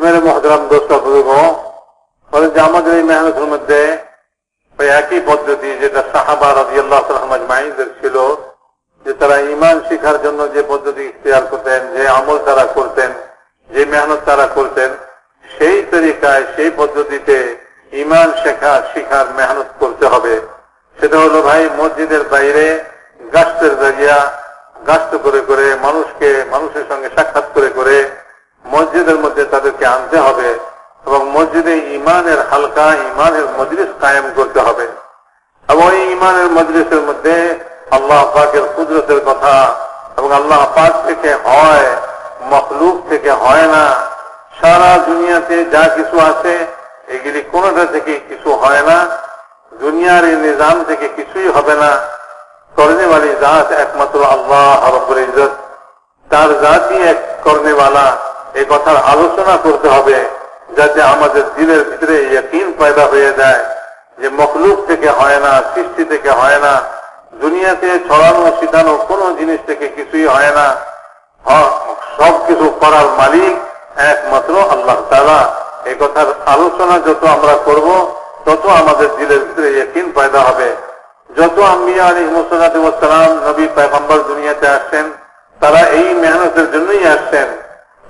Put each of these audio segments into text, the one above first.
মেরে মহতরম দোস্ত বুজুর্গ বলেন যে আমাদের এই মেহনতের মধ্যে ওই একই পদ্ধতি যেটা সাহাবা রাদিয়াল্লাহু তাআলা আজমাইনদের ছিল, যে তারা ঈমান শিখার জন্য যে পদ্ধতি ইখতিয়ার করতেন, যে আমল তারা করতেন, যে মেহনত তারা করতেন, সেই তরিকায় সেই পদ্ধতিতে ঈমান শিখার মেহনত করতে হবে। সেটা হলো ভাই মসজিদের বাইরে গাছতের জরিয়া গাছতে করে করে মানুষের সঙ্গে সাক্ষাৎ করে করে মসজিদের মধ্যে তাদেরকে আনতে হবে এবং মসজিদে ঈমানের হালকা ঈমানের মজলিস কায়েম করতে হবে। এবং এই ঈমানের মজলিসের মধ্যে আল্লাহ পাকের কুদরতের কথা এবং আল্লাহ পাক থেকে হয়, মখলুক থেকে হয় না। সারা দুনিয়াতে যা কিছু আছে এগুলি কোনটা থেকে কিছু হয় না, দুনিয়ার এই নিজাম থেকে কিছুই হবে না। করনেওয়ালি জাত একমাত্র আল্লাহ রাব্বুল ইজ্জত, তার জাতই এক করনেওয়ালা। এই কথার আলোচনা করতে হবে যাতে আমাদের দিলের ভিতরে ইয়াকিন পয়দা হয়ে যায় যে মখলুক থেকে হয় না, সৃষ্টি থেকে হয় না, দুনিয়াতে ছড়ানো ছিটানো কোনো জিনিস থেকে কিছুই হয় না। সব কিছু করার মালিক একমাত্র আল্লাহ তাআলা। এই কথার আলোচনা যত আমরা করব তত আমাদের দিলের ভিতরে ইয়াকিন পয়দা হবে। যত আম্বিয়া আলাইহিমুসসালাতু ওয়াসসালাম নবী পয়গম্বর দুনিয়াতে আসছেন তারা এই মেহনতের জন্যই আসছেন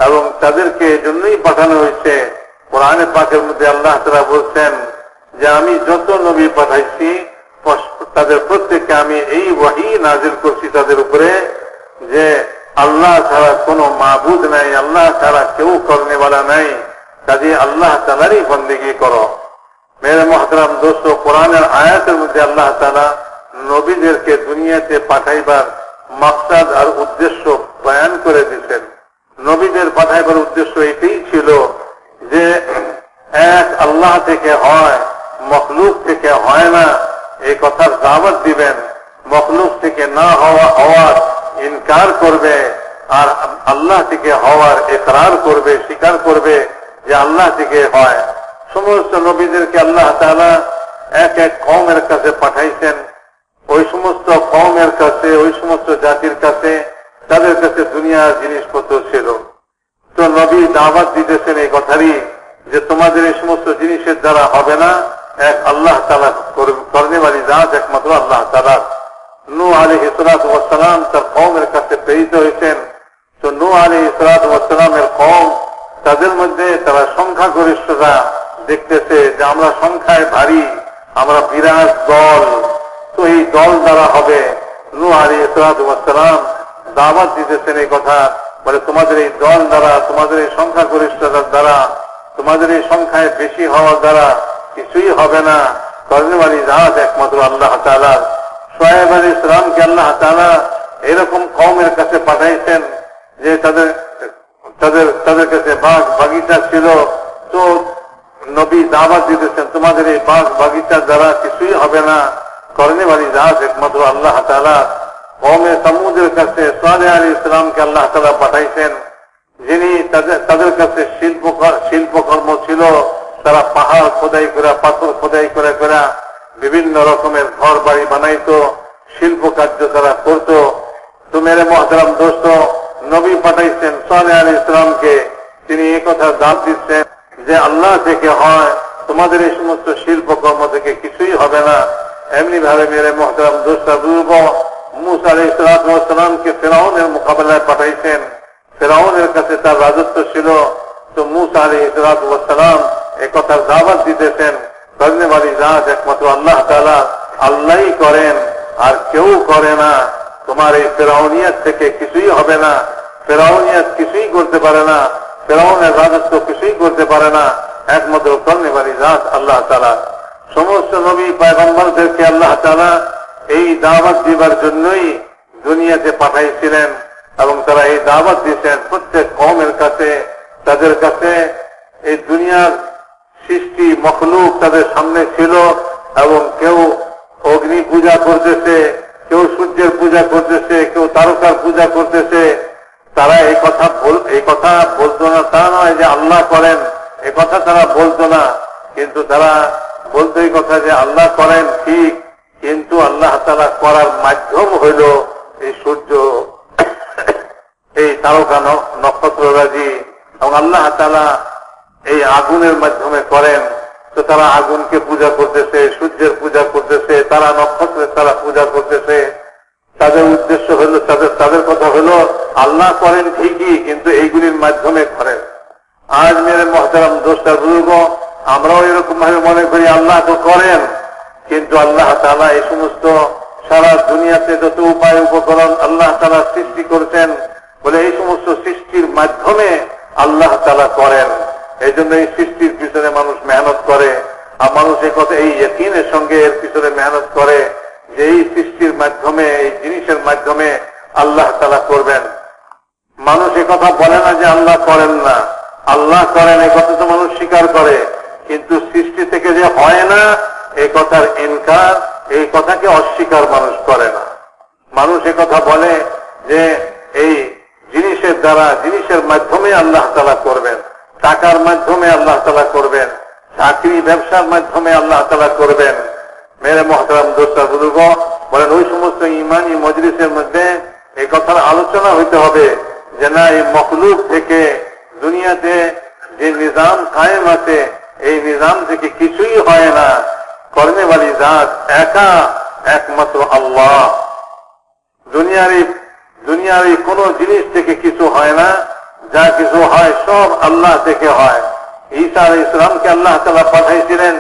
এবং তাদেরকে জন্যই পাঠানো হয়েছে। কোরআনে পাকের মধ্যে আল্লাহ তাআলা বলছেন যে আমি যত নবী পাঠাইছি তাদের প্রত্যেককে আমি এই ওয়াহী নাজিল করছি তাদের উপরে যে আল্লাহ ছাড়া কোনো মাবুদ নাই, আল্লাহ ছাড়া কেউ করনেওয়ালা নাই, কাজে আল্লাহ তাআলারই বন্দেগী করো। মেরে মুহতারাম দোস্ত, কোরআনের আয়াতের মধ্যে আল্লাহ তাআলা নবীদেরকে দুনিয়াতে পাঠাইবার মাকসাদ আর উদ্দেশ্য বয়ান করে দিয়েছেন। নবীদের পাঠাইবার উদ্দেশ্য এটাই ছিল যে এক আল্লাহ থেকে হয়, মখলুক থেকে হয় না, এই কথার দাওয়াত দিবেন। মখলুক থেকে না হওয়ার ইনকার করবে আর আল্লাহ থেকে হওয়ার ইকরার করবে, স্বীকার করবে যে আল্লাহ থেকে হয়। সমস্ত নবীদেরকে আল্লাহ তাআলা এক এক কওমের কাছে পাঠাইছেন। ওই সমস্ত কওমের কাছে, ওই সমস্ত জাতির কাছে, তাদের কাছে দুনিয়ার জিনিসপত্র ছিল। তো নবী দাওয়াত দিতেছেন এই কথারই যে তোমাদের এই সমস্ত জিনিসের দ্বারা হবে না, এক আল্লাহ তাআলা করনেওয়ালি জাত একমাত্র আল্লাহ তাআলা। নূহ আলাইহিস সালাতু ওয়াস সালাম তার কওমের কাছে প্রেরিত হয়েছেন। তো নূহ আলাইহিস সালাতু ওয়াস সালামের কওম, তাদের মধ্যে তারা সংখ্যাগরিষ্ঠতা দেখতেছে যে আমরা সংখ্যায় ভারী, আমরা বিরাট দল, তো এই দল দ্বারা হবে। নূহ আলাইহিস সালাতু ওয়াস সালাম দাওয়াত দিতেছেন এই কথা, বলে তোমাদের এই দল দ্বারা, তোমাদের এই সংখ্যাগরিষ্ঠতার দ্বারা, তোমাদের এই সংখ্যায় বেশি হওয়ার দ্বারা কিছুই হবে না। করনেওয়ালি জাত একমাত্র আল্লাহ তাআলা। শুআয়ব আলাইহিস সালামকে আল্লাহ তাআলা এরকম কওমের কাছে পাঠাইছেন যে তাদের কাছে বাগ বাগিচা ছিল। তো নবী দাওয়াত দিতেছেন তোমাদের এই বাগ বাগিচার দ্বারা কিছুই হবে না, করনেওয়ালি জাত একমাত্র আল্লাহ তাআলা। কওমে সামুদের কাছে সালেহ আলাইহিস সালামকে আল্লাহ তাআলা পাঠাইছেন, যিনি তাদের কাছে শিল্পকর্ম ছিল। তারা পাহাড় খোদাই করে, পাথর খোদাই করে করে বিভিন্ন রকমের ঘর বাড়ি বানাইতো, শিল্প কার্য তারা করত। তো মেরে মুহতারাম দোস্ত, নবী পাঠাইছেন সালেহ আলাইহিস সালামকে, তিনি এই কথা দাওয়াত দিচ্ছেন যে আল্লাহ থেকে হয়, তোমাদের এই সমস্ত শিল্পকর্ম থেকে কিছুই হবে না। এমনি ভাবে মেরে মুহতারাম দোস্ত বুজুর্গ, মূসা আলাইহিস সালাতু ওয়াস সালামকে ফিরআউনের মোকাবেলায় পাঠাইছেন। ফিরআউনের কাছে তার রাজত্ব ছিল। তো মূসা আলাইহিস সালাতু ওয়াস সালাম এই কথার দাওয়াত দিতেছেন করনেওয়ালি জাত একমাত্র আল্লাহ তাআলা, আল্লাহই করেন আর কেউ করে না। তোমার এই ফিরআউনিয়ত থেকে কিছুই হবে না, ফিরআউনিয়ত কিছুই করতে পারে না, ফিরআউনের রাজত্ব কিছুই করতে পারে না, একমাত্র করনেওয়ালি জাত আল্লাহ তাআলা। সমস্ত নবী পয়গম্বরদেরকে আল্লাহ তাআলা এই দাওয়াত দিবার জন্যই দুনিয়াতে পাঠাইছিলেন এবং তারা এই দাওয়াত দিয়েছেন প্রত্যেক কওমের কাছে। তাদের কাছে এই দুনিয়ার সৃষ্টি মখলুক তাদের সামনে ছিল এবং কেউ অগ্নি পূজা করতেছে, কেউ সূর্যের পূজা করতেছে, কেউ তারকার পূজা করতেছে। তারা এই কথা বলতো না, তা নয় যে আল্লাহ করেন, এই কথা তারা বলতো না, কিন্তু তারা বলতো এই কথা যে আল্লাহ করেন ঠিক, কিন্তু আল্লাহ তাআলা করার মাধ্যম হইল এই সূর্য, এই তারকা নক্ষত্ররাজি। এবং আল্লাহ তাআলা এই আগুনের মাধ্যমে করেন, তো তারা আগুনকে পূজা করতেছে, সূর্যের পূজা করতেছে, তারা নক্ষত্রের তারা পূজা করতেছে। তাদের উদ্দেশ্য হলো, তাদের কথা হলো আল্লাহ করেন ঠিকই, কিন্তু এইগুলির মাধ্যমে করেন। আজ মেরে মহতারাম দোস্তার বুজুর্গ, আমরাও এরকম ভাবে মনে করি আল্লাহ তো করেন, কিন্তু আল্লাহ তাআলা এই সমস্ত সারা দুনিয়াতে যত উপায় উপকরণ আল্লাহ তাআলা সৃষ্টি করেছেন, বলে এই সমস্ত সৃষ্টির মাধ্যমে আল্লাহ তাআলা করেন। এই জন্য এই সৃষ্টির পিছনে মানুষ মেহনত করে, আর মানুষ এই কথা এই ইয়াকিনের সঙ্গে এর পিছনে মেহনত করে যে এই সৃষ্টির মাধ্যমে, এই জিনিসের মাধ্যমে আল্লাহ তাআলা করবেন। মানুষ এ কথা বলে না যে আল্লাহ করেন না, আল্লাহ করেন, এই কথা তো মানুষ স্বীকার করে, কিন্তু সৃষ্টি থেকে যে হয় না এই কথার ইনকার, এই কথাকে অস্বীকার মানুষ করে না। মানুষ এ কথা বলে যে এই জিনিসের দ্বারা, জিনিসের মাধ্যমে আল্লাহ তাআলা করবেন, টাকার মাধ্যমে আল্লাহ তাআলা করবেন, চাকরি ব্যবসার মাধ্যমে আল্লাহ তাআলা করবেন। মেরে মহতারাম দোস্তার বুজুর্গ বলেন, ওই সমস্ত ইমানি মজলিসের মধ্যে এই কথার আলোচনা হইতে হবে যে না, এই মখলুক থেকে দুনিয়াতে যে নিজাম কায়েম আছে, এই নিজাম থেকে কিছুই হয় না, কর্মেওয়ালি জাত একা একমাত্র আল্লাহ। দুনিয়ার এই কোন জিনিস থেকে কিছু হয় না, যা কিছু হয় সব আল্লাহ থেকে হয়। ঈসা আলাইহিস সালামকে আল্লাহ তাআলা পাঠাইছিলেন,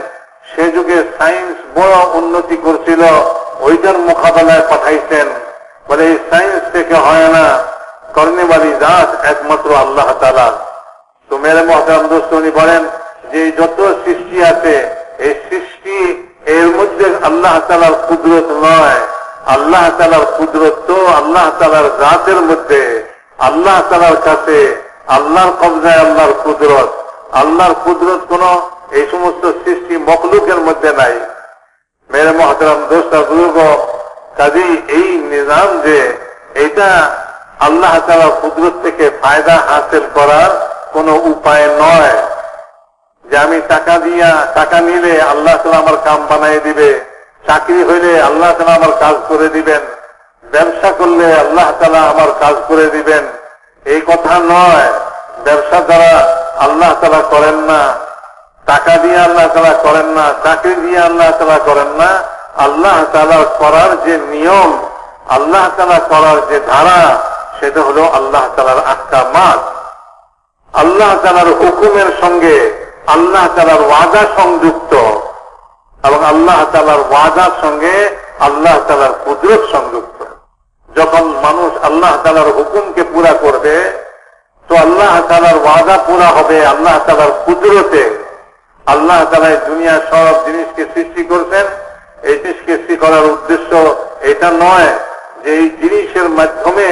সে যুগে সায়েন্স বড় উন্নতি করছিল, ওইটার মোকাবেলায় পাঠাইছেন, বলে এই সায়েন্স থেকে হয় না, কর্মেওয়ালি জাত একমাত্র আল্লাহ তাআলা। তো মেরে মহতারাম দোস্ত, উনি বলেন যে যত সৃষ্টি আছে, এই সৃষ্টি এর মধ্যে আল্লাহ তাআলার কুদরত নয়, আল্লাহ তাআলার কুদরত তো আল্লাহ তাআলার জাতের মধ্যে, আল্লাহ তাআলার কাছে, আল্লাহর কবজায় আল্লাহর কুদরত। আল্লাহর কুদরত কোন এই সমস্ত সৃষ্টি মখলুকের মধ্যে নাই। মেরে মহতারাম দোস্ত বুজুর্গ, কাজেই এই নিজাম যে এটা আল্লাহ তাআলার কুদরত থেকে ফায়দা হাসিল করার কোন উপায় নয়, যে আমি টাকা নিলে আল্লাহ তাআলা আমার কাম বানাই দিবে, চাকরি হইলে আল্লাহ তাআলা আমার কাজ করে দিবেন, ব্যবসা করলে আল্লাহ তাআলা আমার কাজ করে দিবেন, এই কথা নয়। ব্যবসা দ্বারা আল্লাহ তাআলা করেন না, টাকা দিয়ে আল্লাহ তাআলা করেন না, চাকরি দিয়ে আল্লাহ তাআলা করেন না। আল্লাহ তাআলা করার যে নিয়ম, আল্লাহ তাআলা করার যে ধারা, সেটা হলো আল্লাহ তাআলার আহকামাত। আল্লাহ তাআলার হুকুমের সঙ্গে আল্লাহ তাআলার ওয়াদা সংযুক্ত, এবং আল্লাহ তাআলার ওয়াদার সঙ্গে আল্লাহ তাআলার কুদরত সংযুক্ত। যখন মানুষ আল্লাহ তাআলার হুকুমকে পুরা করবে, তো আল্লাহ তাআলার ওয়াদা পুরা হবে আল্লাহ তাআলার কুদরতে। আল্লাহ তাআলা দুনিয়ার সব জিনিসকে সৃষ্টি করছেন, এই জিনিসকে সৃষ্টি করার উদ্দেশ্য এটা নয় যে এই জিনিসের মাধ্যমে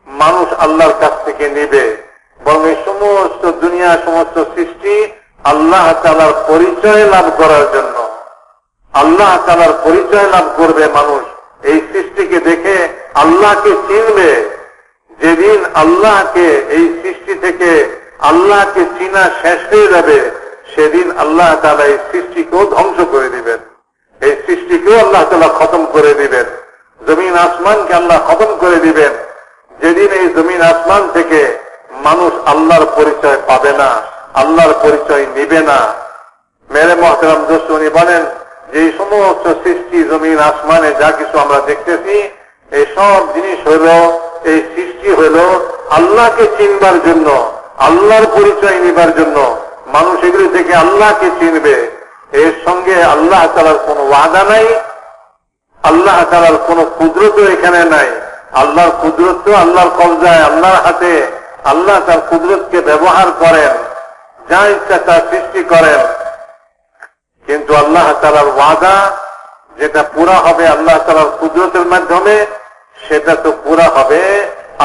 মানুষ আল্লাহর কাছ থেকে নেবে, বরং এই সমস্ত দুনিয়ার সমস্ত সৃষ্টি আল্লাহ তাআলার পরিচয় লাভ করার জন্য। আল্লাহ তাআলার পরিচয় লাভ করবে মানুষ, এই সৃষ্টিকে দেখে আল্লাহকে চিনবে। যেদিন আল্লাহকে এই সৃষ্টি থেকে আল্লাহকে চিনা শেষ হয়ে যাবে, সেদিন আল্লাহ তাআলা এই সৃষ্টিকেও ধ্বংস করে দিবেন, এই সৃষ্টিকেও আল্লাহ তাআলা খতম করে দিবেন, জমিন আসমানকে আল্লাহ খতম করে দিবেন। যেদিন এই জমিন আসমান থেকে মানুষ আল্লাহর পরিচয় পাবে না, আল্লাহর পরিচয় নিবে না। মেরে মহতারাম দোস্ত, উনি বলেন যে এই সমস্ত সৃষ্টি জমিন আসমানে যা কিছু আমরা দেখতেছি, এই সব জিনিস হইল, এই সৃষ্টি হইল আল্লাহকে চিনবার জন্য, আল্লাহর পরিচয় নিবার জন্য। মানুষ এগুলি থেকে আল্লাহকে চিনবে, এর সঙ্গে আল্লাহ তাআলার কোন ওয়াদা নাই, আল্লাহ তাআলার কোন কুদরত এখানে নাই। আল্লাহর কুদরত তো আল্লাহর কবজায়, আল্লাহর হাতে। আল্লাহ তার কুদরতকে ব্যবহার করেন, যা ইচ্ছা তা সৃষ্টি করেন, কিন্তু আল্লাহ তাআলার ওয়াদা যেটা পুরা হবে আল্লাহ তাআলার কুদরতের মাধ্যমে, সেটা তো পুরা হবে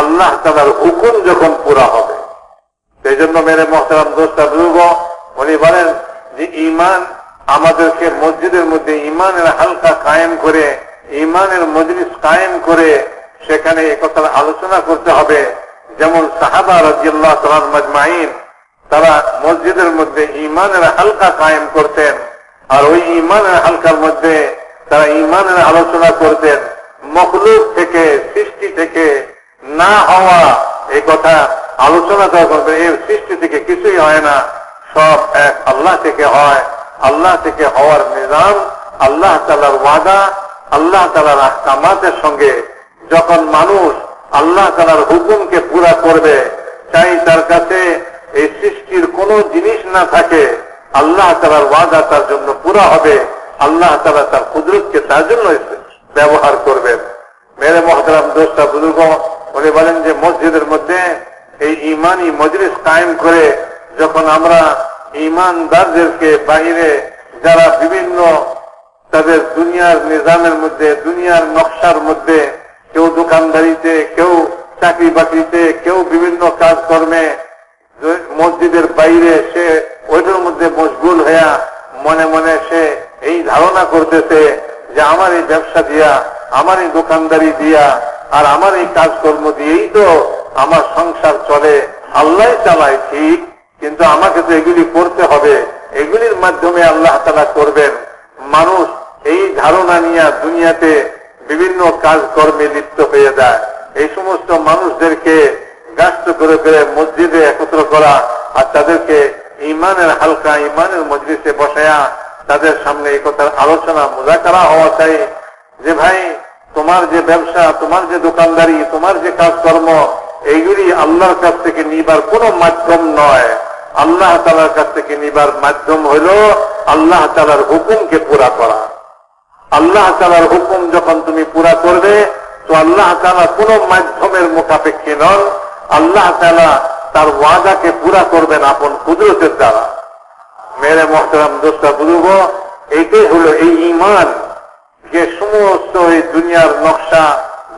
আল্লাহ তাআলার হুকুম যখন পুরা হবে। সেই জন্য মেরে মহতারাম দোস্ত বুজুর্গ, উনি বলেন যে ঈমান আমাদেরকে মসজিদের মধ্যে ঈমানের হালকা কায়েম করে, ঈমানের মজলিস কায়েম করে সেখানে এই কথার আলোচনা করতে হবে। যেমন সাহাবা রাদিয়াল্লাহু তাআলা মাজমাইন, তারা মসজিদের মধ্যে ঈমানের হালকা কায়েম করতেন, আর ওই ঈমানের হালকার মধ্যে তারা ঈমানের আলোচনা করতেন। মখলুক থেকে, সৃষ্টি থেকে না হওয়া এই কথা আলোচনা করা করবেন। এই সৃষ্টি থেকে কিছুই হয় না, সব এক আল্লাহ থেকে হয়। আল্লাহ থেকে হওয়ার নিজাম, আল্লাহ তাআলার ওয়াদা, আল্লাহ তাআলার আহকামাতের সঙ্গে যখন মানুষ আল্লাহ তাআলার হুকুমকে পুরা করবে, চাই তার কাছে এই সৃষ্টির কোন জিনিস না থাকে, আল্লাহ তাআলার ওয়াদা তার জন্য পুরা হবে। আল্লাহ তাআলা তার কুদরতকে তার জন্য ব্যবহার করবেন। মেরে মুহতারাম দোস্ত বুজুর্গ, উনি বলেন যে মসজিদের মধ্যে এই ইমানি মজলিস কায়েম করে যখন আমরা ইমানদারদেরকে বাইরে যারা বিভিন্ন তাদের দুনিয়ার নিজামের মধ্যে, দুনিয়ার নকশার মধ্যে, কেউ দোকানদারিতে, কেউ চাকরি বাকরিতে, কেউ বিভিন্ন কাজকর্মে, মসজিদের বাইরে সে ওইটার মধ্যে মশগুল হইয়া মনে মনে সে এই ধারণা করতেছে যে আমার এই ব্যবসা দিয়া, আমার এই দোকানদারি দিয়া আর আমার এই কাজকর্ম দিয়েই তো আমার সংসার চলে, আল্লাহ চালায় ঠিক, কিন্তু আমাকে তো এগুলি করতে হবে, এগুলির মাধ্যমে আল্লাহ তাআলা করবেন। মানুষ এই ধারণা নিয়ে দুনিয়াতে বিভিন্ন কাজকর্মে লিপ্ত হয়ে যায়। এই সমস্ত মানুষদেরকে গাস্ত করে করে মসজিদে একত্র করা আর তাদেরকে ইমানের হালকা, ইমানের মজলিসে বসায়া তাদের সামনে এই কথার আলোচনা মুযাকারা হওয়া চাই যে ভাই, তোমার যে ব্যবসা, তোমার যে দোকানদারি, তোমার যে কাজকর্ম, এইগুলি আল্লাহর কাছ থেকে নিবার কোন মাধ্যম নয়। আল্লাহ তাআলার কাছ থেকে নিবার মাধ্যম হইল আল্লাহ তাআলার হুকুমকে পুরা করা। আল্লাহ তাআলার হুকুম যখন তুমি পুরা করবে তো আল্লাহ তাআলা কোন মাধ্যমের মুখাপেক্ষী নন। আল্লাহ তাআলা তার ওয়াদাকে পুরা করবেন আপন কুদরতের দ্বারা। মেরে মুহতারাম দোস্ত বুজুর্গ, এইটাই হলো এই ঈমান, যে সমস্ত এই দুনিয়ার নকশা,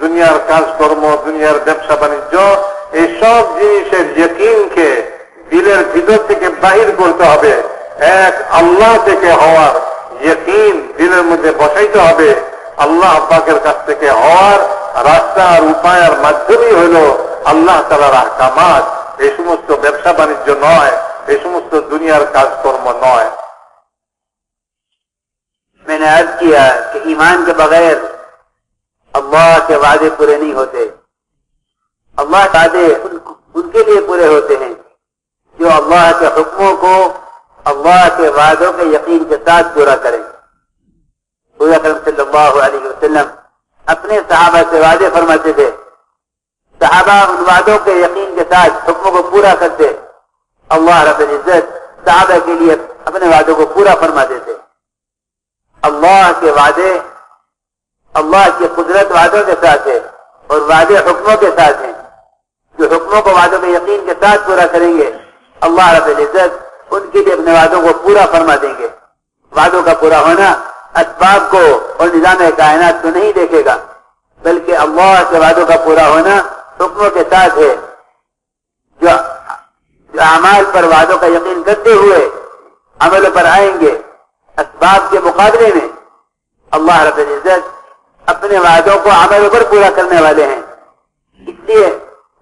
দুনিয়ার কাজকর্ম, দুনিয়ার ব্যবসা বাণিজ্য, এই সব জিনিসের ইয়াকিনকে দিলের ভিতর থেকে বাহির করতে হবে। এক আল্লাহ থেকে হওয়ার ইয়াকিন দিলের মধ্যে বসাইতে হবে। আল্লাহ পাকের কাছ থেকে হওয়ার রাস্তা আর উপায় আর মাধ্যমই হইল আল্লাহ তাআলার আহকামাত। এই সমস্ত ব্যবসা বাণিজ্য নয়, এই সমস্ত দুনিয়ার কাজকর্ম নয়। मैंने अर्ज किया कि ईमान के बगैर अल्लाह के वादे पूरे नहीं होते। अल्लाह के वादे उनके लिए पूरे होते हैं जो अल्लाह के हुक्मों को अल्लाह के वादों के यकीन के साथ पूरा करें। हुज़ूर अकरम सल्लल्लाहु अलैहि वसल्लम अपने सहाबा से वादे फरमाते थे, सहाबा उन वादों के यकीन के साथ हुक्मों को पूरा करते। अल्लाह रब्बुल इज्जत सहाबा के लिए अपने वादों को पूरा फरमा देते। अल्लाह के वादे अल्लाह की कुदरत वादों के साथ है और वादे हुक्मों के साथ हैं। जो हुक्मों को वादों के यकीन के साथ पूरा करेंगे, अल्लाह रब्बुल इज्जत उनके लिए अपने वादों को पूरा फरमा देंगे। वादों का पूरा होना असबाब को और निजाम कायनात को नहीं देखेगा, बल्कि अल्लाह के वादों का पूरा होना हुक्मों के साथ है। जो अमाल पर वादों का यकीन करते हुए अमलों पर आएंगे, असबाब के मुकाबले में अल्लाह रब्बुल इज्जत अपने वादों को अमलों पर पूरा करने वाले हैं। इसलिए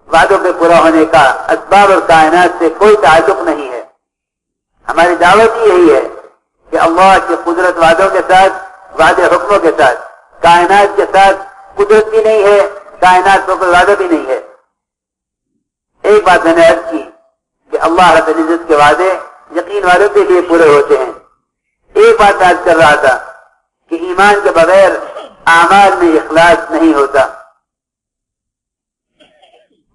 वादों के पूरा होने का असबाब और कायनात से कोई ताल्लुक नहीं है। हमारी दावत ही यही है कि अल्लाह की कुदरत वादों के साथ, वादे हुक्मों के साथ, कायनात के साथ कुदरत भी नहीं है, कायनात पर कोई वादा भी नहीं है। एक बात मैंने अर्ज की कि अल्लाह रब्बुल इज्जत के वादे यकीन वालों के लिए पूरे होते हैं। एक बात अर्ज कर रहा था कि ईमान के बगैर आमाल में इखलास नहीं होता।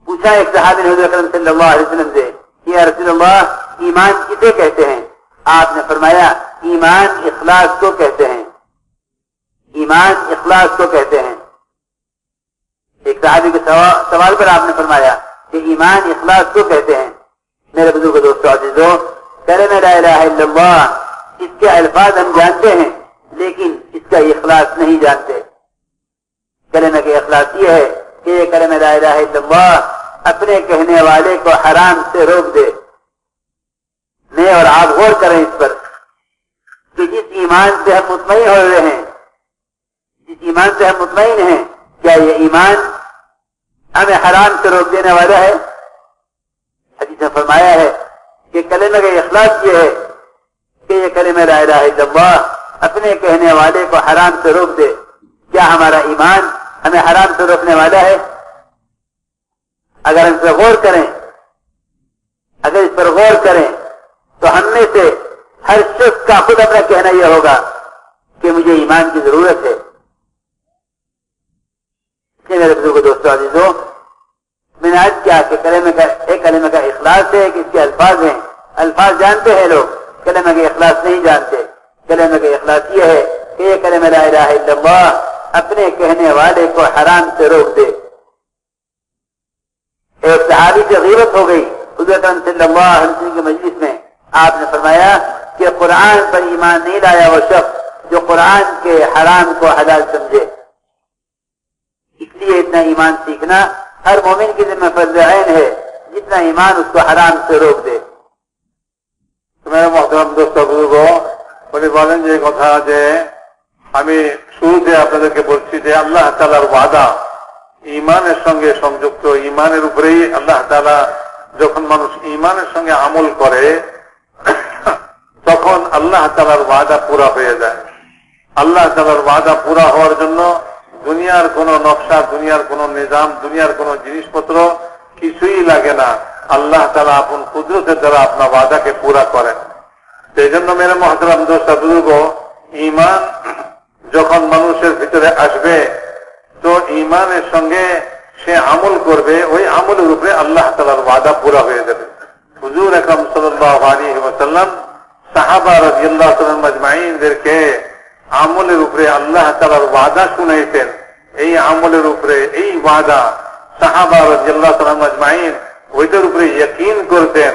पूछा एक सहाबी ने हुज़ूर अकरम सल्लल्लाहु अलैहि वसल्लम से, या रसूलल्लाह, ईमान किसे कहते हैं? आपने फरमाया, ईमान इखलास को कहते हैं। ईमान इखलास को कहते हैं। एक सहाबी के सवाल पर आपने फरमाया कि ईमान इखलास को कहते हैं। मेरे बुजुर्ग दोस्तों अज़ीज़ों, कलमा ला इलाहा इल्लल्लाह, इसके अल्फाज हम जानते हैं लेकिन इसका इखलास नहीं जानते। कलमे के इखलास ये है कि ये कलमा ला इलाहा इल्लल्लाह अपने कहने वाले को हराम से रोक दे। मैं और आप गौर करें इस पर कि जिस ईमान से हम मुतमईन हो रहे हैं, जिस ईमान से हम मुतमईन हैं, क्या ये ईमान हमें हराम से रोक देने वाला है? हदीस में फरमाया है कि कलमे का इखलास ये है कि ये कलमा ला इलाहा इल्लल्लाह अपने कहने वाले को हराम से रोक दे। क्या हमारा ईमान हमें हराम से रोकने वाला है? अगर हम इस पर गौर करें, अगर इस पर गौर करें तो हम में से हर शख्स का खुद अपना कहना यह होगा कि मुझे ईमान की जरूरत है। इसलिए मेरे बुजुर्ग दोस्तों अजीजों, मैंने आज क्या कि कलमे का इखलास है कि इसके अल्फाज हैं। अल्फाज जानते हैं लोग, कलमे का इखलास नहीं जानते। कलमे का इखलास यह है कि ये कलमे ला इलाहा इल्लल्लाह अपने कहने वाले को हराम से रोक दे। एक सहाबी से गीबत हो गई हुज़ूर सल्लल्लाहु अलैहि वसल्लम की मजलिस में, आपने फरमाया कि कुरान पर ईमान नहीं लाया वो शख्स जो कुरान के हराम को हलाल समझे। इसलिए इतना ईमान सीखना हर मोमिन की जिम्मे फर्ज़ ऐन है जितना ईमान उसको हराम से रोक दे। मेरे मोहतरम दोस्तों बुजुर्गो, উনি বলেন যে কথা যে আমি শুরুতে আপনাদেরকে বলছি যে আল্লাহ তাআলার ওয়াদা ঈমানের সঙ্গে সংযুক্ত। ঈমানের উপরেই আল্লাহ তাআলা, যখন মানুষ ঈমানের সঙ্গে আমল করে তখন আল্লাহ তাআলার ওয়াদা পুরা হয়ে যায়। আল্লাহ তাআলার ওয়াদা পুরা হওয়ার জন্য দুনিয়ার কোনো নকশা, দুনিয়ার কোনো নিজাম, দুনিয়ার কোনো জিনিসপত্র কিছুই লাগে না। আল্লাহ তাআলা আপন কুদরতের দ্বারা আপনার ওয়াদাকে পুরা করেন। সেই জন্য মেরে মহতরম দোস্ত বুজুর্গ, ঈমান যখন মানুষের ভিতরে আসবে তো ঈমানের সঙ্গে সে আমল করবে, ওই আমলের উপরে আল্লাহ তাআলার ওয়াদা পুরা হয়ে যাবে। হুজুর আকরাম সাল্লাল্লাহু আলাইহি ওয়াসাল্লাম সাহাবা রাদিয়াল্লাহু তাআলা আজমাইনদেরকে আমলের উপরে আল্লাহ তাআলার ওয়াদা শুনাইতেন। এই আমলের উপরে এই ওয়াদা সাহাবা রাদিয়াল্লাহু তাআলা আজমাইন ওইটার উপরে ইয়াকিন করতেন।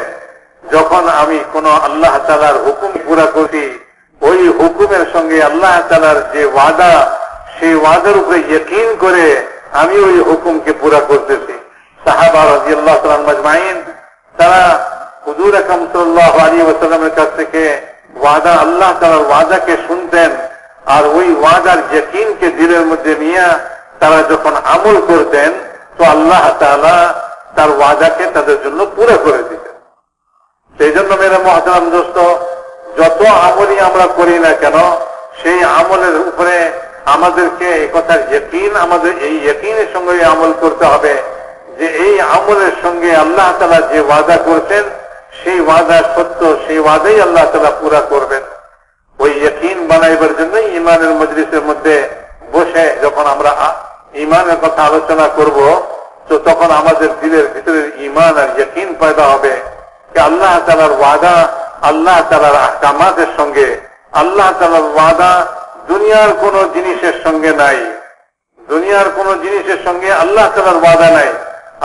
যখন আমি কোন আল্লাহ তাআলার হুকুম পুরা করছি, ওই হুকুমের সঙ্গে আল্লাহ তাআলার যে ওয়াদা, সেই ওয়াদার উপরে ইয়াকিন করে আমি ওই হুকুমকে পুরা করতেছি। সাহাবা রাদিয়াল্লাহু তাআলা আজমাইন তারা হুজুর আকরাম সাল্লাল্লাহু আলাইহি ওয়াসাল্লামের কাছ থেকে ওয়াদা, আল্লাহ তাআলার ওয়াদাকে শুনতেন, আর ওই ওয়াদার ইয়াকিনকে দিলের মধ্যে নিয়ে তারা যখন আমল করতেন তো আল্লাহ তাআলা তার ওয়াদাকে তাদের জন্য পুরা করে দিতেন। সেই জন্য মেরে মহতরম দোস্ত, যত আমলই আমরা করি না কেন, সেই আমলের উপরে আমাদেরকে এই কথার ইয়াকিন, আমাদের এই ইয়াকিনের সঙ্গে আমল করতে হবে যে এই আমলের সঙ্গে আল্লাহ তাআলা যে ওয়াদা করছেন সেই ওয়াদা সত্য, সেই ওয়াদাই আল্লাহ তাআলা পুরা করবেন। ওই ইয়াকিন বানাইবার জন্য ঈমানের মজলিসের মধ্যে বসে যখন আমরা ঈমানের কথা আলোচনা করব তো তখন আমাদের দিলের ভিতরে ঈমান আর ইয়াকিন পয়দা হবে যে আল্লাহ তাআলার ওয়াদা, আল্লাহ তাআলার আহকামাতের সঙ্গে, আল্লাহ তাআলার ওয়াদা দুনিয়ার কোন জিনিসের সঙ্গে নাই। দুনিয়ার কোন জিনিসের সঙ্গে আল্লাহ তাআলার ওয়াদা নাই।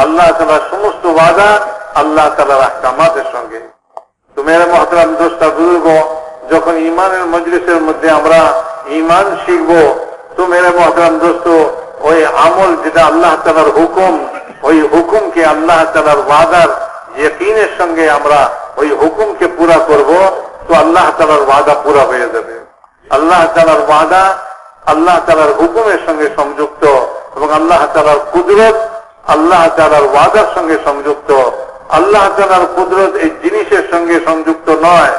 আল্লাহ তাআলার সমস্ত ওয়াদা আল্লাহ তাআলার আহকামাতের সঙ্গে। তো মেরে মহতরম দোস্ত বুজুর্গ, যখন ঈমানের মজলিসের মধ্যে আমরা ঈমান শিখব তো মেরে মহতরম দোস্ত, ওই আমল যেটা আল্লাহ তাআলার হুকুম, ওই হুকুমকে আল্লাহ তাআলার ওয়াদার ইয়াকিনের সঙ্গে আমরা ওই হুকুমকে পুরা করব তো আল্লাহ তাআলার ওয়াদা পুরা হয়ে যাবে। আল্লাহ তাআলার ওয়াদা আল্লাহ তাআলার হুকুমের সঙ্গে সংযুক্ত এবং আল্লাহ তাআলার কুদরত আল্লাহ তাআলার ওয়াদার সঙ্গে সংযুক্ত। আল্লাহ তাআলার কুদরত এই জিনিসের সঙ্গে সংযুক্ত নয়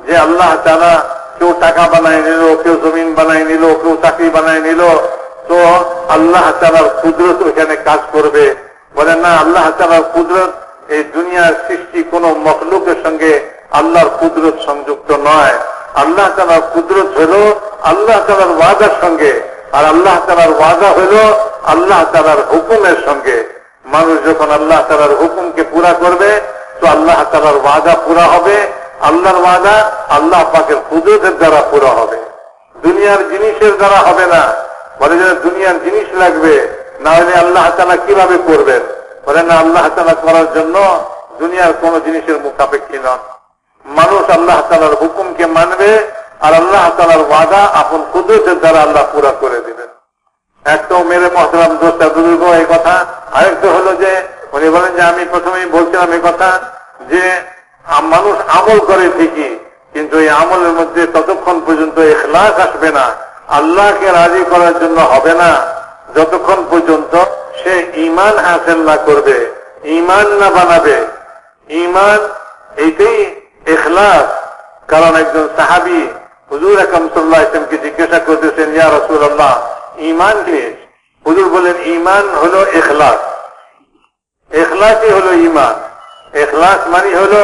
যে আল্লাহ তাআলা কেউ টাকা বানায় নিল, কেউ জমিন বানায় নিল, কেউ চাকরি বানায় নিল তো আল্লাহ তাআলার কুদরত ওখানে কাজ করবে। বলেন না, আল্লাহ তাআলার কুদরত এই দুনিয়ার সৃষ্টি কোন মখলুকের সঙ্গে আল্লাহর কুদরত সংযুক্ত নয়। আল্লাহ তাআলার কুদরত হলো আল্লাহ তাআলার ওয়াদার সঙ্গে, আর আল্লাহ তাআলার ওয়াদা হলো আল্লাহ তাআলার হুকুমের সঙ্গে। মানুষ যখন আল্লাহ তাআলার হুকুমকে পুরা করবে তো আল্লাহ তাআলার ওয়াদা পুরা হবে। আল্লাহর ওয়াদা আল্লাহ পাকের কুদরতের দ্বারা পুরা হবে, দুনিয়ার জিনিসের দ্বারা হবে না। বলে যে দুনিয়ার জিনিস লাগবে, না হলে আল্লাহ তাআলা কিভাবে করবেন? বলে না, আল্লাহ তাআলা করার জন্য দুনিয়ার কোন জিনিসের মুখাপেক্ষী নন। মানুষ আল্লাহ তাআলার হুকুমকে মানবে আর আল্লাহ তাআলার ওয়াদা আপন কুদরতের দ্বারা আল্লাহ পুরা করে দিবেন। একটা মেরে মহতরম দোস্ত বুজুর্গ এই কথা। আরেকটা হলো যে উনি বলেন যে আমি প্রথমেই বলছিলাম এই কথা যে মানুষ আমল করে ঠিকই, কিন্তু এই আমলের মধ্যে ততক্ষণ পর্যন্ত ইখলাস আসবে না, আল্লাহকে রাজি করার জন্য হবে না, যতক্ষণ পর্যন্ত সে ঈমান হাসিল না করবে, ঈমান না বানাবে। ঈমান এইটাই ইখলাস। কারণ একজন সাহাবী হুজুর আকরাম সাল্লাল্লাহু আলাইহি ওয়াসাল্লামকে জিজ্ঞাসা করতেছেন, ইয়া রাসূলুল্লাহ ঈমান কি? হুজুর বলেন ঈমান হলো ইখলাস। ইখলাসই হলো ঈমান। ইখলাস মানে হলো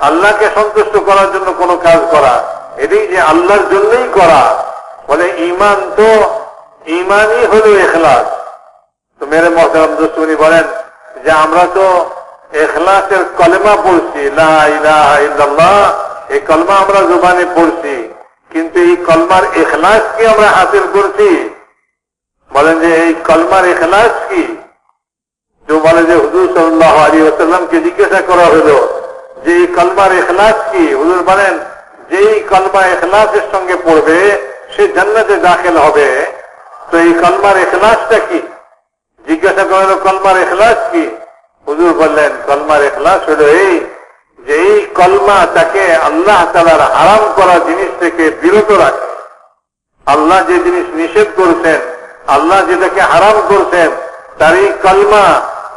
আল্লাহকে সন্তুষ্ট করার জন্য কোনো কাজ করা, এটাই যে আল্লাহর জন্যই করা। বলে ঈমান তো ঈমানই হলো ইখলাস। তো মেরে মুহতারাম দোস্ত, উনি বলেন যে আমরা তো ইখলাসের কলেমা পড়ছি, লা ইলাহা ইল্লাল্লাহ, এই কলমা আমরা জবানে পড়ছি, কিন্তু এই কলমার ইখলাস কি আমরা হাসিল করছি? বলেন যে এই কলমার ইখলাস কি? যে বলে যে হুজুর সাল্লাল্লাহু আলাইহি ওয়াসাল্লামকে জিজ্ঞাসা করা হলো যে এই কলমার ইখলাস কি? হুজুর বলেন যেই কলমা ইখলাসের সঙ্গে পড়বে সে জান্নাতে দাখিল হবে। তো এই কলমার ইখলাসটা কি? জিজ্ঞাসা করা হলো কলমার ইখলাস কি? হুজুর বললেন কলমার ইখলাস হলো এই যে এই কলমা তাকে আল্লাহ তাআলার হারাম করা জিনিস থেকে বিরত রাখে। আল্লাহ যে জিনিস নিষেধ করেছেন, আল্লাহ যেটাকে হারাম করছেন, তার এই কলমা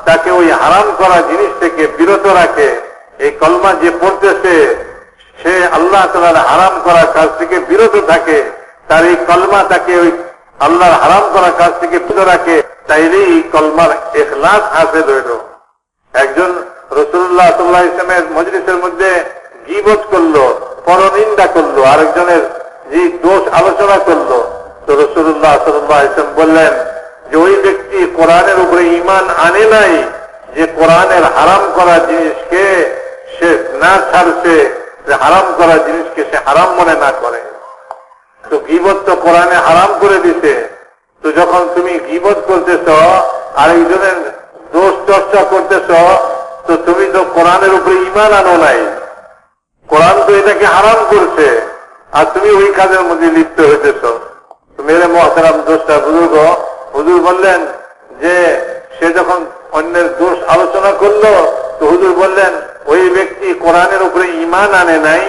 তাকে ওই হারাম করা জিনিস থেকে বিরত রাখে। এই কলমা যে পড়তেছে সে আল্লাহ তাআলার হারাম করা কাজ থেকে বিরত থাকে, তার এই কলমা তাকে ওই আল্লাহর হারাম করা কাজ থেকে বিরত রাখে। তাইলে এই কলমার ইখলাস হাসিল হইল। একজন রাসূলুল্লাহ সাল্লাল্লাহু আলাইহি ওয়াসাল্লামের মজলিসের মধ্যে গীবত করলো, পরনিন্দা করলো, আরেকজনের যে দোষ আলোচনা করলো, তো রাসূলুল্লাহ সাল্লাল্লাহু আলাইহি ওয়াসাল্লাম বললেন যে ওই ব্যক্তি কোরআনের উপরে ঈমান আনে নাই, যে কোরআনের হারাম করা জিনিসকে সে না ছাড়ছে, হারাম করা জিনিসকে সে হারাম মনে না করে। তো গীবত তো কোরআনে হারাম করে দিছে। তো যখন তুমি গীবত করতেছ, আরেকজনের দোষ চর্চা করতেছ, তো তুমি তো কোরআনের উপরে ঈমান আনো নাই। কোরআন তো এটাকে হারাম করছে, আর তুমি ওই কাজের মধ্যে লিপ্ত হইতেছ। তো মেরে মুহতারাম দোষটা বুজুর্গ, হুজুর বললেন যে সে যখন অন্যের দোষ আলোচনা করলো, তো হুজুর বললেন ওই ব্যক্তি কোরআনের উপরে ঈমান আনে নাই,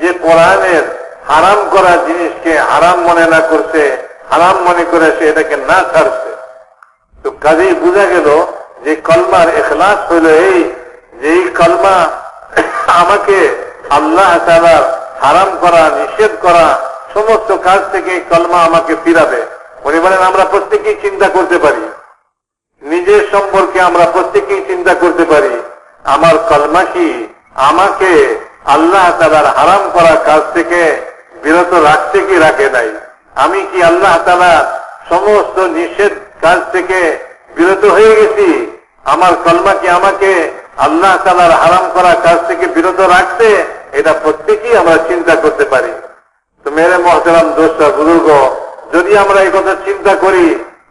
যে কোরআনের হারাম করা জিনিসকে হারাম মনে না করছে, হারাম মনে করে সে এটাকে না ছাড়ছে। তো কাজেই বোঝা গেল যে কলমার ইখলাস হইল এই যে এই কলমা আমাকে আল্লাহ তাআলার হারাম করা, নিষেধ করা সমস্ত কাজ থেকে এই কলমা আমাকে ফিরাবে। উনি বলেন আমরা প্রত্যেকেই চিন্তা করতে পারি, নিজের সম্পর্কে আমরা প্রত্যেকেই চিন্তা করতে পারি, আমার কলমা কি আমাকে আল্লাহ তাআলার হারাম করা কাজ থেকে বিরত রাখতে কি রাখে নাই? আমি কি আল্লাহ তাআলা সমস্ত নিষেধ কাজ থেকে বিরত হয়ে গেছি? আমার কলমা কি আমাকে আল্লাহ তাআলার হারাম করা কাজ থেকে বিরত রাখছে? এটা প্রত্যেকেই আমরা চিন্তা করতে পারি। তো মেরে মুহতারাম দোস্ত বুজুর্গ, যদি আমরা এই কথা চিন্তা করি,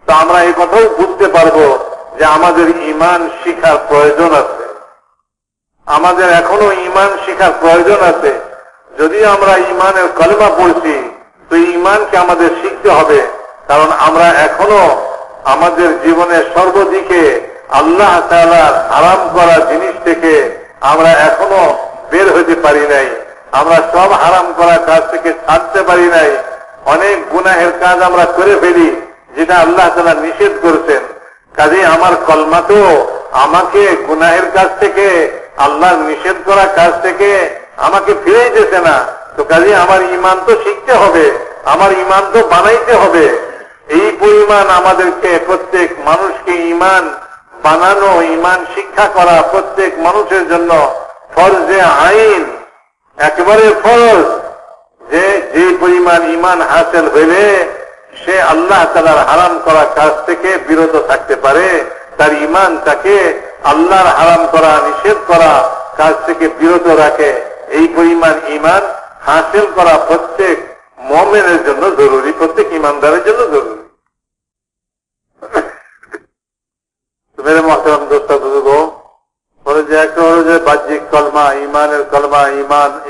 তো আমরা এই কথাও বুঝতে পারবো যে আমাদের ঈমান শিখার প্রয়োজন আছে। আমাদের এখনো ঈমান শিখার প্রয়োজন আছে। যদি আমরা ঈমানের কলমা পড়ছি, তো ঈমানকে আমাদের শিখতে হবে, কারণ আমরা এখনো আমাদের জীবনের সর্বদিকে আল্লাহ তাআলার হারাম করা জিনিস থেকে আমরা এখনো বের হতে পারি নাই। আমরা সব হারাম করা কাজ থেকে ছাড়তে পারি নাই। অনেক গুনাহের কাজ আমরা করে ফেলি যেটা আল্লাহ তাআলা নিষেধ করেছেন। কাজে আমার কলমা তো আমাকে গুনাহের কাজ থেকে, আল্লাহর নিষেধ করা কাজ থেকে আমাকে ফিরে যেতে না। তো কাজে আমার ঈমান তো শিখতে হবে, আমার ঈমান তো বানাইতে হবে। এই পরিমাণ আমাদেরকে প্রত্যেক মানুষকে ঈমান বানানো, ঈমান শিক্ষা করা প্রত্যেক মানুষের জন্য ফরজে আইন, একেবারে ফরজ। যে যে পরিমাণ ঈমান হাসিল হইলে সে আল্লাহ তাআলার হারাম করা কাজ থেকে বিরত থাকতে পারে, তার ঈমান তাকে আল্লাহর হারাম করা, নিষেধ করা কাজ থেকে বিরত রাখে। এই পরিমাণ ঈমান হাসিল করা প্রত্যেক মুমিনের জন্য জরুরি, প্রত্যেক ঈমানদারের জন্য জরুরি। মেরে মুহতারাম দোস্ত বুজুর্গ, বলে যে একটা হলো যে বাহ্যিক কলমা, ঈমানের কলমা,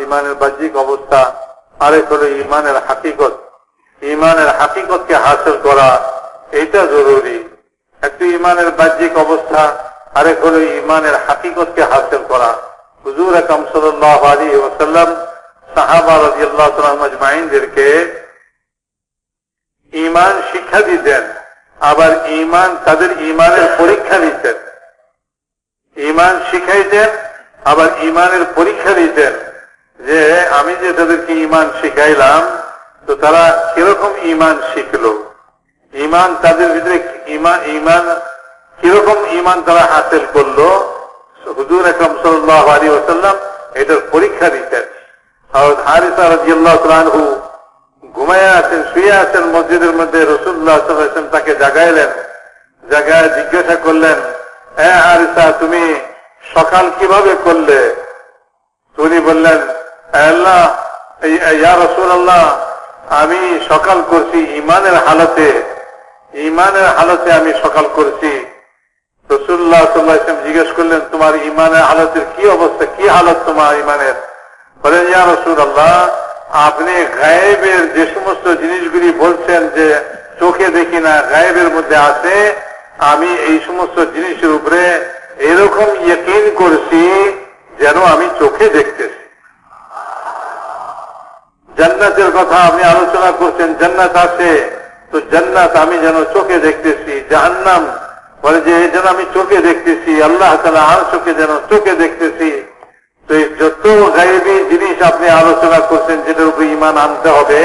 ঈমানের বাহ্যিক অবস্থা, আরেক হলো ঈমানের হাকিকত। ঈমানের হাকিকতকে হাসিল করা এটা জরুরি। একটু ঈমানের বাহ্যিক অবস্থা, আরেক হলো ঈমানের হাকিকতকে হাসিল করা। হুজুর আকরাম সাল্লাল্লাহু আলাইহি ওয়াসাল্লাম সাহাবা রাদিয়াল্লাহু তাআলা আজমাইনদেরকে ঈমান শিক্ষা দিতেন, আবার ঈমান তাদের ঈমানের পরীক্ষা নিতেন। ঈমান শিখাইতেন, আবার ঈমানের পরীক্ষা নিতেন, যে আমি যে তাদেরকে ঈমান শিখাইলাম, তো তারা কিরকম ঈমান শিখলো, ঈমান তাদের ভিতরে ঈমান কিরকম ঈমান তারা হাসিল করলো। হুজুর আকরাম সাল্লাল্লাহু আলাইহি ওয়াসাল্লাম এটার পরীক্ষা দিতেন। হযরত হারিসা রাদিয়াল্লাহু তাআলা আনহু ঘুমায় আছেন, শুয়ে আছেন মসজিদের মধ্যে। রাসূলুল্লাহ সাল্লাল্লাহু আলাইহি ওয়াসাল্লাম তাকে জাগাইলেন, জাগায় জিজ্ঞাসা করলেন, হারিসা তুমি সকাল কিভাবে করলে? উনি বললেন, আল্লাহ ইয়া রাসূলুল্লাহ, আমি সকাল করছি ঈমানের হালতে, ঈমানের হালতে আমি সকাল করছি। রাসূলুল্লাহ সাল্লাল্লাহু আলাইহি ওয়াসাল্লাম জিজ্ঞেস করলেন, তোমার ঈমানের হালতের কি অবস্থা, কি হালত তোমার ঈমানের? বলেন, ইয়া রাসূলুল্লাহ, আপনি গায়েবের যে সমস্ত জিনিসগুলি বলছেন যে চোখে দেখি না, গায়েবের মধ্যে আছে, আমি এই সমস্ত জিনিসের উপরে এরকম ইয়াকিন করছি যেন আমি চোখে দেখতেছি। জান্নাতের কথা আপনি আলোচনা করছেন, জান্নাত আছে, তো জান্নাত আমি যেন চোখে দেখতেছি। জাহান্নাম বলে যে যেন আমি চোখে দেখতেছি, আল্লাহ তাআলা আরশকে যেন চোখে দেখতেছি। তো এই যত গায়েবী জিনিস আপনি আলোচনা করছেন যেটার উপরে ঈমান আনতে হবে,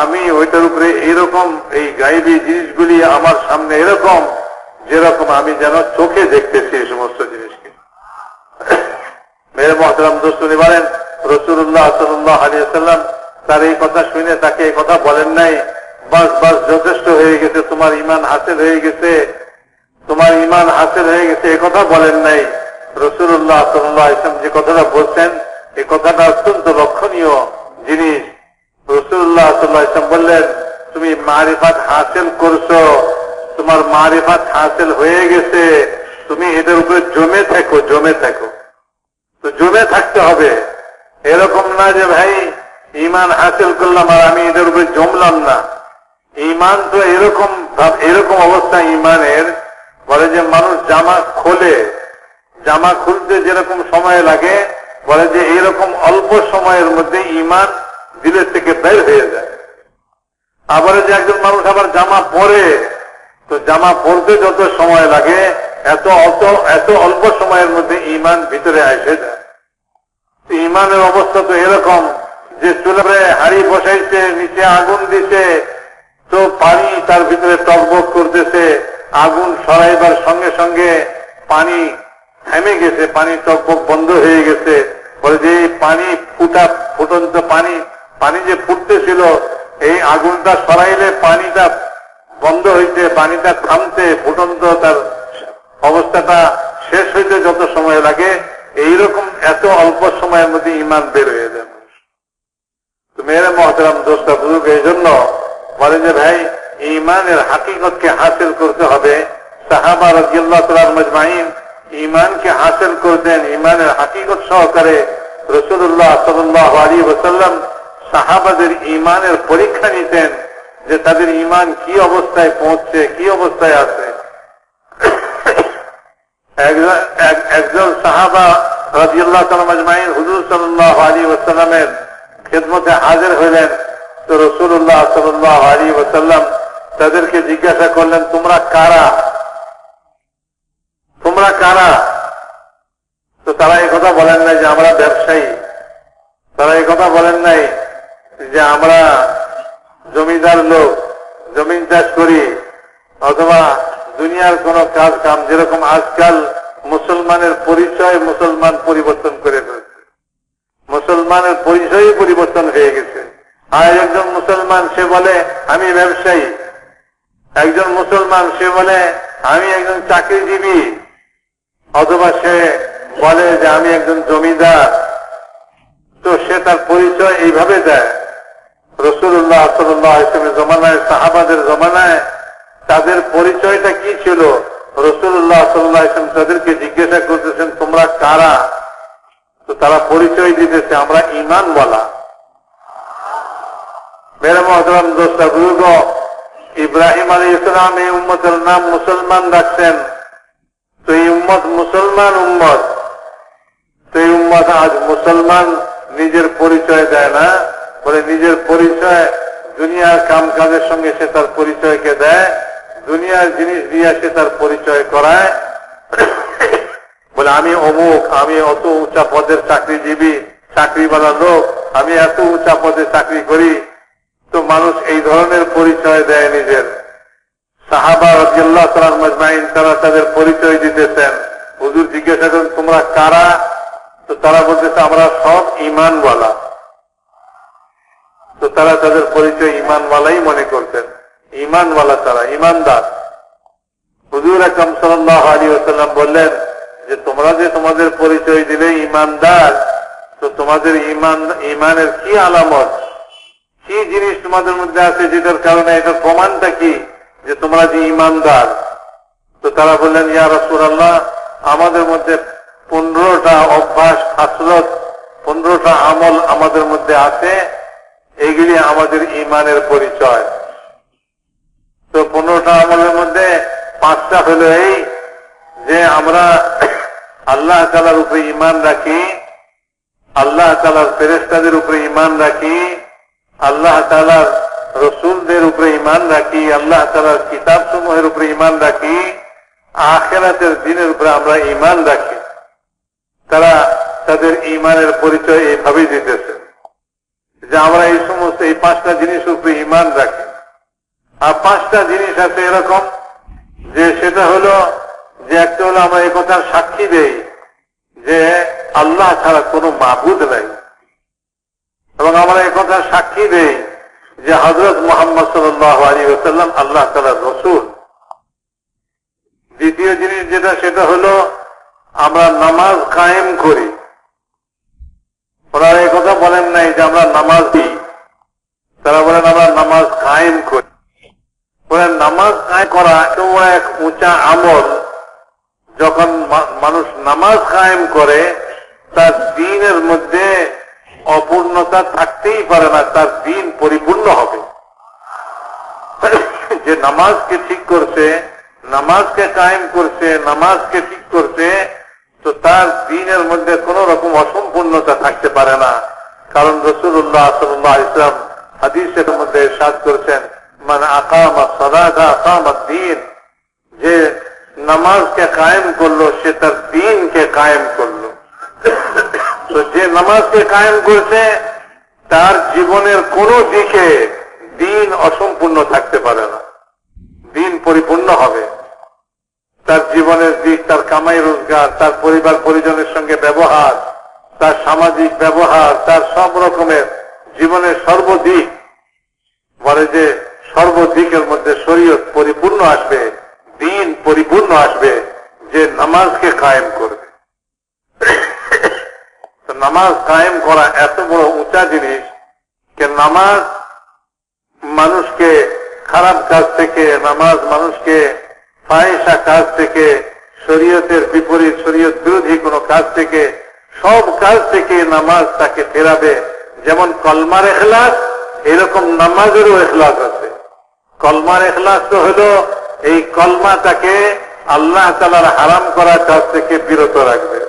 আমি ওইটার উপরে এরকম এই গায়েবী জিনিসগুলি আমার সামনে এরকম যেরকম আমি যেন চোখে দেখতেছি এই সমস্ত জিনিসকে। মেরে মহতরম দোস্ত বলেন, রাসূলুল্লাহ সাল্লাল্লাহু আলাইহি ওয়াসাল্লাম তার এই কথা শুনে তাকে এই কথা বলেন নাই, বাস বাস যথেষ্ট হয়ে গেছে, তোমার ঈমান হাসিল হয়ে গেছে, তোমার ঈমান হাসিল হয়ে গেছে, এই কথা বলেন নাই। রাসূলুল্লাহ সাল্লাল্লাহু আলাইহি ওয়াসাল্লাম যে কথাটা বলছেন, এই কথাটা অত্যন্ত লক্ষণীয় জিনিস। রাসূলুল্লাহ সাল্লাল্লাহু আলাইহি ওয়াসাল্লাম বললেন, তুমি মারিফাত হাসিল করছো, তোমার মারিফাত হাসিল হয়ে গেছে, তুমি এটার উপরে জমে থাকো, জমে থাকো। তো জমে থাকতে হবে, এরকম না যে ভাই ঈমান হাসিল করলাম আর আমি এটার উপরে জমলাম না। ঈমান তো এরকম এরকম অবস্থা ঈমানের, বলে যে মানুষ জামা খোলে, জামা খুলতে যেরকম সময় লাগে, বলে যে এরকম অল্প সময়ের মধ্যে ঈমান দিলের থেকে বের হয়ে যায়। আবার যে একজন মানুষ আবার জামা পরে, তো জামা পরতে যত সময় লাগে এত অল্প সময়ের মধ্যে ঈমান ভিতরে এসে যায়। ঈমানের অবস্থা তো এরকম যে চুলারে হাড়ি বসাইছে, নিচে আগুন দিছে, তো পানি তার ভিতরে টকবক করতেছে, আগুন সরাইবার সঙ্গে সঙ্গে পানি থেমে গেছে, পানি টকবক বন্ধ হয়ে গেছে। বলে যে পানি ফুটন্ত পানি যে ফুটতেছিল, এই আগুনটা সরাইলে পানিটা বন্ধ হইতে, পানিটা থামতে, ফুটন্ত তার অবস্থাটা শেষ হইতে যত সময় লাগে, এইরকম এত অল্প সময়ের মধ্যে ঈমান বের হয়ে যায়। তো মেরে মহতরম দোস্তা বুজুর্গ, এই জন্য বলে যে ভাই ঈমানের হাকিকতকে হাসিল করতে হবে। সাহাবা রাদিয়াল্লাহু তাআলা মাজমাইন ঈমানকে হাসিল করতেন, ঈমানের হাকিকত সহকারে। রাসূলুল্লাহ সাল্লাল্লাহু আলাইহি ওয়াসাল্লাম সাহাবাদের ঈমানের পরীক্ষা নিতেন যে তাদের ঈমান কি অবস্থায় পৌঁছছে, কি অবস্থায় আছে। একজন সাহাবা রাদিয়াল্লাহু তাআলা মাজমাইন হুজুর সাল্লাল্লাহু আলাইহি ওয়াসাল্লামের খিদমতে হাজির হইলেন। তো রাসূলুল্লাহ সাল্লাল্লাহু আলাইহি ওয়াসাল্লাম তাদেরকে জিজ্ঞাসা করলেন, তোমরা কারা, তোমরা কারা? তো তারা এই কথা বলেন নাই যে আমরা ব্যবসায়ী, তারা এই কথা বলেন নাই যে আমরা জমিদার লোক, জমিন চাষ করি, অথবা দুনিয়ার কোন কাজ কাম। যেরকম আজকাল মুসলমানের পরিচয় মুসলমান পরিবর্তন করে ফেলছে, মুসলমানের পরিচয়ই পরিবর্তন হয়ে গেছে। আর একজন মুসলমান সে বলে আমি ব্যবসায়ী, একজন মুসলমান সে বলে আমি একজন চাকরিজীবী, অথবা সে বলে যে আমি একজন জমিদার। তো সে তার পরিচয় এইভাবে দেয়। রাসূলুল্লাহ সাল্লাল্লাহু আলাইহি ওয়াসাল্লামের জমানায়, সাহাবাদের জমানায় তাদের পরিচয়টা কি ছিল? রাসূলুল্লাহ সাল্লাল্লাহু আলাইহি ওয়াসাল্লাম তাদেরকে জিজ্ঞাসা করতেছেন, তোমরা কারা? তো তারা পরিচয় দিতেছে, আমরা ঈমানওয়ালা। মেরে মহতরম দোস্ত বুজুর্গ, ইব্রাহিম আলাইহিস সালাম এই উম্মতের নাম মুসলমান রাখছেন। তো এই উম্মত মুসলমান উম্মত, তো এই উম্মত আজ মুসলমান নিজের পরিচয় দেয় না, বলে নিজের পরিচয় দুনিয়ার কাম কাজের সঙ্গে সে তার পরিচয়কে দেয়, দুনিয়ার জিনিস দিয়ে সে তার পরিচয় করায়। বলে আমি অমুক, আমি অত উঁচা পদের চাকরিজীবী, চাকরিওয়ালা লোক, আমি এত উঁচা পদে চাকরি করি। তো মানুষ এই ধরনের পরিচয় দেয় নিজের। সাহাবা রাদিয়াল্লাহু তাআলা মাজমাইন তারা তাদের পরিচয় দিতেছেন। হুজুর জিজ্ঞাসা করেন, তোমরা কারা? তো তারা বলতেছে আমরা সব ঈমানওয়ালা। তো তারা তাদের পরিচয় ঈমানওয়ালাই মনে করতেন, ঈমানওয়ালা তারা, ঈমানদার। হুজুর আকরাম সাল্লাল্লাহু আলাইহি ওয়াসাল্লাম বললেন যে তোমরা যে তোমাদের পরিচয় দিলে ঈমানদার, তো তোমাদের ঈমানের কি আলামত, কি জিনিস তোমাদের মধ্যে আছে যেটার কারণে এটার প্রমাণটা কি যে তোমরা যে ঈমানদার? তো তারা বললেন ইয়া রাসূলুল্লাহ, আমাদের মধ্যে 15টা অভ্যাস, খাসলত, 15টা আমল আমাদের মধ্যে আছে, এগুলি আমাদের ঈমানের পরিচয়। তো 15টা আমলের মধ্যে 5টা হলো এই যে আমরা আল্লাহ তাআলার উপরে ঈমান রাখি, আল্লাহ তাআলার ফেরেশতাদের উপরে ঈমান রাখি, আল্লাহ তাআলার রসুলদের উপরে ঈমান রাখি, আল্লাহ তাআলার কিতাব সমূহের উপরে ঈমান রাখি, আখিরাতের দিনের উপরে আমরা ঈমান রাখি। তারা তাদের ঈমানের পরিচয় এইভাবেই দিতেছে যে আমরা এই সমস্ত এই 5টা জিনিসের উপরে ঈমান রাখি। আর 5টা জিনিস আছে এরকম যে সেটা হলো যে একটা হলো আমরা এই কথার সাক্ষী দেই যে আল্লাহ ছাড়া কোনো মাবুদ নাই, এবং আমরা এই কথার সাক্ষী দেই যে হযরত মুহাম্মদ সাল্লাল্লাহু আলাইহি ওয়াসাল্লাম আল্লাহ তাআলার রাসূল। দ্বিতীয় জিনিস যেটা সেটা হলো আমরা নামাজ কায়েম করি। ওরা এই কথা বলেন নাই যে আমরা নামাজ দিই, তারা বলেন আমরা নামাজ কায়েম করি। বলেন নামাজ কায়েম করা এত এক উঁচা আমল, যখন মানুষ নামাজ কায়েম করে তার দ্বীনের মধ্যে অপূর্ণতা থাকতেই পারে না, তার দ্বীন পরিপূর্ণ হবে। যে নামাজকে ঠিক করছে, নামাজকে কায়েম করছে, নামাজকে ঠিক করছে, তো তার দ্বীনের মধ্যে কোন রকম অসম্পূর্ণতা থাকতে পারে না। কারণ রাসূলুল্লাহ সাল্লাল্লাহু আলাইহি ওয়াসাল্লাম হাদিসের মধ্যে ইরশাদ করেছেন মান আকামা সালাতা আকামা দ্বীন, যে নামাজকে কায়েম করলো সে তার দ্বীনকে কায়েম করলো। তো যে নামাজকে কায়েম করছে তার জীবনের কোন দিকে দ্বীন অসম্পূর্ণ থাকতে পারে না, দ্বীন পরিপূর্ণ হবে। তার জীবনের দিক, তার কামাই রোজগার, তার পরিবার পরিজনের সঙ্গে ব্যবহার, তার সামাজিক ব্যবহার, তার সব রকমের জীবনের সর্বদিক, বলে যে সর্বদিকের মধ্যে শরীয়ত পরিপূর্ণ আসবে, দ্বীন পরিপূর্ণ আসবে যে নামাজকে কায়েম করবে। তো নামাজ কায়েম করা এত বড় উঁচা জিনিস যে নামাজ মানুষকে খারাপ কাজ থেকে, নামাজ মানুষকে ফাহিশা কাজ থেকে, শরীয়তের বিপরীত, শরীয়ত বিরোধী কোন কাজ থেকে, সব কাজ থেকে নামাজ তাকে ফেরাবে। যেমন কলমার ইখলাস, এরকম নামাজেরও ইখলাস আছে। কলমার ইখলাস তো হলো এই কলমা তাকে আল্লাহ তাআলার হারাম করা কাজ থেকে বিরত রাখবে,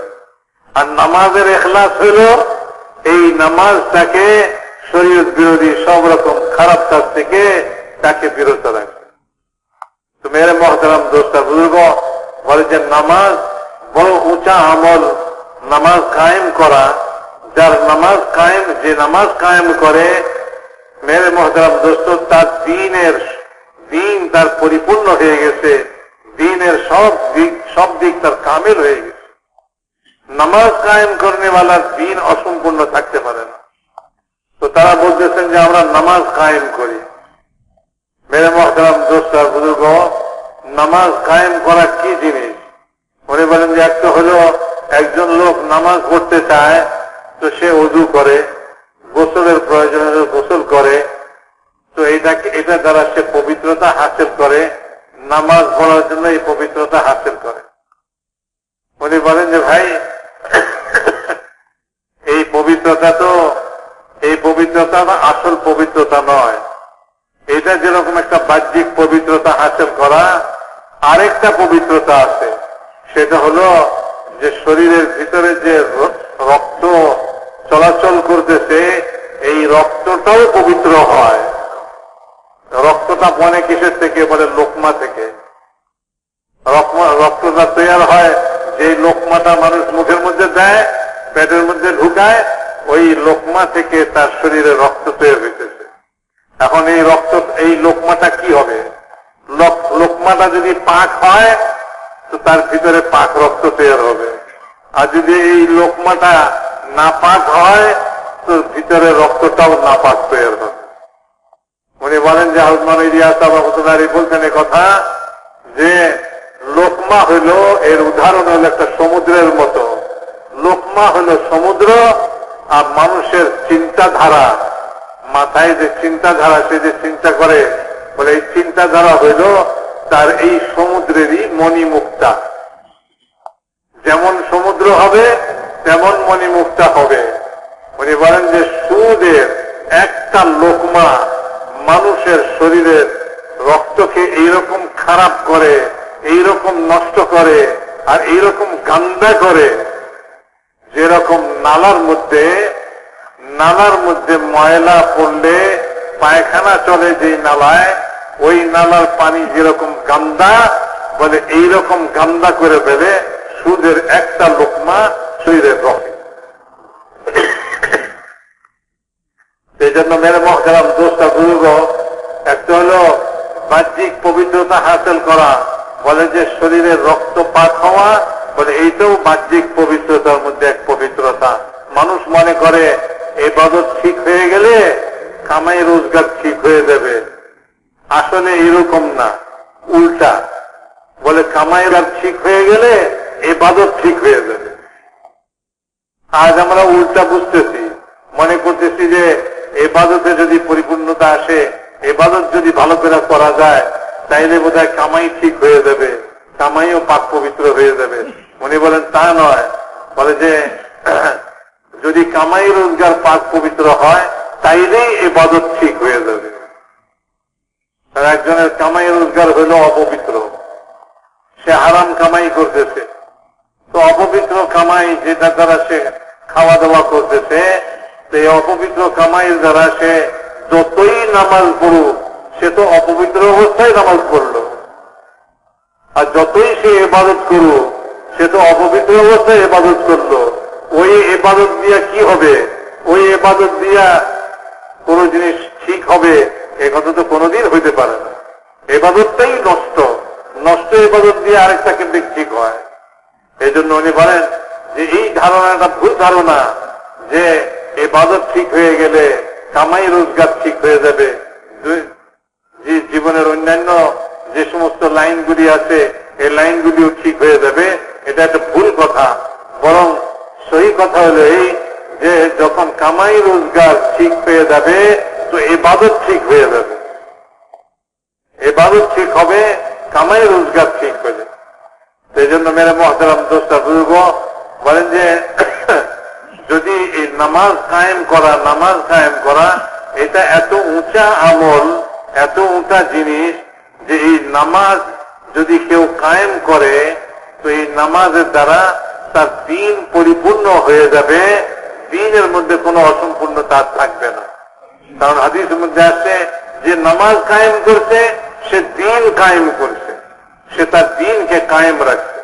আর নামাজের ইখলাস হলো এই নামাজ তাকে শরীয়ত বিরোধী সব রকম খারাপ কাজ থেকে তাকে বিরত রাখবে। তো মেরে মহতারাম দোস্ত বুজুর্গ, বলে যে নামাজ বড় উঁচা আমল, নামাজ কায়েম করা। যার নামাজ কায়েম, যে নামাজ কায়েম করে মেরে মহতারাম দোস্ত, তার দ্বীন তার পরিপূর্ণ হয়ে গেছে, দ্বীনের সব দিক তার কামিল হয়ে গেছে। নামাজ কায়েম করনেওয়ালার দ্বীন অসম্পূর্ণ থাকতে পারে না। তো তারা বলতেছেন যে আমরা নামাজ কায়েম করি। মেরে মহতারাম দোস্ত আর বুজুর্গ, নামাজ কায়েম করা কি জিনিস? উনি বলেন যে একটা হলো একজন লোক নামাজ পড়তে চায়, তো সে ওযু করে, গোসলের প্রয়োজন হলে গোসল করে, তো এটা দ্বারা সে পবিত্রতা হাসিল করে, নামাজ পড়ার জন্য এই পবিত্রতা হাসিল করে। উনি বলেন যে ভাই, এই পবিত্রতা তো আসল পবিত্রতা নয়। এটা যেরকম একটা বাহ্যিক পবিত্রতা হাসিল করা, আরেকটা পবিত্রতা আছে, সেটা হলো যে শরীরের ভিতরে যে রক্ত চলাচল করতেছে, এই রক্তটাও পবিত্র হয়। রক্তটা বনে কিসের থেকে? বলে লোকমা থেকে। রক্তটা তৈরি হয় যে লোকমাটা মানুষ মুখের মধ্যে দেয়, পেটের মধ্যে ঢুকায়, ওই লোকমা থেকে তার শরীরে রক্ত তৈরি হইতেছে। এখন এই লোকমাটা কি হবে? লোকমাটা যদি পাক হয় তো তার ভিতরে পাক রক্ত তৈরি হবে, আর যদি এই লোকমাটা নাপাক হয় তো ভিতরে রক্তটাও নাপাক তৈরি হবে। উনি বলেন যে হজমান ইলিয়াস রহমতুল্লাহি বলছেন এ কথা যে লোকমা হইল এর উদাহরণ হলো একটা সমুদ্রের মতো। লোকমা হলো সমুদ্র আর মানুষের চিন্তাধারা, মাথায় যে চিন্তাধারা সে যে চিন্তা করে বলে এই চিন্তাধারা হইল তার এই সমুদ্রেরই মণিমুক্তা। যেমন সমুদ্র হবে তেমন মণিমুক্তা হবে। উনি বলেন যে সুদের একটা লোকমা মানুষের শরীরের রক্তকে এইরকম খারাপ করে, এইরকম নষ্ট করে আর এইরকম গান্দা করে, যেরকম নালার মধ্যে ময়লা পড়লে পায়খানা চলে যেই নালায়, ওই নালার পানি যেরকম গান্দা, বলে এইরকম গান্দা করে ফেলে সুদের একটা লোকমা শরীরের রক্তে। এই জন্য মেরে মহতারাম দোষটা বুঝব, একটা হলো বাহ্যিক পবিত্রতা হাসিল করা, বলে যে শরীরের রক্তপাত হওয়া, বলে এইটাও বাহ্যিক পবিত্রতার মধ্যে এক পবিত্রতা। মানুষ মনে করে ইবাদত ঠিক হয়ে গেলে কামাই রোজগার ঠিক হয়ে যাবে, আসলে এরকম না, উল্টা। বলে কামাই রোজগার ঠিক হয়ে গেলে ইবাদত ঠিক হয়ে যাবে। আজ আমরা উল্টা বুঝতেছি, মনে করতেছি যে ইবাদতে যদি পরিপূর্ণতা আসে, ইবাদত যদি ভালো করে করা যায় তাইলে বোধহয় কামাই ঠিক হয়ে যাবে, কামাইও পাক পবিত্র হয়ে যাবে। উনি বলেন তা নয়, বলে যে যদি কামাই রোজগার পাক পবিত্র হয় তাইলেই ইবাদত ঠিক হয়ে যাবে। আর একজনের কামাই রোজগার হইল অপবিত্র, সে হারাম কামাই করতেছে, তো অপবিত্র কামাই যেটা দ্বারা সে খাওয়া দাওয়া করতেছে, এই অপবিত্র কামাইয়ের দ্বারা সে যতই নামাজ পড়ুক সে তো অপবিত্র অবস্থায় নামাজ পড়লো, আর যতই সে ইবাদত করুক সে তো অপবিত্র অবস্থায় ইবাদত করলো। ওই ইবাদত দিয়া কি হবে? ওই ইবাদত দিয়া কোন জিনিস ঠিক হবে এ কথা তো কোনোদিন হইতে পারে না। ইবাদতটাই নষ্ট, নষ্ট ইবাদত দিয়ে আরেকটা কিন্তু ঠিক হয়। এই জন্য উনি বলেন যে এই ধারণাটা ভুল ধারণা যে ইবাদত ঠিক হয়ে গেলে কামাই রোজগার ঠিক হয়ে যাবে, জীবনের অন্যান্য যে সমস্ত লাইনগুলি আছে এই লাইনগুলিও ঠিক হয়ে যাবে, এটা একটা ভুল কথা। বরং সহি কথা হলো এই যে যখন কামাই রোজগার ঠিক হয়ে যাবে তো ইবাদত ঠিক হয়ে যাবে, ইবাদত ঠিক হবে, কামাই রোজগার ঠিক হয়ে যাবে। সেই জন্য মেরে মহতারাম দোষটা বুঝব, বলেন যে যদি এই নামাজ কায়েম করা এটা এত উঁচা আমল, এত উঁচা জিনিস যে এই নামাজ যদি কেউ কায়েম করে তো এই নামাজের দ্বারা তার দ্বীন পরিপূর্ণ হয়ে যাবে, দ্বীনের মধ্যে কোনো অসম্পূর্ণতা থাকবে না। কারণ হাদিসের মধ্যে আসছে যে নামাজ কায়েম করছে সে দ্বীন কায়েম করছে, সে তার দ্বীনকে কায়েম রাখছে।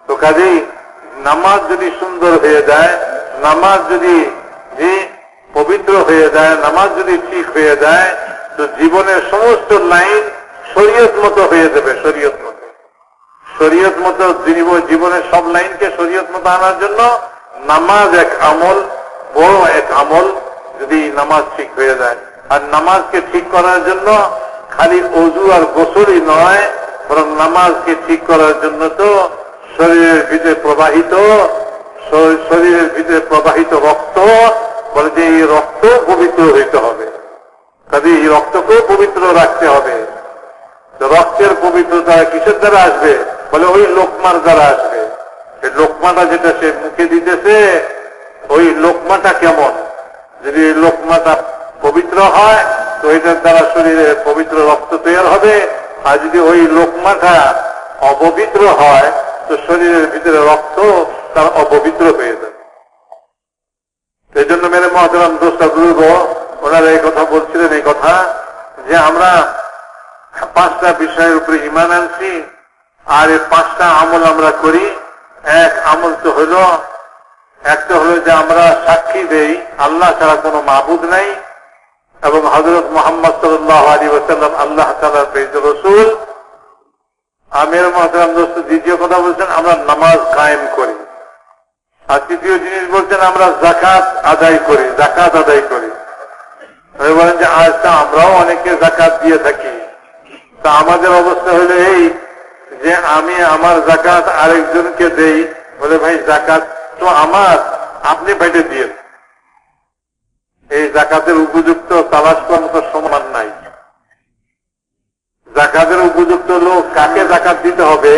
তো কাজেই নামাজ যদি সুন্দর হয়ে যায়, নামাজ যদি পবিত্র হয়ে যায়, নামাজ যদি ঠিক হয়ে যায় তো জীবনের সমস্ত লাইন শরীয়ত মতো হয়ে যাবে। শরীয়ত মতো জীবনের সব লাইনকে শরীয়ত মতো আনার জন্য নামাজ এক আমল, বড় এক আমল, যদি নামাজ ঠিক হয়ে যায়। আর নামাজকে ঠিক করার জন্য খালি ওযু আর গোসলই নয়, বরং নামাজকে ঠিক করার জন্য তো শরীরের ভিতরে প্রবাহিত রক্ত, বলে যে এই রক্ত পবিত্র হইতে হবে, কাজে এই রক্তকেও পবিত্র রাখতে হবে। রক্তের পবিত্রতা কিসের দ্বারা আসবে? বলে ওই লোকমার দ্বারা আসবে। এই লোকমাটা যেটা সে মুখে দিতেছে, ওই লোকমাটা কেমন? যদি এই লোকমাটা পবিত্র হয় তো এটার দ্বারা শরীরে পবিত্র রক্ত তৈরি হবে, আর যদি ওই লোকমাটা অপবিত্র হয় তো শরীরের ভিতরে রক্ত তার অপবিত্র হয়ে যাবে। এই জন্য মেরে মহতারাম দোষটা বুঝব, ওনারা এই কথা বলছিলেন, এই কথা যে আমরা 5টা বিষয়ের উপরে ঈমান আনছি আর এই 5টা আমল আমরা করি। এক আমল তো হলো, একটা হলো যে আমরা সাক্ষী দেই আল্লাহ ছাড়া কোনো মাবুদ নাই এবং হযরত মুহাম্মদ সাল্লাল্লাহু আলাইহি ওয়াসাল্লাম আল্লাহ তাআলার প্রেরিত রাসূল। আমির মহতারাম দোস্ত দ্বিতীয় কথা বলছেন আমরা নামাজ কায়েম করি। আর তৃতীয় জিনিস বলছেন আমরা জাকাত আদায় করি, জাকাত আদায় করি। বলেন যে আজ তা আমরাও অনেকে জাকাত দিয়ে থাকি। তা আমাদের অবস্থা হলো এই যে আমি আমার জাকাত আরেকজনকে দেই, বলে ভাই জাকাত তো আমার, আপনি বাইরে দিয়ে। এই জাকাতের উপযুক্ত তালাশ করার মতো সমান নাই। জাকাতের উপযুক্ত লোক কাকে জাকাত দিতে হবে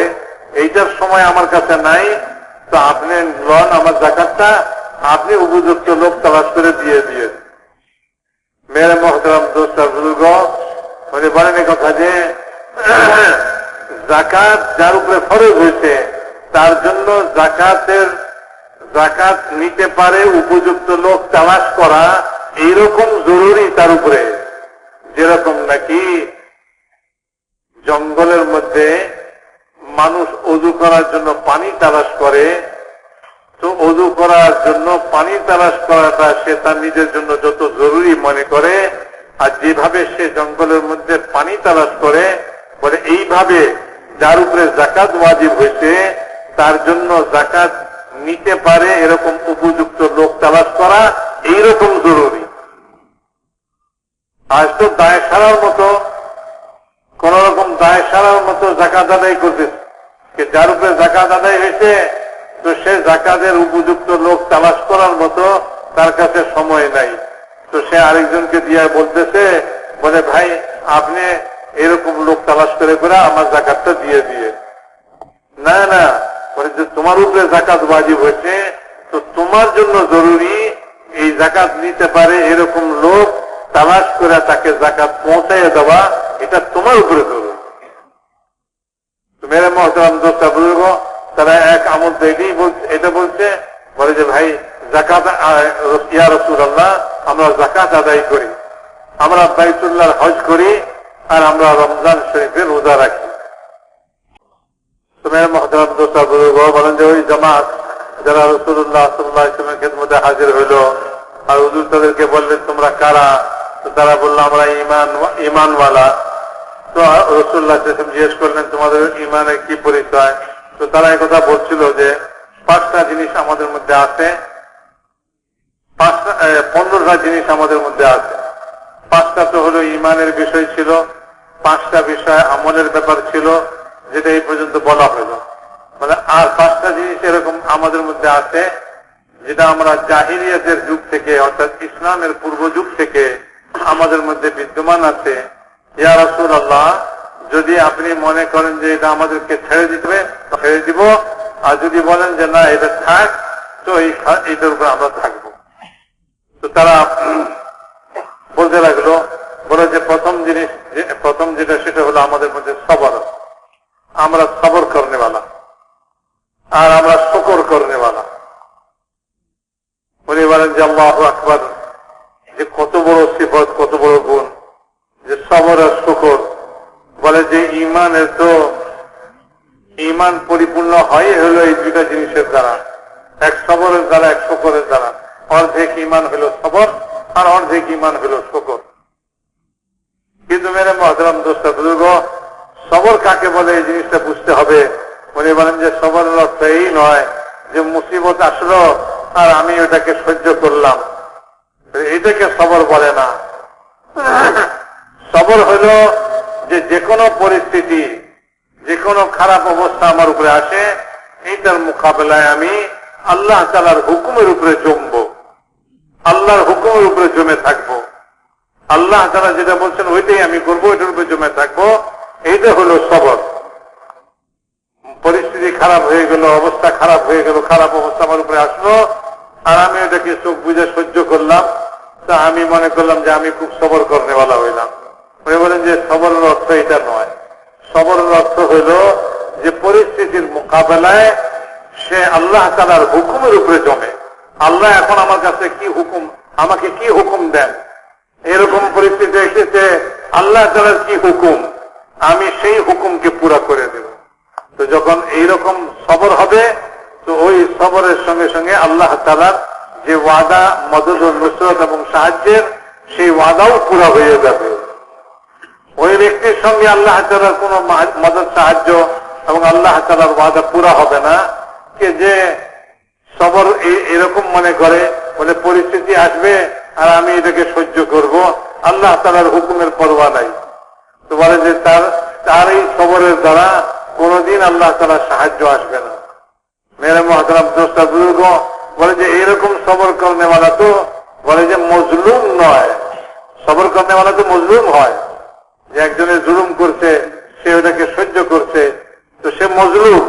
এইটার সময় আমার কাছে নাই। তো আপনি লন আমার জাকাতটা, আপনি উপযুক্ত লোক তালাশ করে দিয়ে দিয়ে। মেরে মহতরম দোস্ত বুজুর্গ, উনি বলেন এই কথা যে জাকাত যার উপরে ফরজ হয়েছে তার জন্য জাকাত নিতে পারে উপযুক্ত লোক তালাশ করা এইরকম জরুরি তার উপরে, যেরকম নাকি জঙ্গলের মধ্যে মানুষ অজু করার জন্য পানি তালাশ করে। তো অজু করার জন্য পানি তালাশ করাটা সে তার নিজের জন্য যত জরুরি মনে করে, আর যেভাবে সে জঙ্গলের মধ্যে পানি তালাশ করে, বলে এইভাবে যার উপরে জাকাত ওয়াজিব হয়েছে তার জন্য জাকাত নিতে পারে এরকম উপযুক্ত লোক তালাশ করা এইরকম জরুরি। আজ তো দায় সারার মতো, কোন রকম দায় সারার মতো জাকাত আদায় করতেছে। যার উপরে জাকাত আদায় হয়েছে তো সে জাকাতের উপযুক্ত লোক তালাশ করার মতো তার কাছে সময় নাই। তো সে আরেকজনকে দিয়ে বলতেছে, বলে ভাই আপনি এরকম লোক তালাশ করে করে আমার জাকাতটা দিয়ে দিয়ে। না না, বলে যে তোমার উপরে জাকাত ওয়াজিব হয়েছে তো তোমার জন্য জরুরি এই জাকাত নিতে পারে এরকম লোক তালাশ করে তাকে জাকাত পৌঁছাইয়ে দেওয়া, এটা তোমার উপরে জরুরি। মেরে মহতরম দোস্ত বুজুর্গ, তারা এক আমল দেখেই এটা বলছে, বলে যে ভাই জাকাত ইয়া রাসূলুল্লাহ আমরা জাকাত আদায় করি, আমরা বাইতুল্লাহর হজ করি, আর আমরা রমজান শরীফের রোজা রাখি। তো মেরে মহতরম দোস্ত বুজুর্গ বলেন যে ওই জামাত যারা রাসূলুল্লাহ সাল্লাল্লাহু আলাইহি ওয়াসাল্লামের খেদমতে হাজির হইল, আর হুজুর তাদেরকে বললেন তোমরা কারা? তো তারা বললো আমরা ইমানওয়ালা। তো রাসূলুল্লাহ জিজ্ঞেস করলেন তোমাদের ইমানের কি পরিচয়? তো তারা একথা বলছিল যে 5টা জিনিস আমাদের মধ্যে আছে, 15টা জিনিস আমাদের মধ্যে আছে। 5টা তো হলো ইমানের বিষয় ছিল, 5টা বিষয় আমলের ব্যাপার ছিল, যেটা এই পর্যন্ত বলা হলো। মানে আর 5টা জিনিস এরকম আমাদের মধ্যে আছে যেটা আমরা জাহিলিয়াতের যুগ থেকে অর্থাৎ ইসলামের পূর্ব যুগ থেকে আমাদের মধ্যে বিদ্যমান আছে। ইয়া রাসূলুল্লাহ যদি আপনি মনে করেন যে এটা আমাদেরকে ছেড়ে দিতে ছেড়ে দিব, আর যদি বলেন যে না এটা থাক তো এইটার উপর আমরা থাকবো। তো তারা বলতে লাগলো, বলে যে প্রথম যেটা সেটা হলো আমাদের মধ্যে সবর, আমরা সবর করনেওয়ালা আর আমরা শুকর করনেওয়ালা। উনি বলেন যে আল্লাহু আকবার, যে কত বড় সিফত, কত বড় গুণ, যে সবর আর শুকর। বলে যে ইমান পরিপূর্ণ হয় হলো এই 2টা জিনিসের দ্বারা, এক সবরের দ্বারা এক শুকরের দ্বারা। অর্ধেক ইমান হলো সবর আর অর্ধেক ইমান হলো শুকর। কিন্তু মেরে মহতরম দোস্ত বুজুর্গ, সবর কাকে বলে এই জিনিসটা বুঝতে হবে। উনি বলেন যে সবরের অর্থ এই নয় যে মুসিবত আসলো আর আমি ওটাকে সহ্য করলাম, এটাকে সবর বলে না। সবর হলো যে কোনো পরিস্থিতি, যে কোনো খারাপ অবস্থা আমার উপরে আসে, এইটার মোকাবেলায় আমি আল্লাহ তাআলার হুকুমের উপরে জমবো, আল্লাহর হুকুমের উপরে জমে থাকবো। আল্লাহ তাআলা যেটা বলছেন ওইটাই আমি করবো, এটার উপরে জমে থাকবো। এইটা হলো সবর। পরিস্থিতি খারাপ হয়ে গেল, অবস্থা খারাপ হয়ে গেল, খারাপ অবস্থা আমার উপরে আসলো আর আমি ওটাকে চোখ বুঝে সহ্য করলাম, তা আমি মনে করলাম যে আমি খুব সবর করনেওয়ালা হইলাম। উনি বলেন যে সবরের অর্থ এটা নয়। সবরের অর্থ হইল যে পরিস্থিতির মোকাবেলায় সে আল্লাহ তাআলার হুকুমের উপরে জমে। আল্লাহ এখন আমার কাছে কি হুকুম, আমাকে কি হুকুম দেন, এরকম পরিস্থিতি এসেছে, আল্লাহ তাআলার কি হুকুম, আমি সেই হুকুমকে পুরা করে দেব। তো যখন এইরকম সবর হবে তো ওই সবরের সঙ্গে সঙ্গে আল্লাহ তাআলার যে ওয়াদা মদদ ও নুসরত এবং সাহায্যের, সেই ওয়াদাও পুরা হয়ে যাবে। ওই ব্যক্তির সঙ্গে আল্লাহ তাআলার কোন মদদ সাহায্য এবং আল্লাহ তাআলার ওয়াদা পুরা হবে না, যে সবর এরকম মনে করে বলে পরিস্থিতি আসবে আর আমি এটাকে সহ্য করব, আল্লাহ তাআলার হুকুমের পরোয়া নাই। তো বলে যে তার এই সবরের দ্বারা কোনদিন আল্লাহ তাআলার সাহায্য আসবে না। মেরে মুহতারাম দোস্ত বুজুর্গ, বলে যে এরকম সবর করনেওয়ালা তো বলে যে মজলুম নয়, সবর করনেওয়ালা তো মজলুম হয়। যে একজনের জুলুম করছে, সে ওটাকে সহ্য করছে, তো সে মজলুম।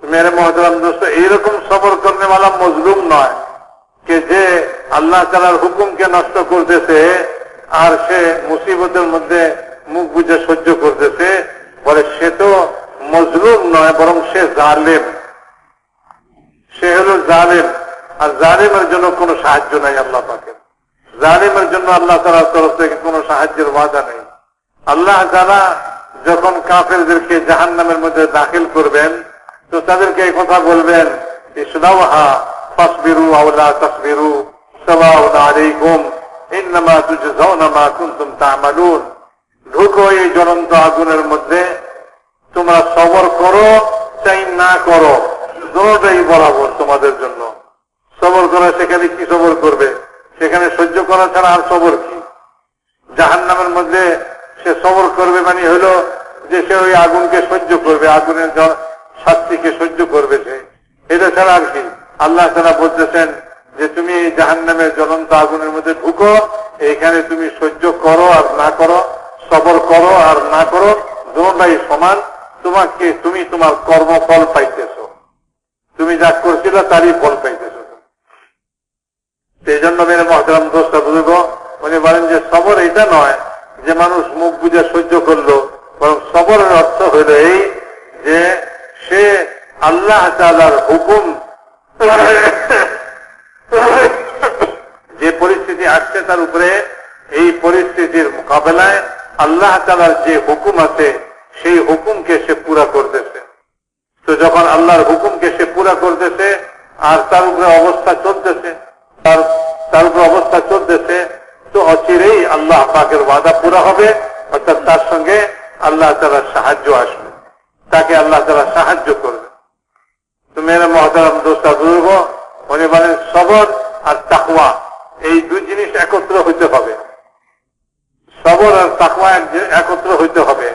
মেরে মুহতারাম দোস্ত, এইরকম সবর করনেওয়ালা মজলুম নয়, কে যে আল্লাহ তাআলার হুকুমকে নষ্ট করতেছে আর সে মুসিবতের মধ্যে মুখ বুজে সহ্য করতেছে, বলে সে তো মজলুম নয়, বরং সে জালেম। সে হলো জালেম, আর জালেমের জন্য কোনো সাহায্য নাই আল্লাহ পাকের। জালেমের জন্য আল্লাহ তাআলার তরফ থেকে কোনো সাহায্যের ওয়াদা নেই। আল্লাহ তাআলা যখন কাফেরদেরকে জাহান্নামের মধ্যে দাখিল করবেন, তো তাদেরকে এই কথা বলবেন, ইসলাউহা ফাসবিরু আও লা তাসবিরু সাওয়াউন আলাইকুম ইন্নামা তুজজাউনা মা কুনতুম তা'মালুন। ঢুকো এই জ্বলন্ত আগুনের মধ্যে, তোমরা সবর করো চাই না করো, দুটোই বরাবর তোমাদের জন্য। সবর করা, সেখানে কি সবর করবে? সেখানে সহ্য করা ছাড়া আর সবর কি? জাহান্নামের মধ্যে সে সবর করবে মানে হলো যে সে ওই আগুনকে সহ্য করবে, আগুনের শাস্তিকে সহ্য করবে সে, এটা ছাড়া আর কি? আল্লাহ তাআলা বলতেছেন যে তুমি এই জাহান্নামের জ্বলন্ত আগুনের মধ্যে ঢুকো, এইখানে তুমি সহ্য করো আর না করো, সবর করো আর না করো, দুটোই সমান। তুমি তোমার কর্মফল পাইতেছো, তুমি যা করছিল তারই ফল পাইতেছো। সেই জন্য মেরে মুহতারাম দোস্ত বুজুর্গ, উনি বলেন যে সবর এটা নয় যে মানুষ মুখ বুঝে সহ্য করলো, বরং সবরের অর্থ হইল এই যে সে আল্লাহ তাআলার হুকুম, যে পরিস্থিতি আসছে তার উপরে, এই পরিস্থিতির মোকাবেলায় আল্লাহ তাআলার যে হুকুম আছে সেই হুকুমকে সে পুরা করতেছে। তো যখন আল্লাহর হুকুমকে সে পুরা করতেছে আর তার উপরে অবস্থা চলতেছে, তার উপরে অবস্থা চলতেছে, তো অচিরেই আল্লাহ পাকের ওয়াদা পুরা হবে, অর্থাৎ তার সঙ্গে আল্লাহ তাআলার সাহায্য আসবে, তাকে আল্লাহ তাআলা সাহায্য করবে। তো মেরে মুহতারাম দোস্ত বুজুর্গ, উনি বলেন সবর আর তাকওয়া এই দুই জিনিস একত্র হইতে হবে। সবর আর তাকওয়া একত্র হইতে হবে।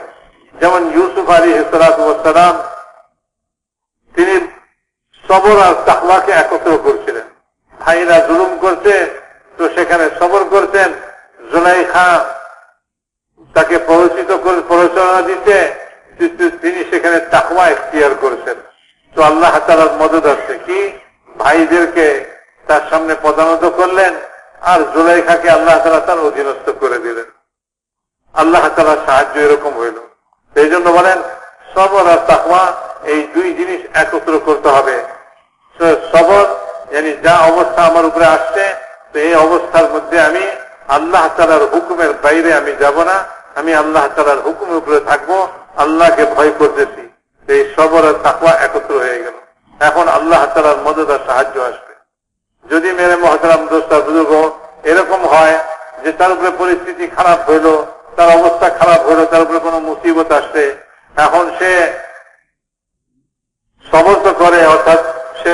যেমন ইউসুফ আলাইহিস সালাতু ওয়াস সালাম, তিনি সবর আর তাকওয়াকে একত্র করছিলেন। ভাইরা জুলুম করছে, তো সেখানে সবর করতেন। জুলাইখা তাকে প্ররোচনা দিতে, তিনি সেখানে তাকওয়া ইখতিয়ার করেছেন। তো আল্লাহ তাআলার মদদ আসছে কি, ভাইদেরকে তার সামনে পদানত করলেন আর জুলাইখাকে আল্লাহ তাআলা তার অধীনস্থ করে দিলেন। আল্লাহ তাআলার সাহায্য এরকম হইল। সেই জন্য বলেন সবর আর তাকওয়া এই দুই জিনিস একত্র করতে হবে। সবর মানে যা অবস্থা আমার উপরে আসছে, তো এই অবস্থার মধ্যে আমি আল্লাহ তাআলার হুকুমের বাইরে আমি যাব না, আমি আল্লাহ তাআলার হুকুমের উপরে থাকবো, আল্লাহকে ভয় করতেছি। এই সবর আর তাকওয়া একত্র হয়ে গেল। এখন আল্লাহ তাআলার মদদ আর সাহায্য আসবে। যদি মেরে মুহতারাম দোস্ত বুজুর্গ এরকম হয় যে তার উপরে পরিস্থিতি খারাপ হইল, তার অবস্থা খারাপ হইল, তার উপরে কোনো মুসিবত আসছে, এখন সে সবর তো করে, অর্থাৎ সে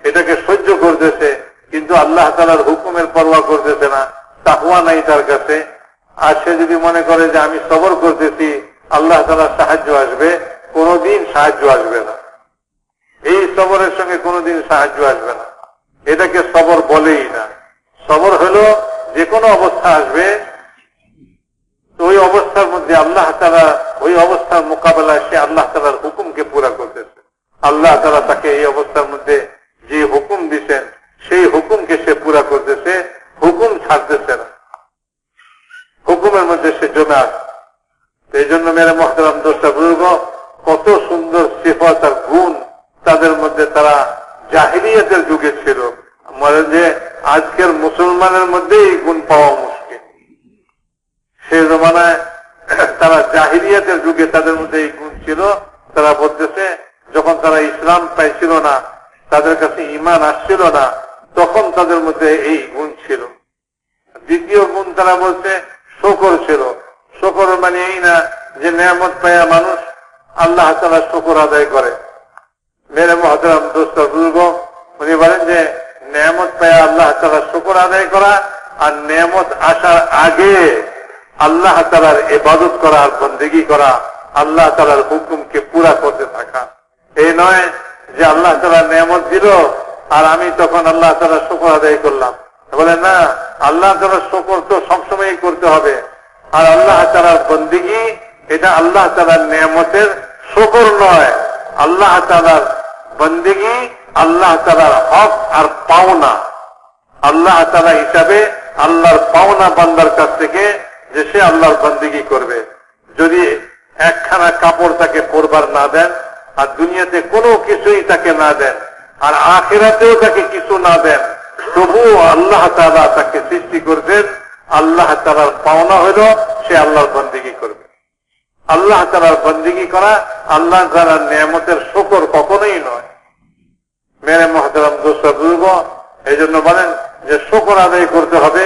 এটাকে সহ্য করতেছে, কিন্তু আল্লাহ তাআলার হুকুমের পরোয়া করতেছে না, তাকওয়া নাই তার কাছে। আর সে যদি মনে করে যে আমি সবর করতেছি, আল্লাহ তাআলার সাহায্য আসবে, কোনোদিন সাহায্য আসবে না। এই সবরের সঙ্গে কোনোদিন সাহায্য আসবে না, এটাকে সবর বলেই না। সবর হলো যে কোনো অবস্থা আসবে, তো ওই অবস্থার মধ্যে আল্লাহ তাআলা ওই অবস্থার মোকাবেলায় সে আল্লাহ তাআলার হুকুমকে পুরা করতেছে। আল্লাহ তাআলা তাকে এই অবস্থার মধ্যে যে হুকুম দিচ্ছেন সেই হুকুমকে সে পুরা করতেছে, হুকুম ছাড়তেছে না, হুকুমের মধ্যে সে জমে আসে। এই জন্য মেরে মুহতারাম দোস্ত বুজুর্গ, কত সুন্দর সিফাত আর গুণ তাদের মধ্যে তারা জাহিলিয়াতের যুগে ছিল, মানে যে আজকের মুসলমানের মধ্যে এই গুণ পাওয়া মুশকিল। সেই জমানায় তারা জাহিলিয়াতের যুগে তাদের মধ্যে এই গুণ ছিল। তারা বলতেছে যখন তারা ইসলাম পাইছিল না, তাদের কাছে ঈমান আসছিল না, তখন তাদের মধ্যে এই গুণ ছিল। দ্বিতীয় গুণ তারা বলছে শুকর ছিল। শুকর মানে এই না যে নেয়ামত পায়া মানুষ আল্লাহ তাআলা শুকর আদায় করে। মেরে মুহতারাম দোস্ত বুজুর্গ, উনি বলেন যে নেয়ামত পেয়ে আল্লাহ তাআলার শুকর আদায় করা আর নেয়ামত আসার আগে আল্লাহ তাআলার ইবাদত করা আর বন্দেগী করা, আল্লাহ তাআলার হুকুমকে পুরা করতে থাকা। এই নয় যে আল্লাহ তাআলা নেয়ামত দিল আর আমি তখন আল্লাহ তাআলার শুকর আদায় করলাম। বলে না, আল্লাহ তাআলার শুকর তো সবসময় করতে হবে, আর আল্লাহ তাআলার বন্দেগী এটা আল্লাহ তাআলার নেয়ামতের শুকর নয়, আল্লাহ তাআলার বন্দেগী আল্লাহ তাআলার হক আর পাওনা। আল্লাহ তাআলা হিসাবে আল্লাহর পাওনা বান্দার কাছ থেকে যে সে আল্লাহর বন্দেগী করবে। যদি একখানা কাপড় তাকে পরবার না দেন আর দুনিয়াতে কোনো কিছুই তাকে না দেন আর আখিরাতেও তাকে কিছু না দেন, তবুও আল্লাহ তাআলা তাকে সৃষ্টি করবেন। আল্লাহ তাআলার পাওনা হইল সে আল্লাহর বন্দেগী করবে। আল্লাহ তাআলার বন্দেগী করা আল্লাহ তাআলার নিয়ামতের শুকর কখনোই নয়। মেরে মুহতারাম দোস্ত বুজুর্গ, এই জন্য বলেন যে শুকর আদায় করতে হবে।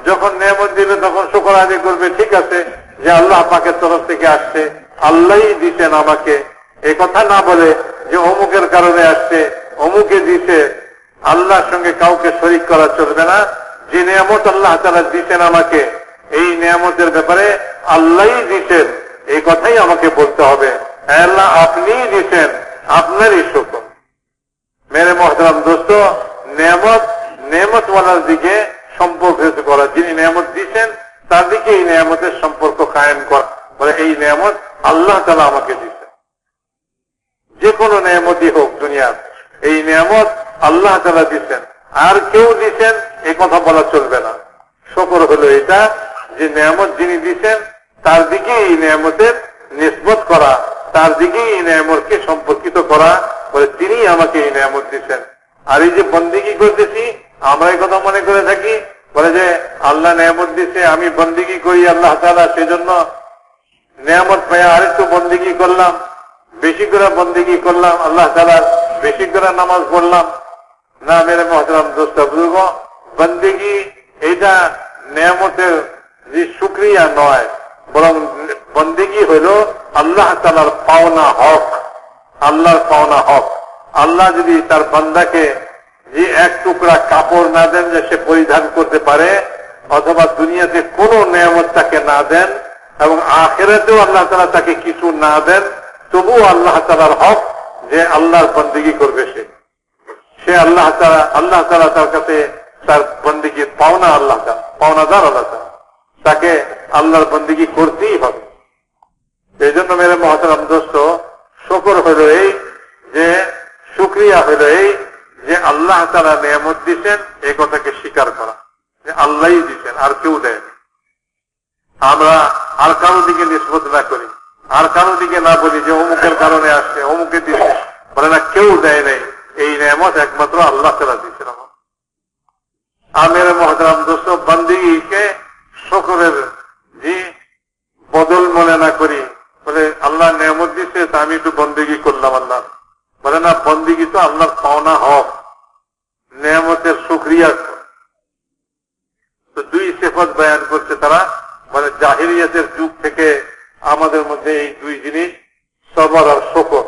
যখন নিয়ামত দিবে তখন শুকর আদায় করবে, ঠিক আছে যে আল্লাহ পাকের তরফ থেকে আসছে, আল্লাহই দিচ্ছেন আমাকে, এই কথা না বলে যে অমুকের কারণে আসছে, অমুকে দিছে, আল্লাহর সঙ্গে কাউকে শরীক করা চলবে না। যে নিয়ামত আল্লাহ তাআলা দিচ্ছেন আমাকে, এই নিয়ামতের ব্যাপারে আল্লাহই দিচ্ছেন, এই কথাই আমাকে বলতে হবে, আল্লাহ আপনিই দিচ্ছেন, আপনারই শুকর। মেরে মুহতারাম দোস্ত, নেয়ামতওয়ালার দিকে সম্পর্ক করা, যিনি নিয়ামত দিচ্ছেন তার দিকে এই নিয়ামতের সম্পর্ক কায়েম করা, বলে এই নিয়ামত আল্লাহ তাআলা আমাকে দিচ্ছেন। যে কোনো নিয়ামতই হোক দুনিয়ার, এই নিয়ামত আল্লাহ তাআলা দিচ্ছেন, আর কেউ দিচ্ছেন এই কথা বলা চলবে না। শুকর হলো এটা যে নিয়ামত যিনি দিচ্ছেন তার দিকে এই নিয়ামতের নিসবত করা, তার দিকে এই নিয়ামতকে সম্পর্কিত করা, বলে তিনি আমাকে এই নিয়ামত দিচ্ছেন। আর এই যে বন্দেগী করতেছি, আমরা এই কথা মনে করে থাকি, বলে যে আল্লাহ নিয়ামত দিচ্ছে, আমি বন্দেগী করি আল্লাহ তাআলা, সেজন্য নিয়ামত পেয়ে আরেকটু বন্দেগী করলাম, বেশি করে বন্দেগী করলাম, আল্লাহ তাআলার বেশি করে নামাজ পড়লাম। না মেরে মুহতারাম দোস্ত বুজুর্গ, বন্দেগী এইটা নিয়ামতের যে শুকরিয়া নয়, বরং বন্দেগী হইল আল্লাহ তাআলার পাওনা হক, আল্লাহর পাওনা হক। আল্লাহ যদি তার বান্দাকে যে এক টুকরা কাপড় না দেন যে সে পরিধান করতে পারে, অথবা দুনিয়াতে কোনো নিয়ামত তাকে না দেন এবং আখিরাতেও আল্লাহ তাআলা তাকে কিছু না দেন, তবুও আল্লাহ তাআলার হক যে আল্লাহর বন্দেগী করবে, সে আল্লাহ তাআলা তার কাছে তার বন্দেগীর পাওনা, আল্লাহ তাআলা পাওনাদার, আল্লাহ তাআলা তাকে আল্লাহর বন্দেগী করতেই হবে। এই জন্য মেরে মুহতারাম দোস্ত, শুকর হলো এই যে, শুকরিয়া হলো এই যে আল্লাহ তাআলা নিয়ামত দিচ্ছেন, এই কথাকে স্বীকার করা যে আল্লাহই দিচ্ছেন, আর কেউ দেয়নি। আমরা আর কারো দিকে নিসবত না করি, আর কারো দিকে না বলি যে অমুকের কারণে আসছে, অমুকে দিচ্ছে, বলে না কেউ দেয় নাই, এই নিয়ামত একমাত্র আল্লাহ তাআলা দিচ্ছেন। মেরে মুহতারাম দোস্ত, বন্দেগীকে শুকরের যে বদল মনে না করি, বলে আল্লাহ নিয়ামত দিচ্ছে তা আমি একটু বন্দেগী করলাম আল্লাহ, বলে না, বন্দেগী তো আল্লাহর পাওনা হক, নিয়ামতের শুকরিয়া। তো দুই সিফত বয়ান করছে তারা, মানে জাহিলিয়াতের যুগ থেকে আমাদের মধ্যে এই দুই জিনিস, সবর আর শুকর।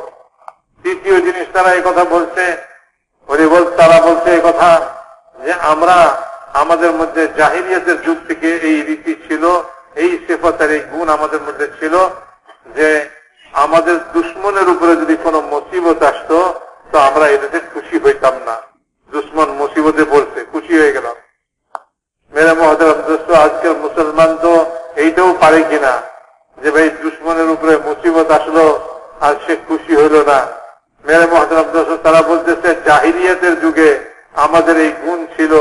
তৃতীয় জিনিস তারা এই কথা বলছে, তারা বলছে এই কথা যে আমরা আমাদের মধ্যে জাহিলিয়াতের যুগ থেকে এই রীতি ছিল, এই সিফত আর এই গুণ আমাদের মধ্যে ছিল যে আমাদের দুশ্মনের উপরে যদি কোনো মুসিবত আসতো তো আমরা এটাতে খুশি হইতাম না। দুশ্মন মুসিবতে পড়ছে, খুশি হয়ে গেলাম। মেরে মুহতারাম দোস্ত, আজকের মুসলমান তো এইটাও পারে কিনা যে ভাই দুশ্মনের উপরে মুসিবত আসলো আর সে খুশি হইল না। মেরে মুহতারাম দোস্ত, তারা বলতেছে জাহিলিয়াতের যুগে আমাদের এই গুণ ছিল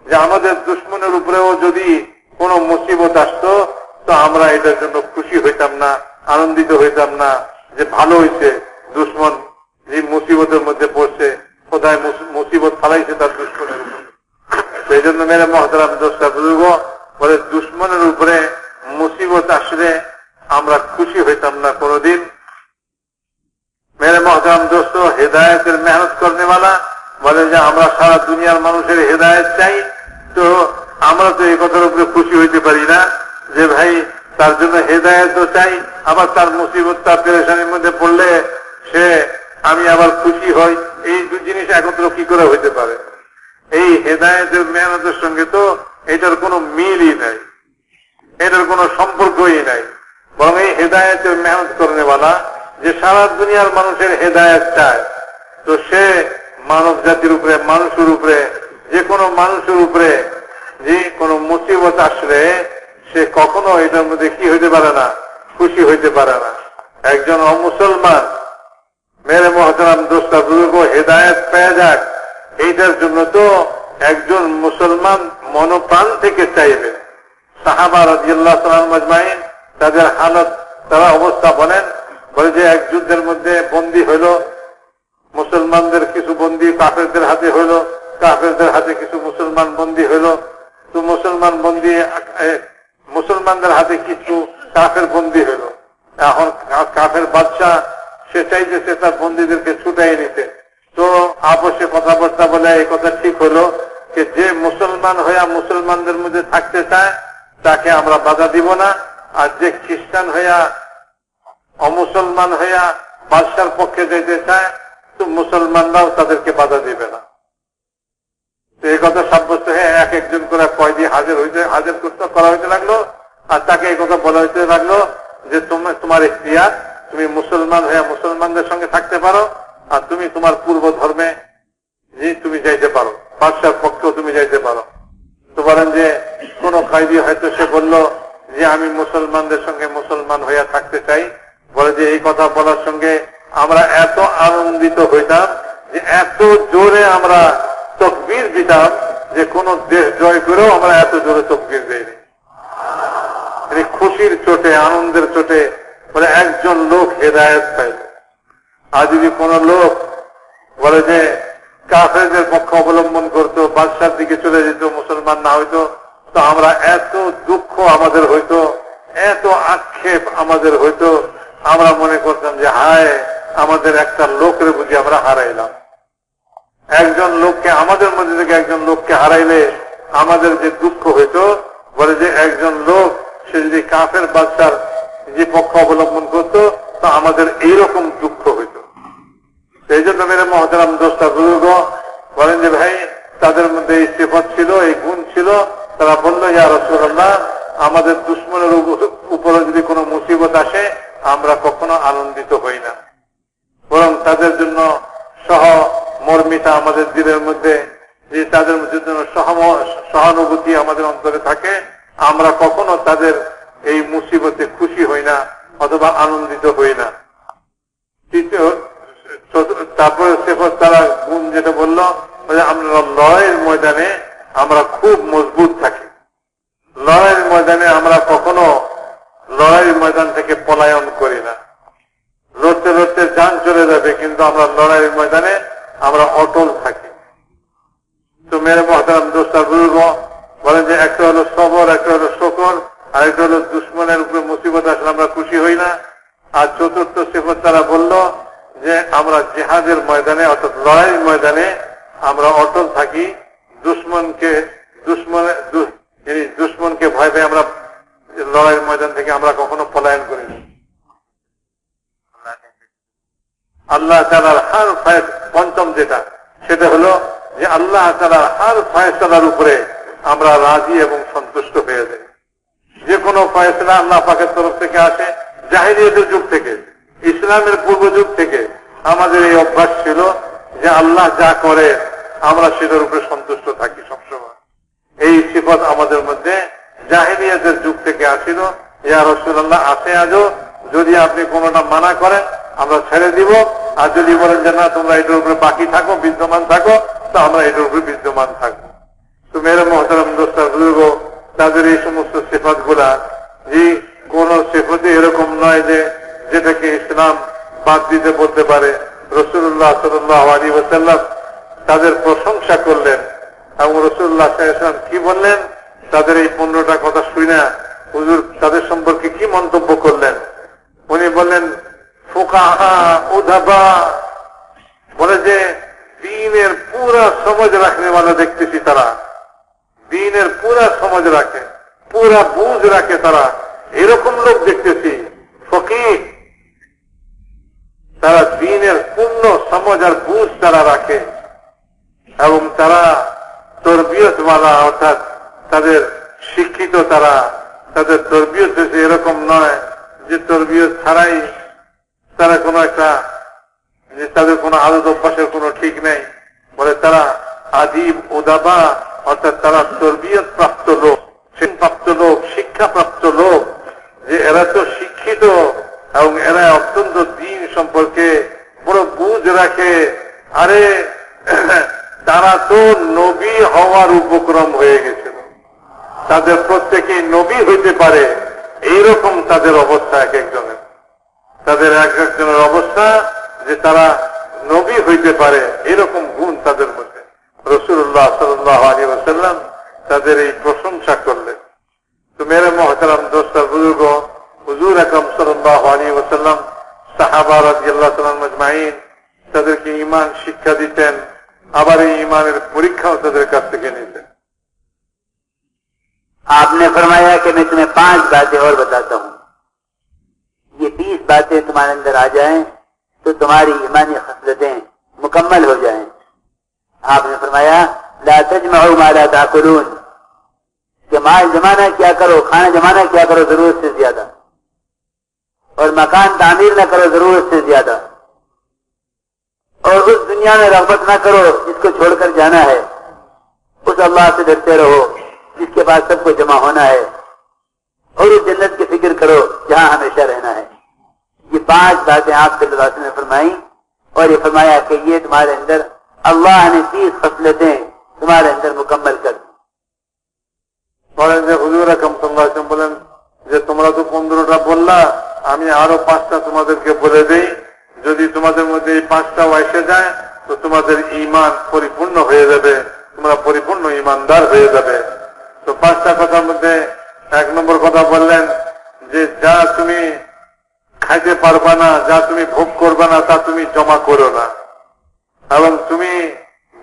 যে আমাদের দুশ্মনের উপরেও যদি কোনো মুসিবত আসতো তো আমরা এটার জন্য খুশি হইতাম না, আনন্দিত হইতাম না যে ভালো হয়েছে, দুশ্মন যে মুসিবতের মধ্যে পড়ছে, কোথায় মুসিবত ফালাইছে তার দুশ্মনের উপরে। সেই জন্য মেরে মুহতারাম দোস্ত বুজুর্গ, বলে দুশ্মনের উপরে মুসিবত আসলে আমরা খুশি হইতাম না কোনদিন। মেরে মুহতারাম দোস্ত, হেদায়েতের মেহনত করনেওয়ালা বলে যে আমরা সারা দুনিয়ার মানুষের হেদায়েত চাই, তো আমরা তো এই কথার উপরে খুশি হইতে পারি না যে ভাই তার জন্য হেদায়েতও চাই, আবার তার মুসিবত তার পেরেশানির মধ্যে পড়লে আমি আবার খুশি হই, এই দুই জিনিস একত্র কি করে হইতে পারে? এই হেদায়েতের মেহনতের সঙ্গে তো এটার কোনো মিলই নাই, এটার কোনো সম্পর্কই নাই। বরং এই হেদায়েতের মেহনত করনেওয়ালা যে সারা দুনিয়ার মানুষের হেদায়েত চায়, তো সে মানব জাতির উপরে, মানুষের উপরে, যে কোনো মানুষের উপরে যে কোনো মুসিবত আসলে সে কখনো এটার মধ্যে কি হইতে পারে না, খুশি হইতে পারে না। একজন অমুসলমান মেরে মহতারাম দোস্তা বুজুর্গ হেদায়েত পেয়ে যাক, এইটার জন্য তো একজন মুসলমান মনোপ্রাণ থেকে চাইবে। সাহাবা রাদিয়াল্লাহু তাআলা আজমাইন তাদের হালত, তারা অবস্থা বলে যে এক যুদ্ধের মধ্যে বন্দী হইল, মুসলমানদের কিছু বন্দী কাফেরদের হাতে হইল, কাফেরদের হাতে কিছু মুসলমান বন্দী হইল। তো মুসলমানদের হাতে কিছু কাফের বন্দী হইল। এখন কাফের বাদশা সে চাইতেছে তার বন্দীদেরকে ছুটাই নিতে। তো আপসে কথাবার্তা বলে এই কথা ঠিক হলো যে মুসলমান হইয়া মুসলমানদের মধ্যে থাকতে চায় তাকে আমরা বাধা দিব না, আর যে খ্রিস্টান হইয়া অমুসলমান হইয়া বাদশার পক্ষে যেতে চায় তো মুসলমানরাও তাদেরকে বাধা দিবে না। তো এই কথা সাব্যস্ত হয়ে এক একজন করে কয়েদি হাজির করা হইতে লাগলো, আর তাকে এই কথা বলা হইতে লাগলো যে তোমার ইখতিয়ার, তুমি মুসলমান হইয়া মুসলমানদের সঙ্গে থাকতে পারো, আর তুমি তোমার পূর্ব ধর্মে তুমি যাইতে পারো, বাদশার পক্ষেও তুমি যাইতে পারো। তো বলেন যে কোন কয়েদি হয়তো সে বলল যে আমি মুসলমানদের সঙ্গে মুসলমান হইয়া থাকতে চাই, বলে যে এই কথা বলার সঙ্গে আমরা এত আনন্দিত হইতাম যে এত জোরে আমরা তকবীর দিতাম যে কোন দেশ জয় করেও আমরা এত জোরে তকবীর দেইনি। খুশির চোটে, আনন্দের চোটে বলে একজন লোক হেদায়েত পাইল। আর যদি কোন লোক বলে যে কাফেরদের পক্ষ অবলম্বন করতো, বাদশার দিকে চলে যেত, মুসলমান না হইতো, তো আমরা এত দুঃখ আমাদের হইতো, এত আক্ষেপ আমাদের হইতো, আমরা মনে করতাম যে হায় আমাদের একটা লোকের বুঝি আমরা হারাইলাম। একজন লোককে, আমাদের মধ্যে থেকে একজন লোককে হারাইলে আমাদের যে দুঃখ হইতো, বলে যে একজন লোক সে যদি কাফের বাদশার যে পক্ষ অবলম্বন করতো তো আমাদের এইরকম দুঃখ হইত। এই জন্য মেরে মহতারাম দোস্তা বুজুর্গ বলেন যে ভাই তাদের মধ্যে এই সিফত ছিল, এই গুণ ছিল। তারা বলল ইয়া রাসূলুল্লাহ, আমাদের দুশমনের উপরে যদি কোনো মুসিবত আসে আমরা কখনো আনন্দিত হই না, বরং তাদের জন্য সহমর্মিতা আমাদের দিলের মধ্যে, যে তাদের জন্য সহানুভূতি আমাদের অন্তরে থাকে। আমরা কখনো তাদের এই মুসিবতে খুশি হই না অথবা আনন্দিত হই না। তারপরে সেফত তারা গুণ যেটা বলল, আমরা লড়াইয়ের ময়দানে আমরা খুব মজবুত থাকি। লড়াইয়ের ময়দানে আমরা কখনো লড়াইয়ের ময়দান থেকে পলায়ন করি না। লড়তে লড়তে জান চলে যাবে, কিন্তু আমরা লড়াইয়ের ময়দানে আমরা অটল থাকি। তো মেরে মহতারাম দোস্তা বুজুর্গ বলেন যে একটা হলো সবর, একটা হলো শকর, আর একটা হলো দুশ্মনের উপরে মুসিবত আসলে আমরা খুশি হই না। আর চতুর্থ সিফত তারা বলল যে আমরা জিহাদের ময়দানে অর্থাৎ লড়াইয়ের ময়দানে আমরা অটল থাকি। দুশ্মনকে ভয় পেয়ে আমরা লড়াইয়ের ময়দান থেকে আমরা কখনো পলায়ন করি না। আল্লাহ তাআলার হার পঞ্চম যেটা, সেটা হলো যে আল্লাহ তাআলার হার ফয়সালার উপরে আমরা রাজি এবং সন্তুষ্ট হয়ে যাই। যে কোনো ফয়সলা আল্লাহ পাকের তরফ থেকে আসে। জাহিলিয়াতের যুগ থেকে, ইসলামের পূর্ব যুগ থেকে আমাদের এই অভ্যাস ছিল যে আল্লাহ যা করে আমরা সেটার উপরে সন্তুষ্ট থাকি সবসময়। এই সিফত আমাদের মধ্যে জাহিলিয়াতের যুগ থেকে আসিল। ইয়া রাসূলুল্লাহ, আছে আজও, যদি আপনি কোনোটা মানা করেন আমরা ছেড়ে দিব, আর যদি বলেন যে না তোমরা এটার উপরে বাকি থাকো, বিদ্যমান থাকো, তো আমরা এটার উপরে বিদ্যমান থাকবো। তো মেরে মহতারাম দোস্তা বুজুর্গ, তাদের এই সমস্ত সিফাত গুলা যে কোন সিফতে এরকম নয় যে যেটাকে ইসলাম বাদ দিতে বলতে পারে। রাসূলুল্লাহ সাল্লাল্লাহু আলাইহি ওয়াসাল্লাম তাদের প্রশংসা করলেন, এবং রাসূলুল্লাহ সাল্লাল্লাহু আলাইহি ওয়াসাল্লাম কি বললেন, তাদের এই 15টা কথা শুনে হুজুর তাদের সম্পর্কে কি মন্তব্য করলেন। উনি বললেন ফুকাহা উদাবা, বলে যে দ্বীনের পুরা সমাজ রাখনে वाला দেখতেছি, তারা দ্বীনের পুরা সমাজ রাখে, পুরা বুঝ রাখে, তারা এরকম লোক দেখতেছি। ফকিহ তারা দ্বীনের পূর্ণ সমঝ আর বুঝ তারা রাখে এবং তারা তরবিয়তওয়ালা, অর্থাৎ তাদের শিক্ষিত, তাদের তরবিয়ত হয়েছে এরকম নয় যে তরবিয়ত ছাড়াই তারা কোনো একটা, যে তাদের কোনো আদত অভ্যাসের কোনো ঠিক নেই, বলে তারা আদিব উদাবা, অর্থাৎ তারা তরবিয়ত প্রাপ্ত লোক, প্রাপ্ত লোক, শিক্ষাপ্রাপ্ত লোক, যে এরা তো শিক্ষিত এবং এরা অত্যন্ত দ্বীন সম্পর্কে বড় বুঝ রাখে। আরে তারা তো নবী হওয়ার উপক্রম হয়ে গেছিল, তাদের প্রত্যেকেই নবী হইতে পারে, এইরকম তাদের অবস্থা এক একজনের, তাদের এক একজনের অবস্থা যে তারা নবী হইতে পারে, এরকম গুণ তাদের মধ্যে। রাসূলুল্লাহ সাল্লাল্লাহু আলাইহি ওয়াসাল্লাম তাদের এই প্রশংসা করলেন। তো মেরে মুহতারাম দোস্ত বুজুর্গ, হুজুর আকরাম সাল্লাল্লাহু আলাইহি ওয়াসাল্লাম সাহাবা রাদিয়াল্লাহু তাআলা আজমাইন তাদেরকে ঈমান শিক্ষা দিতেন, আবার এই ঈমানের পরীক্ষাও তাদের কাছ থেকে নিতেন। आपने फरमाया कि मैं तुम्हें 5 बातें और बताता हूँ, ये 20 बातें तुम्हारे अंदर आ जाएं तो तुम्हारी ईमानी खसलतें मुकम्मल हो जाएं। आपने फरमाया ला तजमऊ मा ला ताकुलून, कि माल जमाना क्या करो, खाना जमाना क्या करो जरूरत से ज्यादा, और मकान तामीर न करो जरूरत से ज्यादा, और उस दुनिया में रग़बत न करो जिसको छोड़कर जाना है, उस अल्लाह से डरते रहो जिसके पास सबको जमा होना है, और उस जन्नत की फिक्र करो जहां हमेशा रहना है। ये 5 बातें आप सल्लल्लाहु अलैहि वसल्लम ने फरमाई, और ये फरमाया कि ये तुम्हारे अंदर अल्लाह ने 30 खसलतें तुम्हारे अंदर मुकम्मल कर दी। বলেন যে হুজুর আকরাম সাল্লাল্লাহু আলাইহি ওয়াসাল্লাম বলেন যে তোমরা তো 15টা বললা, আমি আরো 5টা তোমাদেরকে বলে দেই, যদি তোমাদের মধ্যে এই 5টাও এসে যায় তো তোমাদের ঈমান পরিপূর্ণ হয়ে যাবে, তোমরা পরিপূর্ণ ঈমানদার হয়ে যাবে। তো 5টা কথার মধ্যে 1 নম্বর কথা বললেন যে যা তুমি খাইতে পারবা না, যা তুমি ভোগ করবা না, তা তুমি জমা করো না, এবং তুমি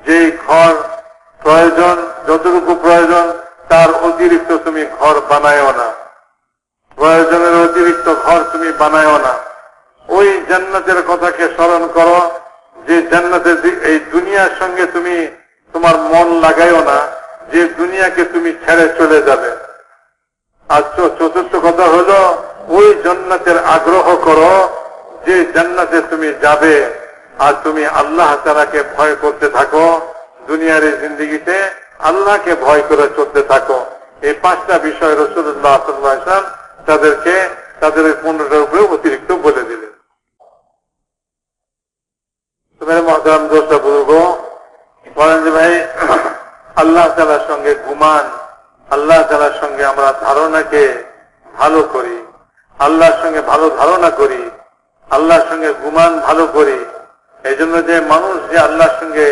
যেই ঘর প্রয়োজন, যতটুকু প্রয়োজন তার অতিরিক্ত তুমি ঘর বানায়ও না, প্রয়োজনের অতিরিক্ত ঘর তুমি বানায়ও না। ওই জান্নাতের কথাকে স্মরণ করো, যে জান্নাতের এই দুনিয়ার সঙ্গে তুমি তোমার মন লাগাইও না, যে দুনিয়াকে তুমি ছেড়ে চলে যাবে। আর চতুর্থ কথা হলো ওই জান্নাতের আগ্রহ করো যে জান্নাতে তুমি যাবে, আর তুমি আল্লাহ তাআলাকে ভয় করতে থাকো, দুনিয়ার এই জিন্দেগিতে আল্লাহকে ভয় করে চলতে থাকো। এই 5টা বিষয় রাসূলুল্লাহ সাল্লাল্লাহু আলাইহি ওয়াসাল্লাম তাদেরকে তাদের এই 15টার উপরে অতিরিক্ত বলে দিলেন। তোমার মহতারাম দোস্ত বুজুর্গ, বলেন যে ভাই আল্লাহ তাআলার সঙ্গে গুমান, আল্লাহ তাআলার সঙ্গে আমরা ধারণাকে ভালো করি, আল্লাহর সঙ্গে ভালো ধারণা করি, আল্লাহর সঙ্গে গুমান ভালো করি। এই জন্য যে মানুষ যে আল্লাহর সঙ্গে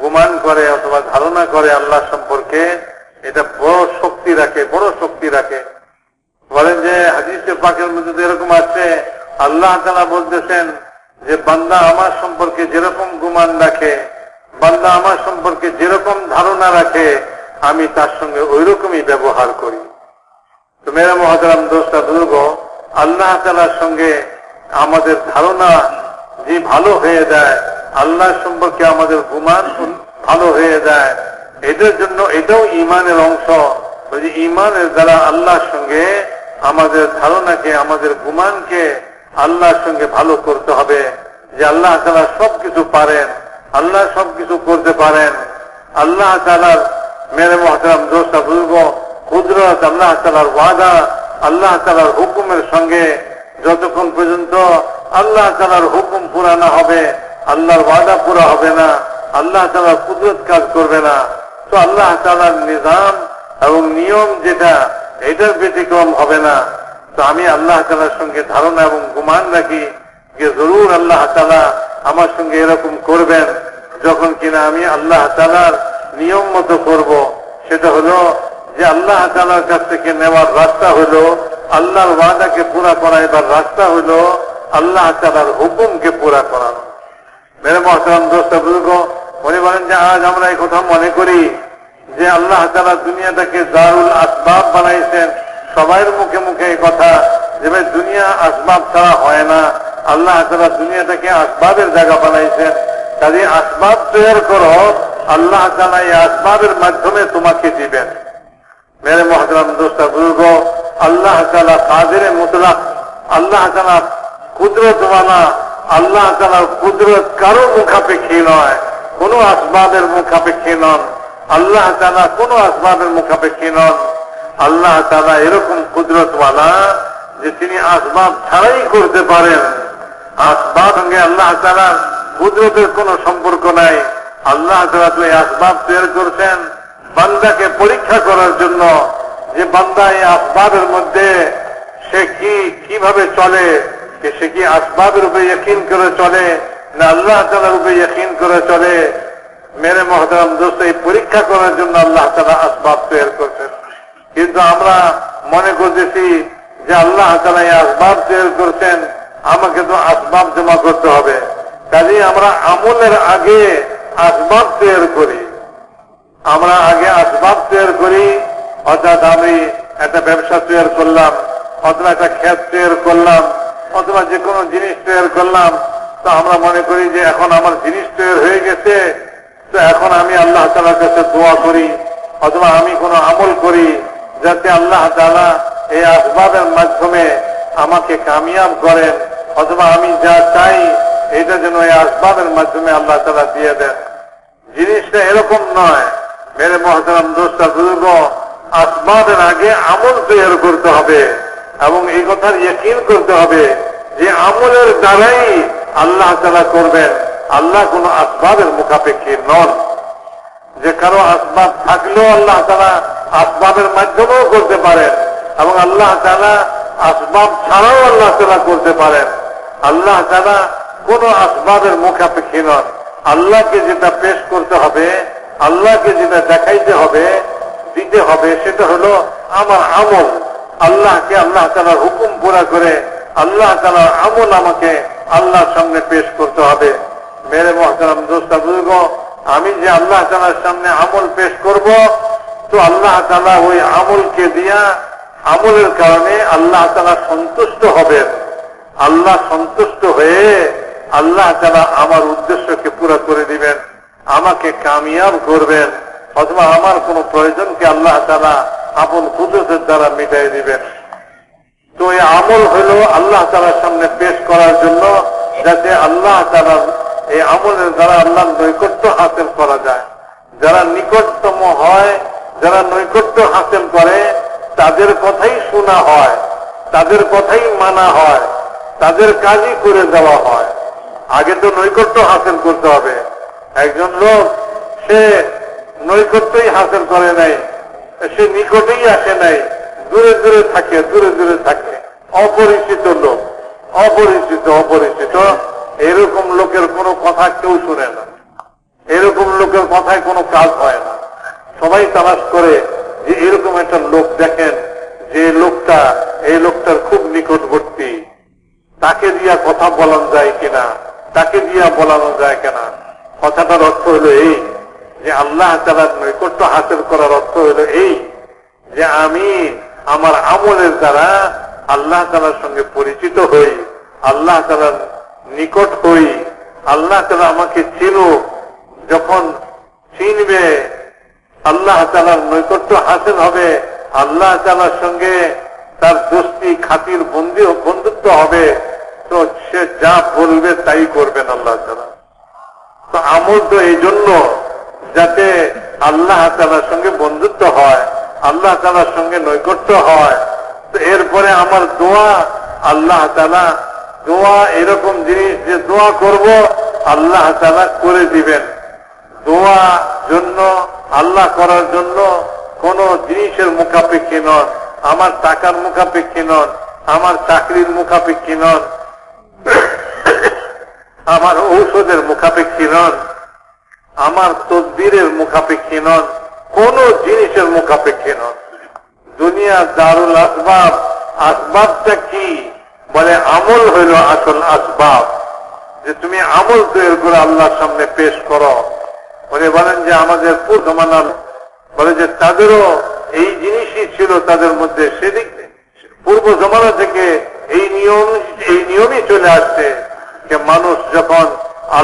গুমান করে অথবা ধারণা করে আল্লাহ সম্পর্কে, এটা বড় শক্তি রাখে, বড় শক্তি রাখে। বলেন যে হাদিসে পাকের মধ্যে এরকম আছে, আল্লাহ তাআলা বলতেছেন যে বান্দা আমার সম্পর্কে যেরকম গুমান রাখে, বান্দা আমার সম্পর্কে যেরকম ধারণা রাখে, আমি তার সঙ্গে ওই রকমই ব্যবহার করি। তো মেরা মুহতারাম দোস্ত বুজুর্গ, আল্লাহ তাআলার সঙ্গে আমাদের ধারণা যে ভালো হয়ে যায়, আল্লাহ সম্পর্কে আমাদের গুমান ভালো হয়ে যায়, এটার জন্য এটাও ঈমানের অংশ। ওই ঈমানের দ্বারা আল্লাহর সঙ্গে আমাদের ধারণাকে, আমাদের গুমানকে আল্লাহর সঙ্গে ভালো করতে হবে, যে আল্লাহ তাআলা সবকিছু পারেন, আল্লাহ সবকিছু করতে পারেন। আল্লাহ তাআলার মেরে মুহতারাম দোস্ত বুজুর্গ কুদরত, আল্লাহ তাআলার ওয়াদা, আল্লাহ তাআলার হুকুমের সঙ্গে যতক্ষণ পর্যন্ত আল্লাহ তাআলার হুকুম পুরা না হবে, আল্লাহর ওয়াদা পুরা হবে না, আল্লাহ তাআলার কুদরত কাজ করবে না। তো আল্লাহ তাআলার নিজাম এবং নিয়ম যেটা, এটার ব্যতিক্রম হবে না। তো আমি আল্লাহ তাআলার সঙ্গে ধারণা এবং গুমান রাখি যে জরুর আল্লাহ তাআলা আমার সঙ্গে এরকম করবেন, যখন কিনা আমি আল্লাহ তাআলার নিয়ম মতো করব। সেটা হলো যে আল্লাহ তাআলার কাছ থেকে নেওয়ার রাস্তা হলো আল্লাহর ওয়াদাকে পুরা করাইবার রাস্তা হলো আল্লাহ তাআলার হুকুমকে পুরা করানো। মেরে মুহতারাম দোস্ত বুজুর্গ, উনি বলেন যে আজ আমরা এই কথা মনে করি যে আল্লাহ তাআলা দুনিয়াটাকে দারুল আসবাব বানাইছেন। সবাইয়ের মুখে মুখে এই কথা যে ভাই দুনিয়া আসবাব ছাড়া হয় না, আল্লাহ তাআলা দুনিয়াটাকে আসবাবের জায়গা বানাইছেন। কাজে আসবাব তৈরি করো, আল্লাহ তাআলা এই আসবাবের মাধ্যমে তোমাকে দিবেন। মেরে মহতরম দোস্ত বুজুর্গ, আল্লাহ তাআলা কাদিরে মুতলাক, আল্লাহ তাআলা কুদরতওয়ালা, আল্লাহ তাআলার কুদরত কারো মুখাপেক্ষী নয়, কোন আসবাবের মুখাপেক্ষী নন। আল্লাহ তাআলা কোন আসবাবের মুখাপেক্ষী নন। আল্লাহ তাআলা এরকম কুদরতওয়ালা যে তিনি আসবাব ছাড়াই করতে পারেন। আসবাব সঙ্গে আল্লাহ তাআলার কুদরতের কোন সম্পর্ক নাই। আল্লাহ তাআলা তো এই আসবাব তৈরি করছেন বান্দাকে পরীক্ষা করার জন্য, যে বান্দা এই আসবাবের মধ্যে সে কিভাবে চলে, সে কি আসবাবের উপরে ইয়াকিন করে চলে না আল্লাহ তাআলার উপরে ইয়াকিন করে চলে। মেরে মহতরম দোস্ত, এই পরীক্ষা করার জন্য আল্লাহ তাআলা আসবাব তৈরি করছেন। কিন্তু আমরা মনে করতেছি যে আল্লাহ তাআলা এই আসবাব তৈরি করছেন, আমাকে তো আসবাব জমা করতে হবে। কাজেই আমরা আমলের আগে আসবাব তৈরি করি। আমরা আগে আসবাব তৈরি করি, অর্থাৎ আমি একটা ব্যবসা তৈরি করলাম, অথবা একটা ক্ষেত তৈরি করলাম, অথবা যে কোনো জিনিস তৈরি করলাম। তো আমরা মনে করি যে এখন আমার জিনিস তৈরি হয়ে গেছে, তো এখন আমি আল্লাহ তাআলার কাছে দোয়া করি, অথবা আমি কোনো আমল করি যাতে আল্লাহ তাআলা এই আসবাবের মাধ্যমে আমাকে কামিয়াব করেন, অথবা আমি যা চাই এটা যেন এই আসবাবের মাধ্যমে আল্লাহ তাআলা দিয়ে দেন। জিনিসটা এরকম নয়। মেরে মহতরম দোস্ত বুজুর্গ, আসবাবের আগে আমল তৈরি করতে হবে এবং এই কথার ইয়াকিন করতে হবে যে আমলের দ্বারাই আল্লাহ তাআলা করবেন। আল্লাহ কোন আসবাবের মুখাপেক্ষী নন। যে কারো আসবাব থাকলেও আল্লাহ তাআলা আসবাবের মাধ্যমেও করতে পারেন এবং আল্লাহ তাআলা আসবাব ছাড়াও আল্লাহ তাআলা করতে পারেন। আল্লাহ তাআলা কোন আসবাবের মুখাপেক্ষী নন। আল্লাহকে যেটা পেশ করতে হবে, আল্লাহকে যেটা দেখাইতে হবে, দিতে হবে, সেটা হলো আমার আমল। আল্লাহকে আল্লাহ তাআলার হুকুম পুরা করে আল্লাহ তাআলার আমল আমাকে আল্লাহর সামনে পেশ করতে হবে। মেরে মহতরম দোস্ত বুজুর্গ, আমি যে আল্লাহ তাআলার সামনে আমল পেশ করব, তো আল্লাহ তাআলা ওই আমলকে দিয়া, আমলের কারণে আল্লাহ তাআলা সন্তুষ্ট হবেন। আল্লাহ সন্তুষ্ট হয়ে আল্লাহ তাআলা আমার উদ্দেশ্যকে পুরা করে দিবেন, আমাকে কামিয়াব করবেন, অথবা আমার কোন প্রয়োজনকে আল্লাহ তাআলা আপন কুদরতের দ্বারা মিটাই দিবেন। তো এই আমল হইল আল্লাহ তাআলার সামনে পেশ করার জন্য, যাতে আল্লাহ তাআলার এই আমলের দ্বারা আল্লাহর নৈকট্য হাসিল করা যায়। যারা নিকটতম হয়, যারা নৈকট্য হাসিল করে, তাদের কথাই শোনা হয়, তাদের কথাই মানা হয়, তাদের কাজই করে দেওয়া হয়। আগে তো নৈকট্য হাসিল করতে হবে। একজন লোক সে নৈকট্যই হাসিল করে নাই, সে নিকটেই আসে নাই, দূরে দূরে থাকে, দূরে দূরে থাকে, অপরিচিত লোক, অপরিচিত, এরকম লোকের কোনো কথা কেউ শুনে না, এরকম লোকের কথায় কোনো কাজ হয় না। সবাই তালাশ করে যে এরকম একটা লোক দেখেন, যে লোকটা, এই লোকটার খুব নিকটবর্তী, তাকে দিয়া কথা বলানো যায় কিনা, তাকে দিয়া বলানো যায় কিনা। কথাটার অর্থ হলো এই যে আল্লাহ তাআলার নৈকট্য হাসিল করার অর্থ হলো এই যে আমি আমার আমলের দ্বারা আল্লাহ তাআলার সঙ্গে পরিচিত হই, আল্লাহ তাআলার নিকট হই। আল্লাহ তাআলা আমাকে চিনুক, যখন চিনবে আল্লাহ তাআলার নৈকট্য হাসিল হবে, আল্লাহ তাআলার সঙ্গে তার দোস্তি খাতির বন্ধুত্ব হবে, তো সে যা বলবে তাই করবেন আল্লাহ তাআলা। তো আমল তো এই জন্য যাতে আল্লাহ তাআলার সঙ্গে বন্ধুত্ব হয়, আল্লাহ তাআলার সঙ্গে নৈকট্য হয়। তো এরপরে আমার দোয়া, আল্লাহ তাআলা দোয়া এরকম জিনিস যে দোয়া করব আল্লাহ তাআলা করে দিবেন। দোয়া জন্য, আল্লাহ করার জন্য কোন জিনিসের মুখাপেক্ষী নন, আমার টাকার মুখাপেক্ষী নন, আমার চাকরির মুখাপেক্ষী নন, আমার ঔষধের মুখাপেক্ষী নন, আমার তদবিরের মুখাপেক্ষী নন, কোন জিনিসের মুখাপেক্ষী নন। দুনিয়া দারুল আসবাব, আসবাবটা কি বলে? আমল হইল আসল আসবাব। যে তুমি আমল তৈরি করে আল্লাহর সামনে পেশ করো। বলেন যে আমাদের পূর্বমানার বলে যে তাদেরও এই জিনিসই ছিল তাদের মধ্যে, সেদিক পূর্ব জমানা থেকে এই নিয়মই চলে আসছে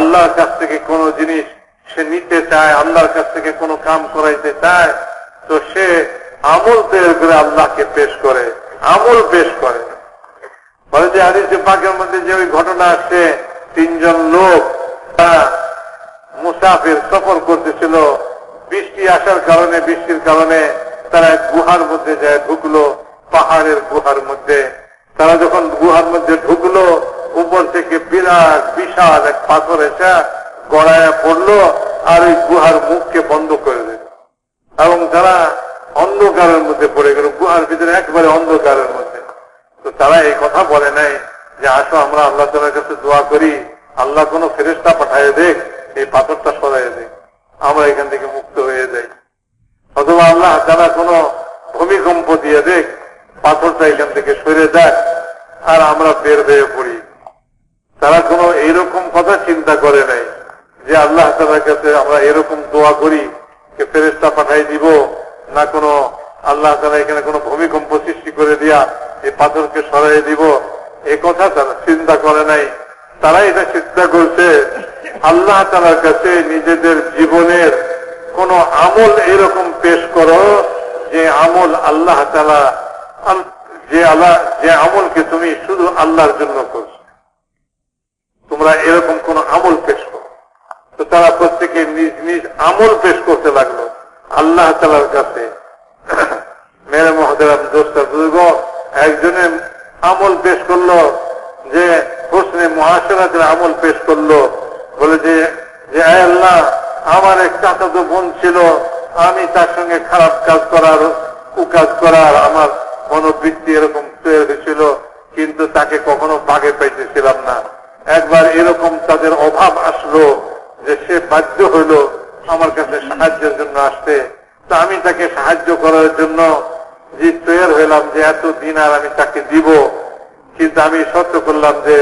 আল্লাহর কাছ থেকে কোনো জিনিস সে নিতে চায়, আল্লাহর কাছ থেকে কোনো কাম করাইতে চায়, তো সে আমল তৈরি করে আল্লাহকে পেশ করে, আমল পেশ করে। বলে যে হাদিসে পাকের মধ্যে যে ওই ঘটনা আসছে, তিনজন লোক তারা মুসাফির সফর করতেছিল, বৃষ্টি আসার কারণে, বৃষ্টির কারণে তারা এক গুহার মধ্যে যায় ঢুকলো, পাহাড়ের গুহার মধ্যে। তারা যখন গুহার মধ্যে ঢুকলো, উপর থেকে বিরাট বিশাল এক পাথর এসে গড়ায় পড়লো আর ওই গুহার মুখকে বন্ধ করে দিল, এবং তারা অন্ধকারের মধ্যে পড়ে গেল, গুহার ভিতরে একবারে অন্ধকারের মধ্যে। তো তারা এই কথা বলে নাই যে আসো আমরা আল্লাহ তাআলার কাছে দোয়া করি, আল্লাহ কোনো ফেরেশতা পাঠায় দেখ, এই পাথরটা সরাই দেখ, আমরা এখান থেকে মুক্ত হয়ে যাই, অথবা আল্লাহ তাআলা কোনো ভূমিকম্প দিয়ে দেখ, পাথরটা এখান থেকে সরে দেখ আর আমরা বের হয়ে পড়ি। তারা কোনো এইরকম কথা চিন্তা করে নাই যে আল্লাহ তাআলার কাছে আমরা এরকম দোয়া করি যে ফেরেশতা পাঠাই দিব, না কোনো আল্লাহ তাআলা এখানে কোনো ভূমিকম্প সৃষ্টি করে দিয়া এই পাথরকে সরাই দিব, এ কথা তারা চিন্তা করে নাই। তারা এটা চিন্তা করছে আল্লাহ তাআলার কাছে নিজেদের জীবনের কোন আমল এরকম পেশ করো যে আমল আল্লাহ তাআলা, যে আমলকে তুমি শুধু আল্লাহর জন্য করছো, তোমরা এরকম কোন আমল পেশ করো। তো তারা প্রত্যেকে নিজ নিজ আমল পেশ করতে লাগলো আল্লাহ তাআলার কাছে। মেরে মহতারাম দোস্তা বুজুর্গ, একজনে আমল পেশ করলো যে হোসনে মুআশারাতের আমল পেশ করলো, বলে যে আয় আল্লাহ, আমার এক চাচাতো বোন ছিল, আমি তার সঙ্গে খারাপ কাজ করার, কুকাজ করার আমার মনোবৃত্তি এরকম তৈরি হয়েছিল, কিন্তু তাকে কখনো বাগে পাইতেছিলাম না। একবার এরকম তাদের অভাব আসলো যে সে বাধ্য হইল আমার কাছে সাহায্যের জন্য আসতে। তো আমি তাকে সাহায্য করার জন্য যে তৈরি হইলাম যে এত দিনার আমি তাকে দিব, কিন্তু আমি সত্য করলাম যে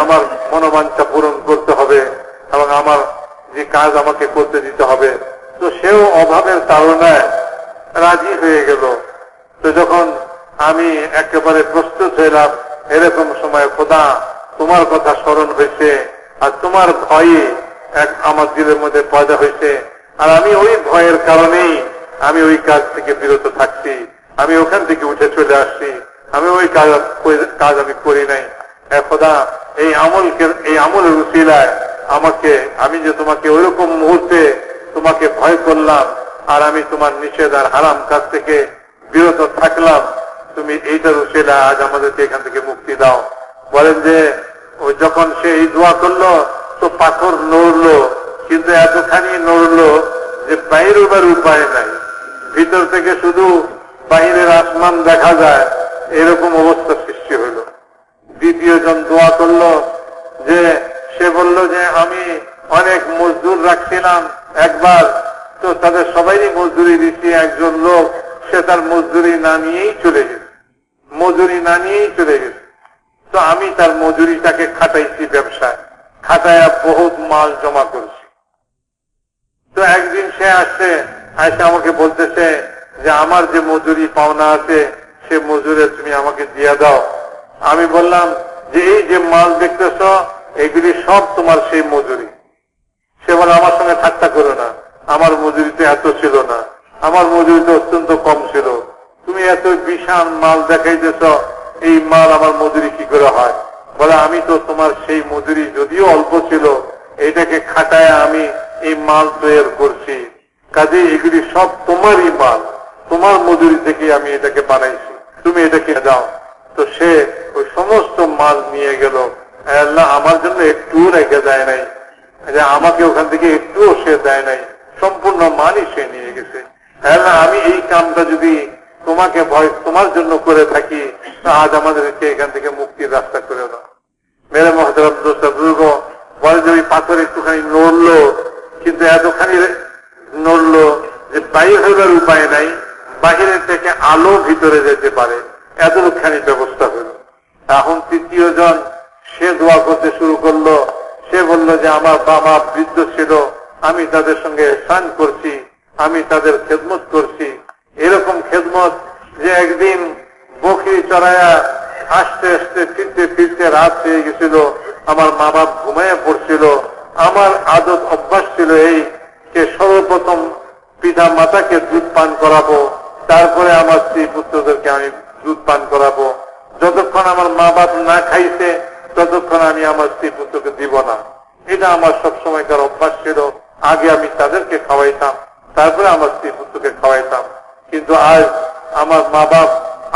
আমার মনোবাঞ্ছা পূরণ করতে হবে এবং আমার যে কাজ আমাকে করতে দিতে হবে। তো সেও অভাবের তাড়নায় রাজি হয়ে গেল। তো যখন আমি একেবারে প্রস্তুত হইলাম, এরকম সময় খোদা তোমার কথা স্মরণ হয়েছে আর তোমার ভয়ে এক আমার দিলের মধ্যে পয়দা হয়েছে, আর আমি ওই ভয়ের কারণেই আমি ওই কাজ থেকে বিরত থাকছি, আমি ওখান থেকে উঠে চলে আসছি, আমি ওই কাজ আমি করি নাই। খোদা এই আমলের উসিলায় আমি যে তোমাকে ওইরকম মুহূর্তে তোমাকে ভয় করলাম আর আমি তোমার নিষেধ আর হারাম কাজ থেকে বিরত থাকলাম, তুমি এইটার উসিলায় আজ আমাদেরকে এখান থেকে মুক্তি দাও। বলেন যে ওই যখন সে এই দোয়া করলো তো পাথর নড়লো, কিন্তু এতখানি নড়লো যে বাইরের উপায় নাই, ভিতর থেকে শুধু বাহিরের আসমান দেখা যায়, এরকম অবস্থা সৃষ্টি হইল। দ্বিতীয় জন দোয়া করলো যে সে বলল যে আমি অনেক মজদুর রাখছিলাম একবার, তো তাদের সবাইই মজদুরি দিচ্ছি, একজন লোক সে তার মজদুরি না নিয়েই চলে গেছে, তো আমি তার মজুরিটাকে খাটাইছি ব্যবসায়, খাটায়া বহুত মাল জমা করছি। তো একদিন সে আসে আমাকে বলতেছে যে আমার যে মজুরি পাওনা আছে সে মজুরে তুমি আমাকে দিয়ে দাও। আমি বললাম যে এই যে মাল দেখতেছ এগুলি সব তোমার সেই মজুরি। সে বলে আমার সঙ্গে ঠাট্টা করো না, আমার মজুরিতে এত ছিল না, আমার মজুরিতে অত্যন্ত কম ছিল, তুমি এত বিশাল মাল দেখাইতেছ, এই মাল আমার মজুরি কি করে হয়? বলে আমি তো তোমার সেই মজুরি যদিও অল্প ছিল, এটাকে খাটায় আমি এই মাল তৈরি করছি, কাজে এগুলি সব তোমারই মাল, তোমার মজুরি থেকে আমি এটাকে বানাইছি, তুমি এটাকে দাও। তো সে ওই সমস্ত মাল নিয়ে গেল, আল্লাহ আমার জন্য একটুও রেখে দেয় নাই, যে আমাকে ওখান থেকে একটুও সে দেয় নাই, সম্পূর্ণ মালই সে নিয়ে গেছে। আল্লাহ আমি এই কামটা যদি তোমার জন্য করে থাকি, আজ আমাদেরকে এখান থেকে মুক্তির রাস্তা করে দাও। মেরে মহতরম দোস্ত বুজুর্গ, বলে যে ওই পাথর একটুখানি নড়লো, কিন্তু এতখানি নড়লো যে বাইরে হইবার উপায় নাই, বাহিরের থেকে আলো ভিতরে যেতে পারে, এতখানি ব্যবস্থা হলো। এখন তৃতীয় জন সে দোয়া করতে শুরু করলো, সে বলল যে আমার বাবা বৃদ্ধ ছিল, আমি তাদের সঙ্গে স্নান করছি, আমি তাদের খেদমত করছি, এরকম খেদমত যে একদিন বকরি চড়ায়া আসতে আসতে ফিরতে ফিরতে রাত হয়ে গেছিল, আমার মা বাপ ঘুমিয়ে পড়ছিল। আমার আদত অভ্যাস ছিল এই যে সর্বপ্রথম পিতা মাতাকে দুধ পান করাবো, তারপরে আমার স্ত্রী পুত্রদেরকে আমি দুধ পান করাবো। যতক্ষণ আমার মা বাপ না খাইছে ততক্ষণ আমি আমার স্ত্রী পুত্রকে দিব না। এটা আমার সবসময়কার অভ্যাস ছিল। আগে আমি তাদেরকে খাওয়াইতাম, তারপরে আমার স্ত্রী পুত্রকে খাওয়াইতাম। কিন্তু আজ আমার মা বাপ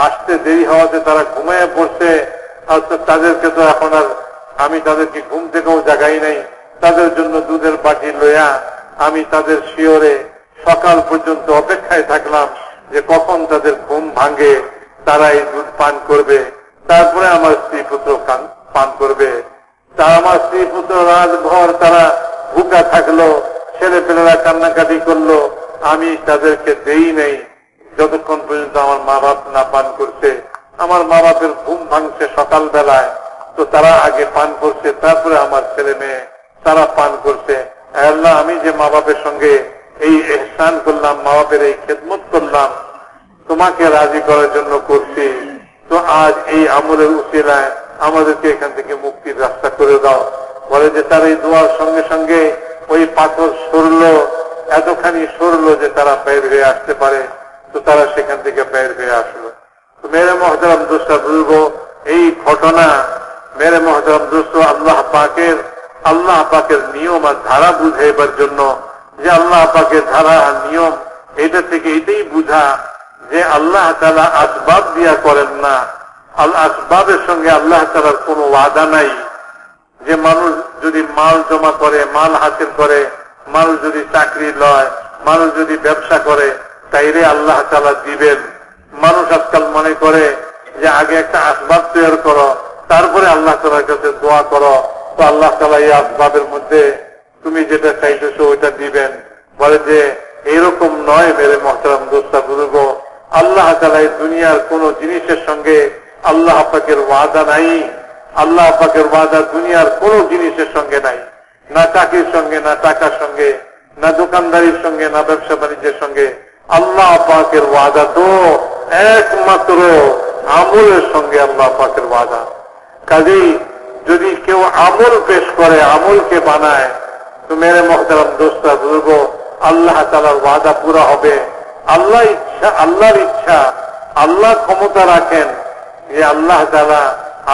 আসতে দেরি হওয়াতে তারা ঘুমিয়ে পড়ছে। আর তাদেরকে তো এখন আর আমি তাদেরকে ঘুম থেকেও জাগাই নাই। তাদের জন্য দুধের বাটি লইয়া আমি তাদের শিওরে সকাল পর্যন্ত অপেক্ষায় থাকলাম যে কখন তাদের ঘুম ভাঙে, তারা এই দুধ পান করবে, তারপরে আমার স্ত্রী পুত্র পান করবে। তা আমার স্ত্রী পুত্র রাতভর তারা ভুকা থাকলো, ছেলেপেলেরা কান্নাকাটি করলো, আমি তাদেরকে দেই নেই যতক্ষণ পর্যন্ত আমার মা বাপ না পান করছে। আমার মা বাপের ঘুম ভাঙছে সকাল বেলায়, তো তারা আগে পান করছে, তারপরে আমার ছেলে মেয়ে তারা পান করছে। আল্লাহ, আমি যে মা বাপের সঙ্গে এই ইহসান করলাম, মা বাপের এই খেদমত করলাম, তোমাকে রাজি করার জন্য করছি। তো আজ এই আমলের উসিলায় আমাদেরকে এখান থেকে মুক্তির রাস্তা করে দাও। বলে যে তার এই দোয়ার সঙ্গে সঙ্গে ওই পাথর সরলো, এতখানি সরলো যে তারা বের হয়ে আসতে পারে। তো তারা সেখান থেকে বের হয়ে আসলো। তো মেরে মহতারাম দোস্ত বুজুর্গ, এই ঘটনা মেরে মহতারাম দোস্ত আল্লাহ পাকের নিয়ম আর ধারা বুঝাইবার জন্য, যে আল্লাহ পাকের ধারা আর নিয়ম, এটা থেকে এটাই বুঝা যে আল্লাহ তাআলা আসবাব দিয়া করেন না। আসবাবের সঙ্গে আল্লাহ তাআলার কোনো ওয়াদা নাই। যে মানুষ যদি মাল জমা করে, মাল হাসিল করে, মানুষ যদি চাকরি লয়, মানুষ যদি ব্যবসা করে, তাইরে আল্লাহ তাআলা দিবেন। মানুষ আজকাল মনে করে যে আগে একটা আসবাব তৈরি করো, তারপরে আল্লাহ তাআলার কাছে দোয়া করো, তো আল্লাহ তাআলা এই আসবাবের মধ্যে তুমি যেটা চাইতেছো ওইটা দিবেন। বলে যে এরকম নয় মেরে মহতারাম দোস্ত বুজুর্গ। আল্লাহ তাআলা এই দুনিয়ার কোন জিনিসের সঙ্গে আল্লাহ পাকের ওয়াদা নাই। আল্লাহ পাকের ওয়াদা দুনিয়ার কোন জিনিসের সঙ্গে নাই, না চাকরির সঙ্গে, না টাকার সঙ্গে, না দোকানদারির সঙ্গে, না ব্যবসা বাণিজ্যের সঙ্গে। আল্লাহ পাকের ওয়াদা তো একমাত্র আমলের সঙ্গে আল্লাহ পাকের ওয়াদা। কাজেই যদি কেউ আমল পেশ করে, আমলকে বানায়, তো মেরে মহতারাম দোস্ত বুজুর্গ, আল্লাহ তাআলার ওয়াদা পুরা হবে। আল্লাহর ইচ্ছা, আল্লাহ ক্ষমতা রাখেন যে আল্লাহ তাআলা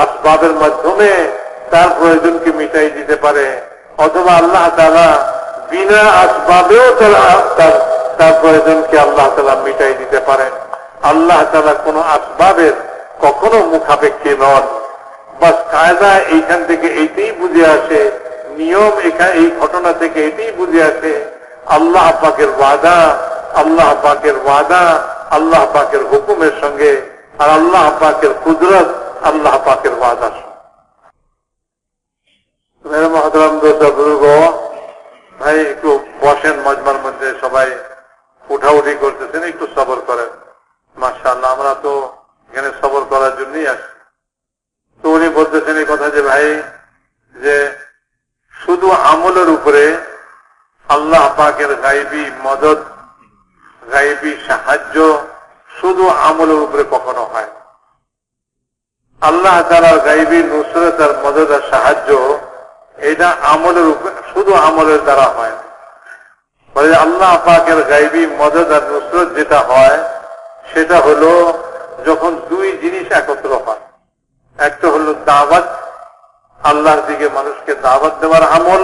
আসবাবের মাধ্যমে তার প্রয়োজনকে মিটাই দিতে পারে, অথবা আল্লাহ তাআলা বিনা আসবাবেও তার প্রয়োজনকে আল্লাহ তাআলা মিটাই দিতে পারেন। আল্লাহ তাআলা কোন আসবাবের কখনো মুখাপেক্ষী নন। বাস কায়দা এইখান থেকে এইটাই বুঝে আসে, নিয়ম এই ঘটনা থেকে এটাই বুঝে আসে, আল্লাহ পাকের ওয়াদা, আল্লাহ পাকের ওয়াদা আল্লাহ পাকের হুকুমের সঙ্গে, আর আল্লাহ পাকের কুদরত আল্লাহ পাকের ওয়াদা। মেরে মহতরম দোস্ত বুজুর্গ ভাই, একটু বসেন, মজমার মধ্যে সবাই উঠাউঠি করতেছেন, একটু সবর করেন। মাশাআল্লাহ, আমরা তো এখানে সবর করার জন্যই আসি। তো উনি বলতেছেন এই কথা যে ভাই, যে শুধু আমলের উপরে আল্লাহ পাকের গায়বী মদদ, গায়বী সাহায্য শুধু আমলের উপরে কখনো হয়। আল্লাহ তাআলার গায়বী নুসরত আর মদদ আর সাহায্য এটা আমলের উপরে, শুধু আমলের দ্বারা হয়। বলে আল্লাহ পাকের গায়বী মদদ আর নুসরত যেটা হয় সেটা হলো যখন দুই জিনিস একত্র হয়। একটা হলো দাওয়াত, আল্লাহর দিকে মানুষকে দাওয়াত দেওয়ার আমল,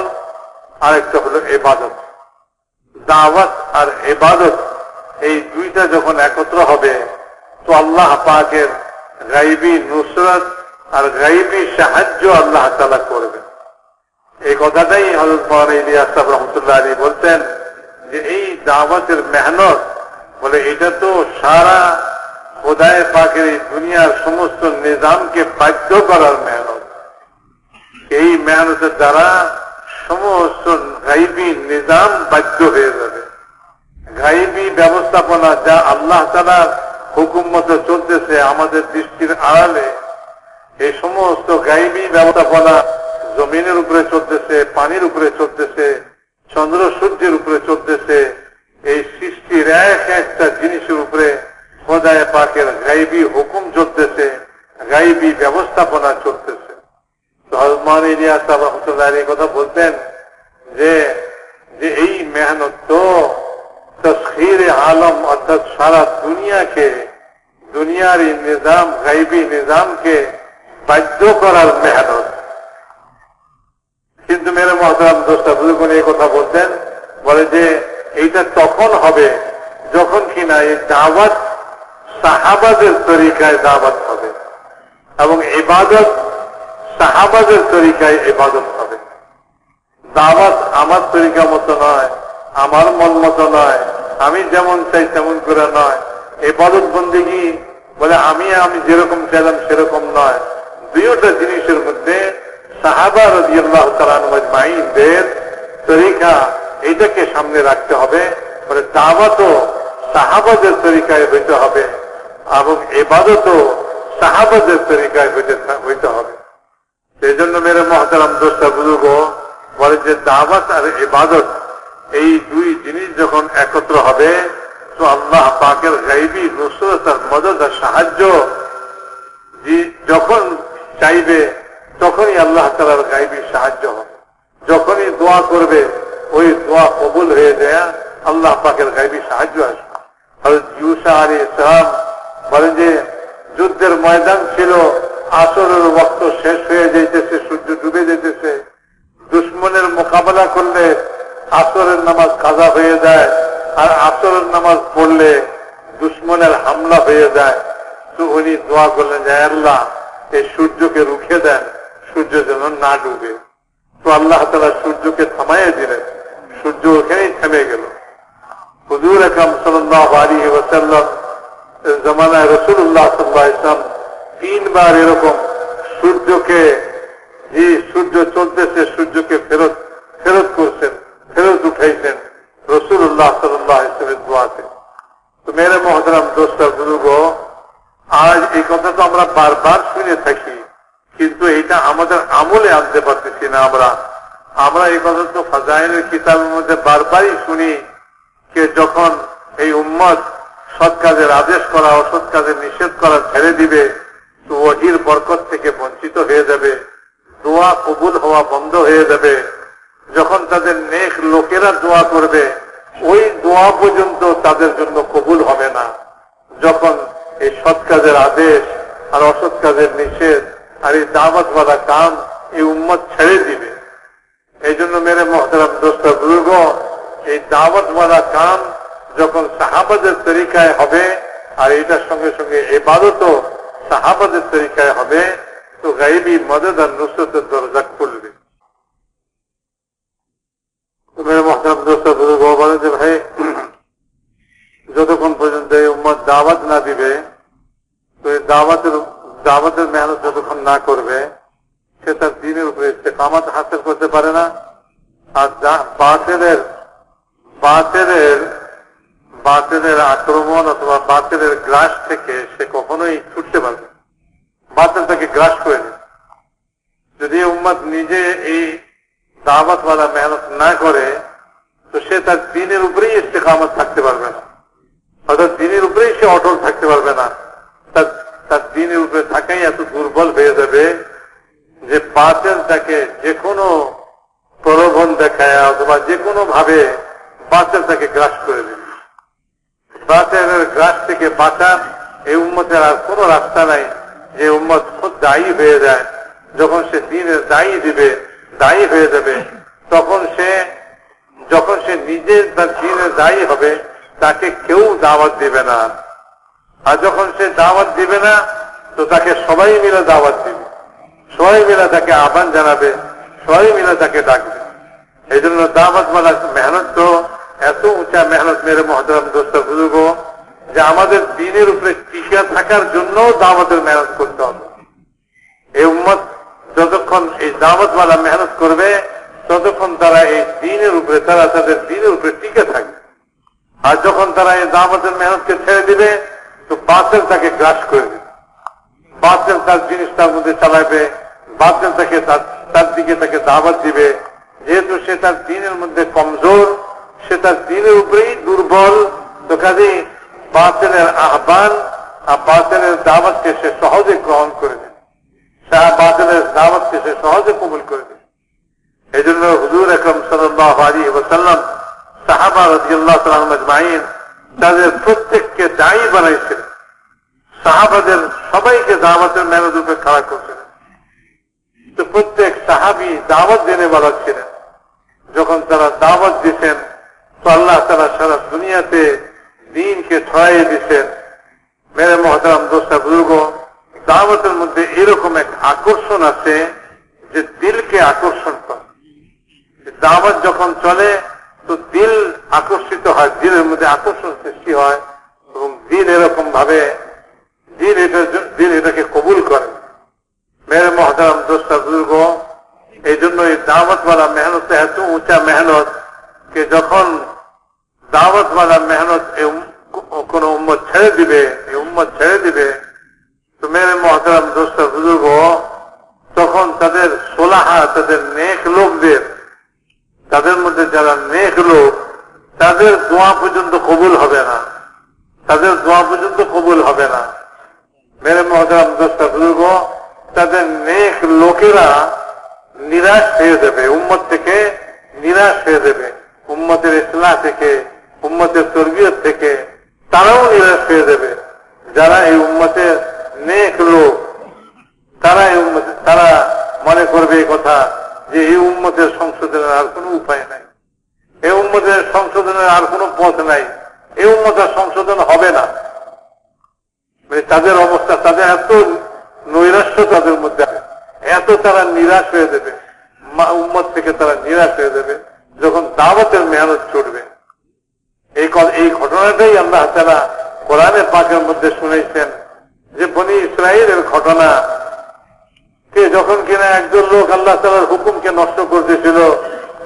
আর একটা হলো ইবাদত। দাওয়াত আর ইবাদত এই দুইটা যখন একত্র হবে তো আল্লাহ পাকের গায়বী নুসরত আর গায়বী সাহায্য আল্লাহ তাআলা করবেন। এই কথাটাই হযরত মাওলানা ইলিয়াস সাহেব রাহমাতুল্লাহ আলাইহি বলতেন যে এই দাওয়াতের মেহনত, বলে এটা তো সারা খোদায়ে পাকের এই দুনিয়ার সমস্ত নিজামকে বাধ্য করার মেহনত। এই মেহনতের দ্বারা সমস্ত গায়বী নিজাম বাধ্য হয়ে যাবে। গায়বী ব্যবস্থাপনা যা আল্লাহ তাআলার হুকুম মতো চলতেছে আমাদের দৃষ্টির আড়ালে, এই সমস্ত গায়বী ব্যবস্থাপনা জমিনের উপরে চলতেছে, পানির উপরে চলতেছে, চন্দ্র সূর্যের উপরে চলতেছে। এই সৃষ্টির এক একটা জিনিসের উপরে খোদায়ে পাকের গায়বী হুকুম চলতেছে, গাইবী ব্যবস্থাপনা চলতেছে। তো হযরত মাওলানা ইলিয়াস সাহেব রহমাতুল্লাহ আলাইহি কথা বলতেন যে এই মেহনত তো তসখীরে আলম অর্থাৎ সারা দুনিয়াকে, দুনিয়ার এই নিজাম, গাইবী নিজামকে বাধ্য করার মেহনত। কিন্তু মেরে মহতারাম দোস্ত বুজুর্গণ এই কথা বলতেন, বলে যে এইটা তখন হবে যখন কিনা এই দাওয়াত সাহাবাদের তরিকায় দাওয়াত হবে এবং ইবাদত সাহাবাদের তরিকায় ইবাদত হবে। দাওয়াত আমার তরিকা মতো নয়, আমার মন মতো নয়, আমি যেমন চাই তেমন করে নয়। ইবাদত বন্দেগী বলে আমি যেরকম চাইলাম সেরকম নয়। দুইটা জিনিসের মধ্যে সাহাবা রাদিয়াল্লাহু তাআলা আনহুম আজমাইনদের তরিকা এইটাকে সামনে রাখতে হবে। বলে দাওয়াতও সাহাবাদের তরিকায় হইতে হবে এবং ইবাদতও সাহাবাদের তরিকায় হইতে হবে। সেই জন্য মেরে মহতারাম দোস্ত বুজুর্গ বলে যে দাওয়াত আর ইবাদত এই দুই জিনিস যখন একত্র হবে তো আল্লাহ পাকের গাইবী নুসরত আর মদদ আর সাহায্য যখন চাইবে তখনই আল্লাহ তাআলার গাইবী সাহায্য হবে। যখনই দোয়া করবে ওই দোয়া কবুল হয়ে যায়, আল্লাহ পাকের গাইবী সাহায্য আসবে। হযরত ইউসা আলাইহিস সালাম বলেন যে যুদ্ধের ময়দান ছিল, আসরের ওয়াক্ত শেষ হয়ে যাইতেছে, সূর্য ডুবে যেতেছে। দুশ্মনের মোকাবেলা করলে আসরের নামাজ কাজা হয়ে যায়, আর আসরের নামাজ পড়লে দুশ্মনের হামলা হয়ে যায়। তো উনি দোয়া করলেন যে আল্লাহ এই সূর্যকে রুখে দেন, সূর্য যেন না ডুবে। তো আল্লাহ তাআলা সূর্যকে থামাইয়ে দিলেন, সূর্য ওখানেই থেমে গেল। হুজুর আকরাম সাল্লাল্লাহু আলাইহি ওয়াসাল্লাম জামানায় রাসূলুল্লাহ সাল্লাল্লাহু আলাইহি ওয়াসাল্লাম তিনবার এরকম সূর্যকে, যে সূর্য চলতেছে সূর্যকে ফেরত করছেন, ফেরত উঠাইছেন রাসূলুল্লাহ সাল্লাল্লাহু আলাইহি ওয়াসাল্লামের দোয়াতে। তো মেরে মহতারাম দোস্ত বুজুর্গ, আজ এই কথা তো আমরা বারবার শুনে থাকি, কিন্তু এটা আমাদের আমলে আনতে পারতেছি না। আমরা এই কথা তো ফাজাইলের কিতাবের মধ্যে বারবারই শুনি যে যখন এই উম্মত সৎ কাজের আদেশ করা, অসৎ কাজের নিষেধ করা ছেড়ে দিবে তো ওহির বরকত থেকে বঞ্চিত হয়ে যাবে, দোয়া কবুল হওয়া বন্ধ হয়ে যাবে। যখন তাদের নেক লোকেরা দোয়া করবে ওই দোয়া পর্যন্ত তাদের জন্য কবুল হবে না। যখন এই সৎ কাজের আদেশ আর অসৎ কাজের নিষেধ আর এই দাওয়াতওয়ালা কাম এই উম্মত ছেড়ে দিবে। এই জন্য মেরে মহতারাম দোস্ত বুজুর্গ, এই দাওয়াতওয়ালা কাম যখন সাহাবাদের তরিকায় হবে আর এটার সঙ্গে সঙ্গে ইবাদতও সাহাবাদের তরিকায় হবে তো গায়বী মদদ আর নুসরতের দরজা খুলবে। মেরে মহতারাম দোস্ত বুজুর্গ বলেন যে ভাই, যতক্ষণ পর্যন্ত এই উম্মত দাওয়াত না দিবে তো এই দাওয়াতের মেহনত যতক্ষণ না করবে সে তার দ্বীনের উপরে ইস্তেকামত হাসিল করতে পারে না। আর বাতিলের আক্রমণ অথবা বাতিলের গ্রাস থেকে সে কখনোই ছুটতে পারবে, বাতিল তাকে গ্রাস করে নেবে। যদি উম্মত নিজে এই দাওয়াতওয়ালা মেহনত না করে তো সে তার দ্বীনের উপরেই ইস্তেকামত থাকতে পারবে না, অর্থাৎ দ্বীনের উপরেই সে অটল থাকতে পারবে না। তার দ্বীনের উপরে থাকাই এত দুর্বল হয়ে যাবে যে বাতিল তাকে যে কোনো প্রলোভন দেখায় অথবা যে কোনো ভাবে বাতিল তাকে গ্রাস করে দেবে। বাতিলের গ্রাস থেকে বাঁচার এই উম্মতের আর কোনো রাস্তা নাই যে উম্মত খুব দায়ী হয়ে যায়। যখন সে দ্বীনের দায়ী হয়ে যাবে তখন সে নিজে তার দ্বীনের দায়ী হবে, তাকে কেউ দাওয়াত দিবে না। আর যখন সে দাওয়াত দিবে না তো তাকে সবাই মিলে দাওয়াত দিবে, সবাই মিলে তাকে আহ্বান জানাবে, সবাই মিলে তাকে ডাকবে। এই জন্য দাওয়াতওয়ালা মেহনত তো এত উঁচা মেহনত মেরে মহতারাম দোস্ত বুজুর্গ যে আমাদের দ্বীনের উপরে টিকে থাকার জন্য দাওয়াতের মেহনত করতে হবে। এই উম্মত যতক্ষণ এই দাওয়াতওয়ালা মেহনত করবে ততক্ষণ তারা এই দ্বীনের উপরে তাদের দ্বীনের উপরে টিকে থাকবে। আর যখন তারা এই দাওয়াতের মেহনতকে ছেড়ে দিবে তো বাতিল তাকে গ্রাস করে দিবে, বাতিল তার জিনিস তার মধ্যে চালাবে, বাতিল তাকে তার দিকে তাকে দাওয়াত দিবে। যেহেতু সে তার দ্বীনের মধ্যে কমজোর, সে তার দ্বীনের উপরেই দুর্বল, তো কাজে বাতিলের আহ্বান বাতিলের দাওয়াতকে সে সহজে গ্রহণ করে নেয়, বাতিলের দাওয়াতকে সে সহজে কবুল করে নেয়। এই জন্য হুজুর আকরাম সাল্লাল্লাহু আলাইহি ওয়াসাল্লাম সাহাবা রাদিয়াল্লাহু তাআলা আনহুম আজমাইন তাদের প্রত্যেককে দায়ী বানাইছিলেন, সাহাবাদের সবাইকে দাওয়াতের মেহনত রূপে খাড়া করছিলেন। তো প্রত্যেক সাহাবী দাওয়াত দেনে বলা ছিলেন। যখন তারা দাওয়াত দিতেন তো আল্লাহ তাআলা সারা দুনিয়াতে দ্বীনকে ছড়াইয়ে দিতেন। মেরে মহতারাম দোস্তা বুজুর্গ, দাওয়াতের মধ্যে এরকম এক আকর্ষণ আছে যে দিলকে আকর্ষণ করে। দাওয়াত যখন চলে তো দিল আকর্ষিত হয়, দিলের মধ্যে আকর্ষণ সৃষ্টি হয় এবং দিল এরকম ভাবে দিল এটাকে কবুল করে। মেরে মহতারাম দোস্তা বুজুর্গ, এই জন্য এই দাওয়াতওয়ালা মেহনত এত উঁচা মেহনত কে যখন দাওয়াতওয়ালা মেহনত কোন উম্মত ছেড়ে দিবে, এই উম্মত ছেড়ে দিবে, তো মেরে মহতারাম দোস্তা বুজুর্গ তখন তাদের সোলাহা, তাদের নেক লোকদের, তাদের মধ্যে যারা নেক লোক, তাদের দোয়া পর্যন্ত কবুল হবে না, তাদের দোয়া পর্যন্ত কবুল হবে না। মেরে মহতারাম দোস্তা বুজুর্গ, তাদের নেক লোকেরা নিরাশ হয়ে যাবে, উম্মত থেকে নিরাশ হয়ে যাবে, উম্মতের ইসলাহ থেকে, উম্মতের তরবিয়ত থেকে তারাও নিরাশ হয়ে যাবে। যারা এই উম্মতের নেক লোক তারা মনে করবে এই কথা যে এই উম্মতের সংশোধনের আর কোনো উপায় নাই, এই উম্মতের সংশোধনের আর কোনো পথ নাই, এই উম্মতের সংশোধন হবে না। মানে তাদের অবস্থা, তাদের এত নৈরাশ্য তাদের মধ্যে, এত তারা নিরাশ হয়ে যাবে, উম্মত থেকে তারা নিরাশ হয়ে যাবে যখন দাওয়াতের মেহনত ছুটবে। এই ঘটনাটাই আল্লাহ তাআলা কোরআনে পাকের মধ্যে শুনেছেন যে বনি ইসরাইলের ঘটনা কে যখন কিনা একজন লোক আল্লাহ তাআলার হুকুমকে নষ্ট করতেছিল,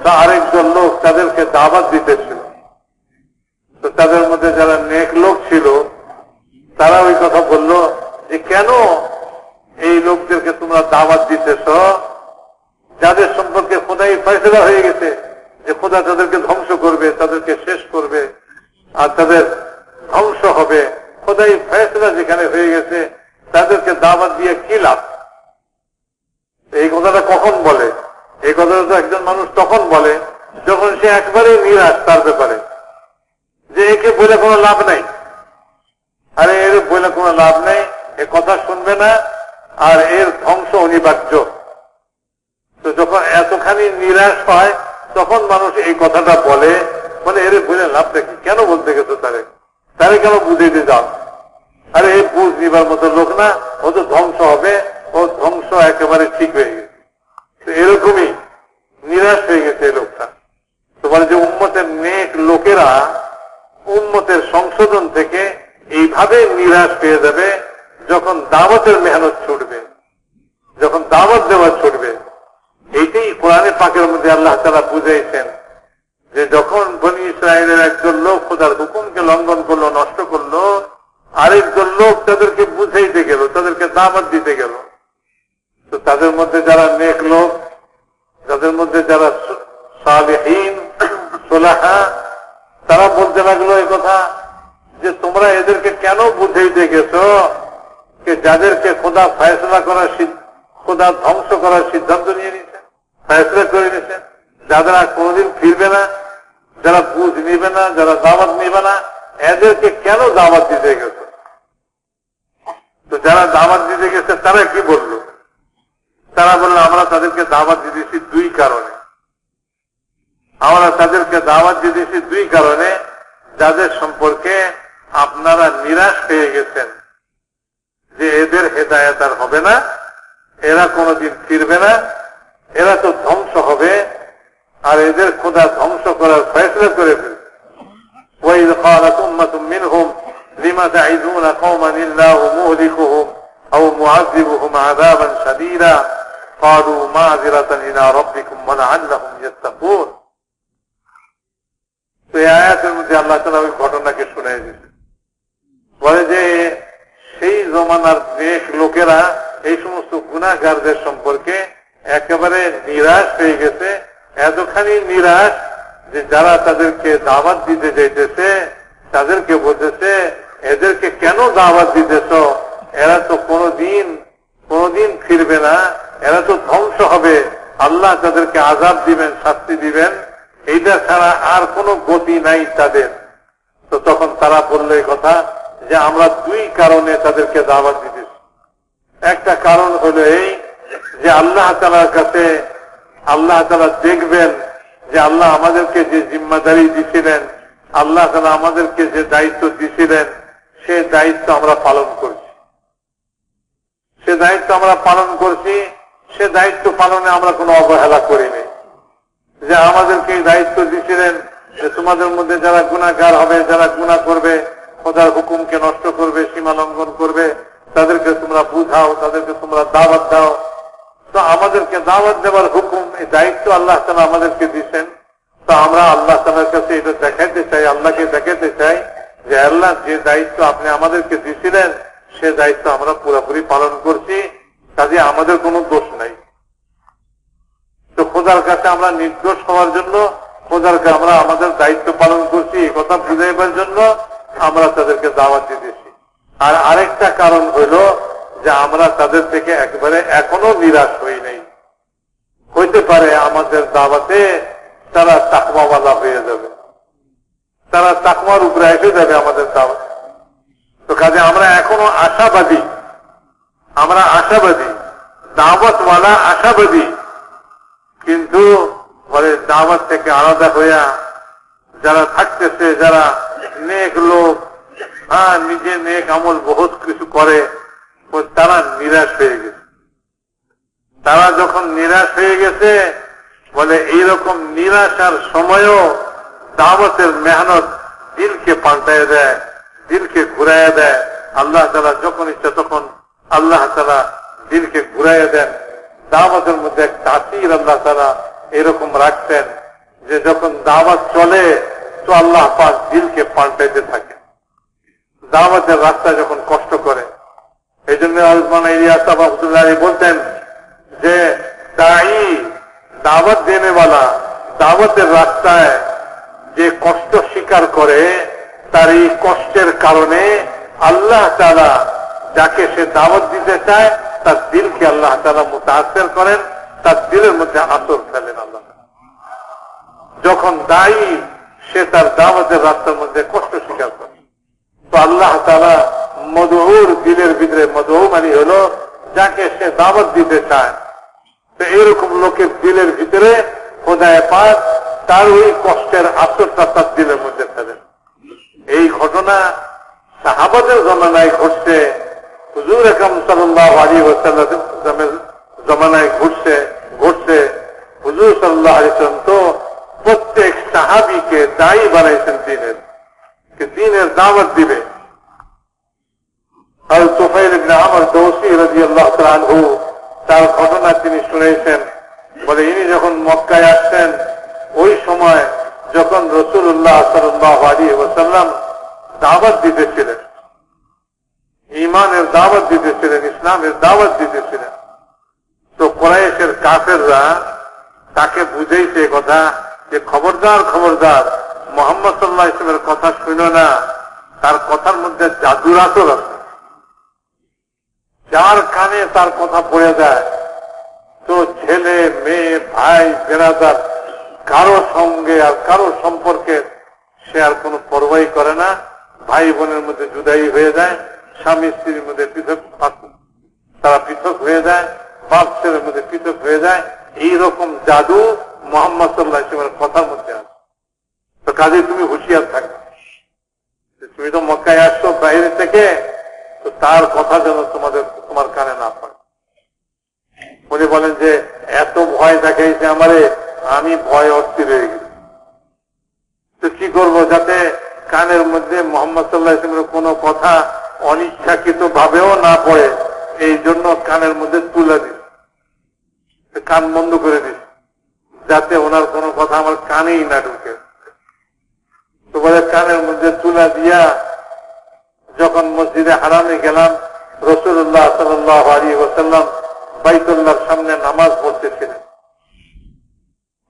তা আরেকজন লোক তাদেরকে দাওয়াত দিতেছিল। তো তাদের মধ্যে যারা নেক লোক ছিল তারা ওই কথা বলল যে কেন এই লোকদেরকে তোমরা দাওয়াত দিতেছ, যাদের সম্পর্কে খোদাই ফয়সালা হয়ে গেছে যে খোদা তাদেরকে ধ্বংস করবে, তাদেরকে শেষ করবে আর তাদের ধ্বংস হবে। খোদাই ফয়সালা যেখানে হয়ে গেছে তাদেরকে দাওয়াত দিয়ে কি লাভ? এই কথাটা কখন বলে? এই কথাটা তো একজন মানুষ তখন বলে যখন সে একবারে নিরাশ তার ব্যাপারে, যে একে বলে কোনো লাভ নাই, আরে এর বলে কোনো লাভ নেই, এ কথা শুনবে না আর এর ধ্বংস অনিবার্য। তো যখন এতখানি নিরাশ হয় তখন মানুষ এই কথাটা বলে, মানে এর বলে লাভটা কি? কেন বলতে গেছো তারে কেন বুঝাইতে যাও? আরে এ বুঝ নিবার মতো লোক না, ও তো ধ্বংস হবে, ও ধ্বংস একেবারে ঠিক হয়ে গেছে। তো এরকমই নিরাশ হয়ে গেছে এই লোকটা। তোমার যে উম্মতের নেক লোকেরা উম্মতের সংশোধন থেকে এইভাবে নিরাশ পেয়ে যাবে যখন দাওয়াতের মেহনত ছুটবে, যখন দাওয়াত দেওয়া ছুটবে। এইটাই কোরআনে পাকের মধ্যে আল্লাহ তাআলা বুঝাইছেন যে যখন বনি ইসরায়েলের একজন লোক খোদার হুকুমকে লঙ্ঘন করলো, নষ্ট করলো, আরেকজন লোক তাদেরকে বুঝাইতে গেল, তাদেরকে দাওয়াত দিতে গেল, তো তাদের মধ্যে যারা নেক লোক, তাদের মধ্যে যারা সালেহীন সোলাহা, তারা বলতে লাগলো এই কথা যে তোমরা এদেরকে কেন বুঝাইতে গেছো যে যাদেরকে খোদা ফয়সালা করার, খোদা ধ্বংস করার সিদ্ধান্ত নিয়ে নিয়েছেন, ফয়সালা করে নিয়েছেন, যারা কোনোদিন ফিরবে না, যারা বুঝ নিবে না, যারা দাওয়াত নিবে না, এদেরকে কেন দাওয়াত দিতে গেছো? তো যারা দাওয়াত দিতে গেছে তারা কি বলল? তারা বলল আমরা তাদেরকে দাওয়াত দিতেছি দুই কারণে, আমরা তাদেরকে দাওয়াত দিতেছি দুই কারণে, যাদের সম্পর্কে আপনারা নিরাশ হয়ে গেছেন যে এদের হেদায়েত আর হবে না, এরা কোনোদিন ফিরবে না, এরা তো ধ্বংস হবে, আর এদের খোদা ধ্বংস করার ফয়সলা করে ফেলবে। وَإِذْ قَالَتْ أُمَّةٌ مِّنْهُمْ لِمَ تَعِظُونَ قَوْمًا اللَّهُ مُهْلِكُهُمْ أَوْ مُعَذِّبُهُمْ عَذَابًا شَدِيدًا قَالُوا مَعْذِرَةً إِلَىٰ رَبِّكُمْ وَلَعَلَّهُمْ يَتَّقُونَ। তো এই আয়াতের মধ্যে আল্লাহ তাআলা ওই ঘটনাকে শুনাই দিয়েছে, বলে যে সেই জমানার নেক লোকেরা এই সমস্ত গুনাহগারদের সম্পর্কে একেবারে নিরাশ হয়ে গেছে, এতখানি নিরাশ যে যারা তাদেরকে দাওয়াত দিতে যাইতেছে তাদেরকে বলতেছে এদেরকে কেন দাওয়াত দিতেছ? এরা তো কোনদিন ফিরবে না, এরা তো ধ্বংস হবে, আল্লাহ তাদেরকে আযাব দিবেন, শাস্তি দিবেন, এইটা ছাড়া আর কোনো গতি নাই তাদের। তো তখন তারা বললো এই কথা যে আমরা দুই কারণে তাদেরকে দাওয়াত দিতেছি। একটা কারণ হলো এই যে আল্লাহ তাআলার কাছে আল্লাহ তাআলা দেখবেন যে আল্লাহ আমাদেরকে যে জিম্মাদারি দিয়েছিলেন, আল্লাহ তাআলা আমাদেরকে যে দায়িত্ব দিয়েছিলেন, সে দায়িত্ব আমরা পালন করছি। সে দায়িত্ব পালনে আমরা কোনো অবহেলা করিনি। যে আমাদেরকে এই দায়িত্ব দিয়েছিলেন যে তোমাদের মধ্যে যারা গুনাহগার হবে, যারা গুনাহ করবে, খোদার হুকুমকে নষ্ট করবে, সীমা লঙ্ঘন করবে, তাদেরকে তোমরা বুঝাও, তাদেরকে তোমরা দাওয়াত দাও। তো আমাদেরকে দাওয়াত দেওয়ার হুকুম, এই দায়িত্ব আল্লাহ তাআলা আমাদেরকে দিয়েছেন। তো আমরা আল্লাহ তাআলার কাছে এটা দেখাইতে চাই, আল্লাহকে দেখাইতে চাই যে আল্লাহ যে দায়িত্ব আপনি আমাদেরকে দিয়েছিলেন সে দায়িত্ব আমরা পুরোপুরি পালন করছি, কাজে আমাদের কোনো দোষ নাই। তো খোদার কাছে আমরা নির্দোষ হওয়ার জন্য, খোদার কাছে আমরা আমাদের দায়িত্ব পালন করছি এই কথা বুঝাইবার জন্য আমরা তাদেরকে দাওয়াত দিতেছি। আর আরেকটা কারণ হইল যে আমরা তাদের থেকে একবারে এখনো নিরাশ হই নাই। হইতে পারে আমাদের দাওয়াতে তারা তাকওয়াওয়ালা হয়ে যাবে, তারা তাকওয়ার উপরে এসে যাবে আমাদের দাওয়াত। তো কাজে আমরা এখনো আশাবাদী, দাওয়াতওয়ালা আশাবাদী। কিন্তু পরে দাওয়াত থেকে আলাদা হইয়া যারা থাকতেছে, যারা নেক লোক, নিজে নেক আমল বহুত কিছু করে, তারা নিরাশ হয়ে গেছে। তারা যখন নিরাশ হয়ে গেছে, বলে এইরকম নিরাশার সময়ও দাওয়াতের মেহনত দিলকে পাল্টায় দেয়, দিলকে ঘুরাইয়া দেয়। আল্লাহ তাআলা যখন ইচ্ছা তখন আল্লাহ তাআলা দিলকে ঘুরাইয়া দেন। দাওয়াতের মধ্যে এক তাসির আল্লাহ তাআলা এরকম রাখতেন যে যখন দাওয়াত চলে তো আল্লাহ পাক দিলকে পাল্টাইতে থাকে। দাওয়াতের রাস্তা যখন কষ্ট করে, এই জন্য আলমান ইলিয়াস রহমাতুল্লাহ আলাইহি বলতেন যে দাঈ, দাওয়াত দেনেওয়ালা, দাওয়াতের রাস্তায় যে কষ্ট স্বীকার করে, তার এই কষ্টের কারণে আল্লাহ তাআলা যাকে সে দাওয়াত দিতে চায় তার দিলকে আল্লাহ তাআলা মুতাআসসির করেন, তার দিলের মধ্যে আসর ফেলেন আল্লাহ। যখন দায়ী সে তার দাওয়াতের রাস্তার মধ্যে কষ্ট স্বীকার করে, তো আল্লাহ তাআলা মদউর দিলের ভিতরে, মদউ মানে হলো যাকে সে দাওয়াত দিতে চায়, তো এরকম লোকের দিলের ভিতরে খোদায়ে পাক তার ওই কষ্টের আসরটা তার দিলের মধ্যে ফেলেন। এই ঘটনা সাহাবাদের জমানায় ঘটছে, হুজুর আকরাম সাল্লাল্লাহু আলাইহি ওয়াসাল্লামের জমানায় ঘটছে। হুজুর সাল্লাল্লাহু আলাইহি ওয়াসাল্লাম তো প্রত্যেক সাহাবীকে দায়ী বানাইছেন দিনের দাওয়াত দিবে। আর তুফাইল ইবনে আমর দৌসি রাদিয়াল্লাহু তাআলা আনহু তার ঘটনা তিনি শুনেছেন। বলে ইনি যখন মক্কায় আসছেন, ওই সময় যখন রাসূলুল্লাহ সাল্লাল্লাহু আলাইহি ওয়াসাল্লাম দাওয়াত দিতেছিলেন, ঈমানের দাওয়াত দিতেছিলেন, ইসলামের দাওয়াত দিতেছিলেন, তো কুরাইশের কাফেররা তাকে বুঝাইছে কথা যে খবরদার মুহাম্মদ সাল্লাল্লাহু আলাইহি ওয়াসাল্লামের কথা শুনো না, তার কথার মধ্যে জাদুর আসর আছে। যার কানে তার কথা পড়ে যায় তো ছেলে মেয়ে ভাই বেরাদার কারো সঙ্গে আর কারো সম্পর্কে সে আর কোনো পরোয়াই করে না। ভাই বোনের মধ্যে জুদাই হয়ে যায়, স্বামী স্ত্রীর মধ্যে তারা পৃথক হয়ে যায়, বাপ ছেলের মধ্যে পৃথক হয়ে যায়। এইরকম জাদু মুহাম্মদ সাল্লাল্লাহু আলাইহি ওয়াসাল্লামের কথার মধ্যে আছে। তো কাজে তুমি হুঁশিয়ার থাকবে, তুমি তো মক্কায় আসছো বাইরে থেকে, তো তার কথা যেন তোমার কানে না পড়ে। উনি বলেন যে এত ভয় দেখাইছে আমারে, আমি ভয় অস্থির হয়ে গেছি। তো কি করবো যাতে কানের মধ্যে মুহাম্মদ সাল্লাল্লাহু আলাইহি ওয়াসাল্লামের কোনো কথা অনিচ্ছাকৃত ভাবেও না পড়ে, এই জন্য কানের মধ্যে তুলে দিস, কান বন্ধ করে দিস, যাতে ওনার কোনো কথা আমার কানেই না ঢুকে। তো বলে কানের মধ্যে তুলা দিয়া যখন মসজিদে হারামে গেলাম, রাসূলুল্লাহ সাল্লাল্লাহু আলাইহি ওয়াসাল্লাম বাইতুল্লাহর সামনে নামাজ পড়তেছিলেন।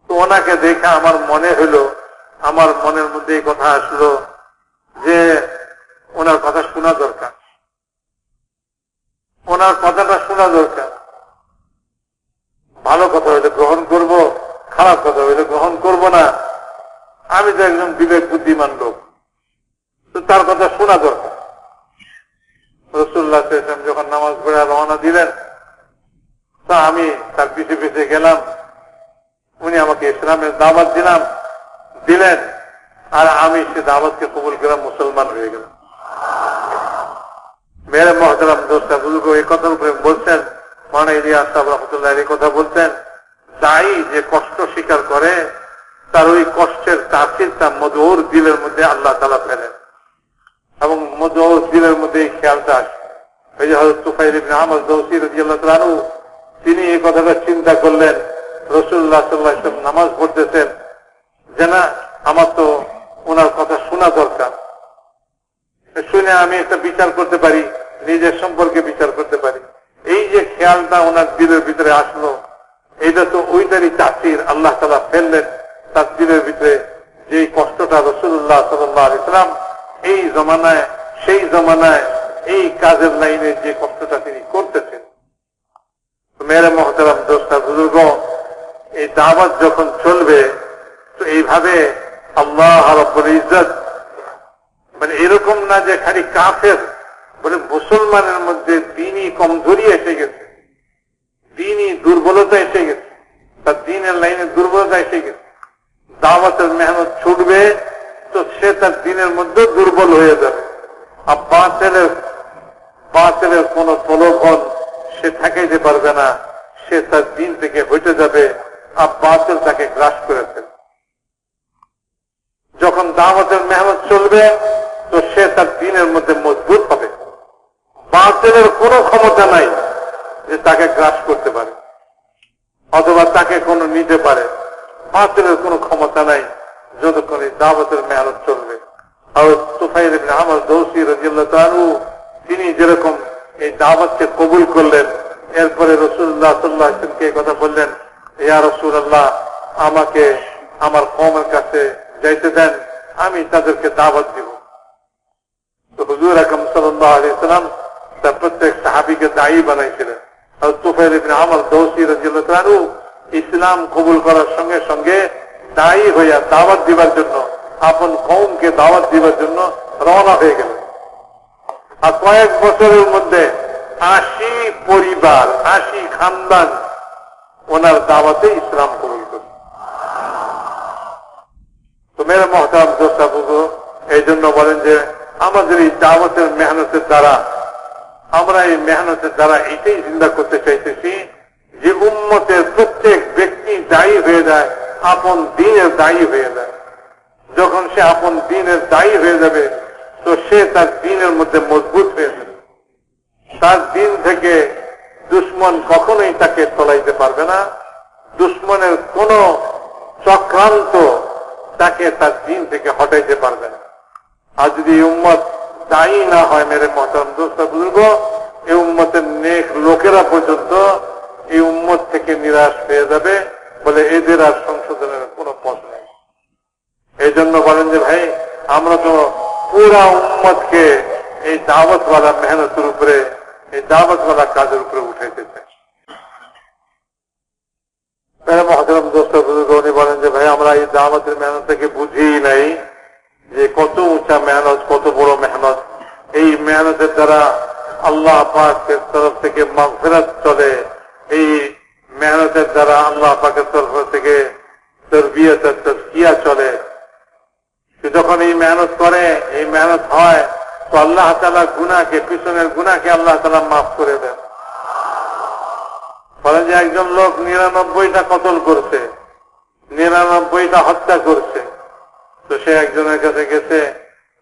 তো ওনাকে দেখে আমার মনে হলো, আমার মনের মধ্যে এই কথা আসলো যে ওনার কথা শোনা দরকার, ওনার কথাটা শোনা দরকার। ভালো কথা হইলে গ্রহণ করব, খারাপ কথা হইলে গ্রহণ করব না। আমি তো একজন বিবেক বুদ্ধিমান লোক, তো তার কথা শোনা দরকার। রাসূলুল্লাহ সাল্লাল্লাহু আলাইহি ওয়াসাল্লাম যখন নামাজ পড়ে রওনা দিলেন, তা আমি তার পিছে পিছে গেলাম। উনি আমাকে ইসলামের দাওয়াত দিলেন, আর আমি সে দাওয়াতকে কবুল করলাম, মুসলমান হয়ে গেলাম। মেরে মহতারাম দোস্ত বুজুর্গ এই কথার উপরে বলছেন, মাওলানা ইলিয়াস সাহেব রাহমাতুল্লাহ এই কথা বলছেন, দায়ী যে কষ্ট স্বীকার করে তার ওই কষ্টের তাসিরটা মধুর দিলের মধ্যে আল্লাহ তাআলা ফেলেন, এবং মধুর দিলের মধ্যে এই খেয়ালটা আসে। এই যে হযরত তুফাইল ইবনে আমর দৌসী রাদিয়াল্লাহু তাআলা আনহু, তিনি এই কথাটা চিন্তা করলেন, রাসূলুল্লাহ সাল্লাল্লাহু আলাইহি ওয়াসাল্লাম নামাজ পড়তেছেন, যে না আমার তো ওনার কথা শোনা দরকার, শুনে আমি একটা বিচার করতে পারি, নিজের সম্পর্কে বিচার করতে পারি। এই যে খেয়ালটা ওনার দিলের ভিতরে আসলো, এইটা তো ওইটারই তাসির আল্লাহ তাআলা ফেললেন তার দিলের ভিতরে। যে কষ্টটা রাসূলুল্লাহ সাল্লাল্লাহু আলাইহি ওয়াসাল্লাম এই জমানায়, সেই জমানায় এই কাজের লাইনে যে কষ্টটা তিনি করতেছেন। মেরে মহতারাম দোস্ত বুজুর্গ, এই দাওয়াত যখন চলবে, তো এইভাবে আল্লাহ রাব্বুল ইজ্জত, মানে এরকম না যে খালি কাফের, বলে মুসলমানের মধ্যে দ্বীনি কমজোরি এসে গেছে, দ্বীনি দুর্বলতা এসে গেছে, তার দ্বীনের লাইনে দুর্বলতা এসে গেছে। দাওয়াতের মেহনত ছুটবে তো সে তার দ্বীনের মধ্যে দুর্বল হয়ে যাবে। আর বাতিলের কোন প্রলোভন সে ঠেকাইতে পারবে না, সে তার দ্বীন থেকে হইতে যাবে, আর বাতিল তাকে গ্রাস করে ফেলবে। যখন দাওয়াতের মেহনত চলবে তো সে তার দ্বীনের মধ্যে মজবুত হবে, বাতিলের কোনো ক্ষমতা নাই যে তাকে গ্রাস করতে পারে অথবা তাকে কোনো নিতে পারে। বাতিলের কোনো ক্ষমতা নাই যতক্ষণ এই দাওয়াতের মেহনত চলবে। আর তুফাইল ইবনে আমর দৌসী রাদিয়াল্লাহু তাআলা আনহু, তিনি যেরকম এই দাওয়াতকে কবুল করলেন, এরপরে রাসূলুল্লাহ সাল্লাল্লাহু আলাইহি ওয়াসাল্লামকে এই কথা বললেন, ইয়া রাসূলুল্লাহ, আমাকে আমার কওমের কাছে যাইতে দেন, আমি তাদেরকে দাওয়াত দিব। তো হুজুর আকরাম সাল্লাল্লাহু আলাইহি ওয়াসাল্লাম তার প্রত্যেক সাহাবীকে দায়ী বানাইছিলেন। আর তুফাইল ইবনে আমর দৌসী রাদিয়াল্লাহু তাআলা আনহু ইসলাম কবুল করার সঙ্গে সঙ্গে দায়ী হইয়া দাওয়াত দিবার জন্য, আপন কওমকে দাওয়াত দিবার জন্য রওনা হয়ে গেলেন। আর কয়েক বছরের মধ্যে 80 পরিবার, 80 খানদান ওনার দাওয়াতে ইসলাম কবুল করে। তো মেরে মহতারাম দোস্ত বুজুর্গ, এই জন্য বলেন যে আমাদের এই দাওয়াতের মেহনতের দ্বারা, আমরা এই মেহনতের দ্বারা এইটাই চিন্তা করতে চাইতেছি যে উম্মতের প্রত্যেক ব্যক্তি দায়ী হয়ে যায়, আপন দ্বীনের দায়ী হয়ে যায়। যখন সে আপন দ্বীনের দায়ী হয়ে যাবে তো সে তার দ্বীনের মধ্যে মজবুত হয়ে যাবে। তার দ্বীন থেকে দুশ্মন কখনোই তাকে তোলাইতে পারবে না, দুশ্মনের কোন চক্রান্ত তাকে তার দ্বীন থেকে হটাইতে পারবে না। আর যদি এই উম্মত দায়ী না হয়, মেরে মহতারাম দোস্ত বুজুর্গ, এই উম্মতের নেক লোকেরা পর্যন্ত এই উম্মত থেকে নিরাশ হয়ে যাবে, বলে এদের আর সংশোধনের কোনো পথ নেই। এই জন্য বলেন যে ভাই, আমরা তো পুরা উম্মতকে এই দাওয়াতওয়ালা মেহনতের উপরে, এই দাওয়াতওয়ালা কাজের উপরে উঠাইতে চাই। মহতারাম দোস্ত বুজুর্গ, উনি বলেন যে ভাই, আমরা এই দাওয়াতের মেহনত থেকে বুঝিই নাই যে কত উঁচা মেহনত, কত বড় মেহনত। এই মেহনতের দ্বারা আল্লাহ পাকের তরফ থেকে মাগফিরাত চলে, এই মেহনতের দ্বারা আল্লাহ পাকের তরফ থেকে তারবিয়ত আর তাজকিয়া চলে। যখন এই মেহনত করে, এই মেহনত হয়, তো আল্লাহ তাআলা গুনাহকে, পিছনের গুনাহকে আল্লাহ তাআলা মাফ করে দেন। বলেন যে একজন লোক 99টা কতল করছে, 99টা হত্যা করছে, তো সে একজনের কাছে গেছে,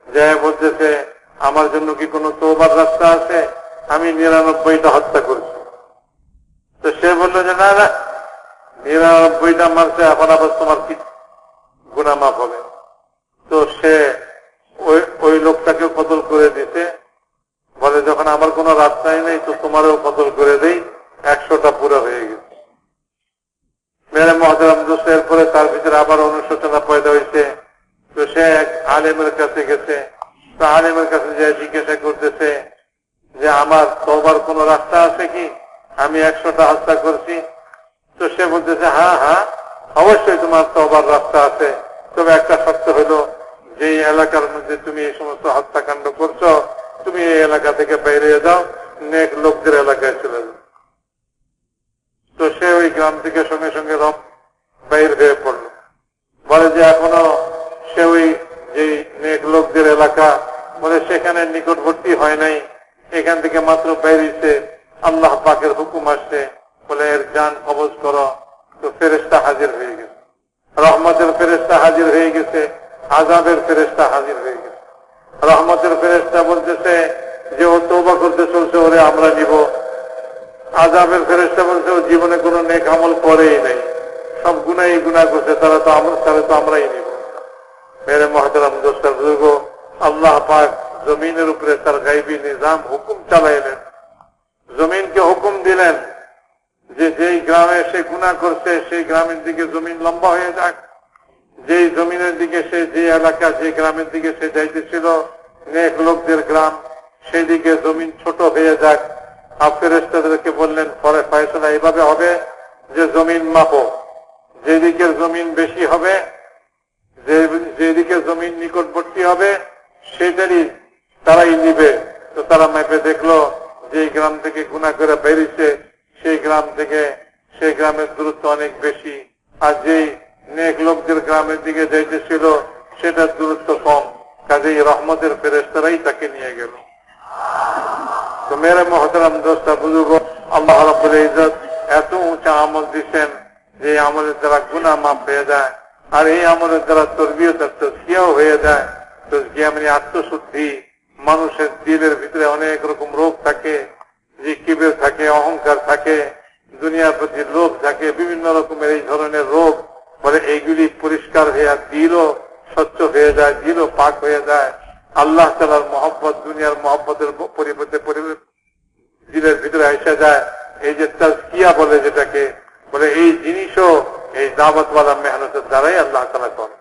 যে বলতেছে আমার জন্য কি কোনো তওবার রাস্তা আছে, আমি 99টা হত্যা করছি। তো সে বললো যে না না, 99টা মারছে, এখন আবার তোমার কি গুনাহ মাফ হবে। তো সে ওই লোকটাকে কতল করে দিতে, বলে যখন আমার কোনো রাস্তাই নেই তো তোমারও কতল করে দেই, 100টা পুরো হয়ে গেছে। মেরে মহতারাম দোস্ত, এরপরে তার ভিতরে আবার অনুশোচনা পয়দা হয়েছে। তো সে এক আলেমের কাছে গেছে, তো আলেমের কাছে যে জিজ্ঞাসা করতেছে যে আমার তওবার কোনো রাস্তা আছে কি, আমি 100টা হত্যা করছি। তো সে বলতেছে হ্যাঁ হ্যাঁ অবশ্যই তোমার তওবার রাস্তা আছে, তবে একটা শর্ত হলো যে এলাকার মধ্যে তুমি এই সমস্ত হত্যাকাণ্ড করছো তুমি এই এলাকা থেকে বাইরে যাও, নেক লোকদের এলাকায় চলে যাও। তো সে ওই গ্রাম থেকে সঙ্গে সঙ্গে বাইর হয়ে পড়ল। বলে যে এখনো সে ওই যে নেক লোকদের এলাকা বলে সেখানে নিকটবর্তী হয় নাই, এখান থেকে মাত্র বাইরেছে, আল্লাহ পাকের হুকুম আসছে বলে এর জান কবজ করো। তো ফেরেশতা হাজির হয়ে গেছে, রহমতের ফেরেশতা হাজির হয়ে গেছে, আযাবের ফেরেশতা হাজির হয়ে গেছে। রহমতের ফেরেশতা বলতেছে যে ও তওবা করতে চলছে, ওরে আমরা নিব। আযাবের ফেরেশতা বলছে ও জীবনে কোনো নেক আমল করেই নাই, সব গুনাহ করছে, তারা তো আমরাই নিব। মেরে মুহতারাম দোস্তার বুজুর্গ, আল্লাহ পাক জমিনের উপরে তার গায়বী নিজাম হুকুম চালাইলেন, জমিনকে হুকুম দিলেন যে যেই গ্রামে সে গুনাহ করছে সেই গ্রামের দিকে জমিন লম্বা হয়ে যাক, যেই জমিনের দিকে সে, যে এলাকা যে গ্রামের দিকে সে যাইতেছিল নেক লোকদের গ্রাম, সেই দিকে জমিন ছোট হয়ে যাক। আর ফেরেশতাদেরকে বললেন পরে ফয়সালা এইভাবে হবে যে জমিন মাপো, যেদিকের জমিন বেশি হবে, যেদিকে জমিন নিকটবর্তী হবে সেটারই তারাই নিবে। তো তারা মেপে দেখলো যে গ্রাম থেকে গুনাহ করে বেরিয়েছে সেই গ্রাম থেকে সেই গ্রামের দূরত্ব অনেক বেশি, আর যেই নেক লোকদের গ্রামের দিকে যাইতেছিল সেটার দূরত্ব কম, কাজেই রহমতের ফেরেশতারাই তাকে নিয়ে গেল। তো মেরে মুহতারাম দোস্তা বুজুর্গ, আল্লাহ রাব্বুল ইজ্জত এত উঁচা আমল দিচ্ছেন যে আমলের দ্বারা গুনাহ মাফ হয়ে যায়, আর এই আমলের দ্বারা তরবিয়ত আর তাজকিয়াও হয়ে যায়। তাজকিয়া মানে আত্মশুদ্ধি। মানুষের দিলের ভিতরে অনেক রকম রোগ থাকে, যে কিবর থাকে, অহংকার থাকে, দুনিয়ার প্রতি লোভ থাকে, বিভিন্ন রকমের এই ধরনের রোগ, বলে এইগুলি পরিষ্কার হয়ে দিলও স্বচ্ছ হয়ে যায়, দিলও পাক হয়ে যায়। আল্লাহ তাআলার মহব্বত, দুনিয়ার মহব্বতের পরিবর্তে দিলের ভিতরে এসে যায়। এই যে তাজকিয়া বলে যেটাকে, বলে এই জিনিসও এই দাওয়াতওয়ালা মেহনতের দ্বারাই আল্লাহ তাআলা করেন।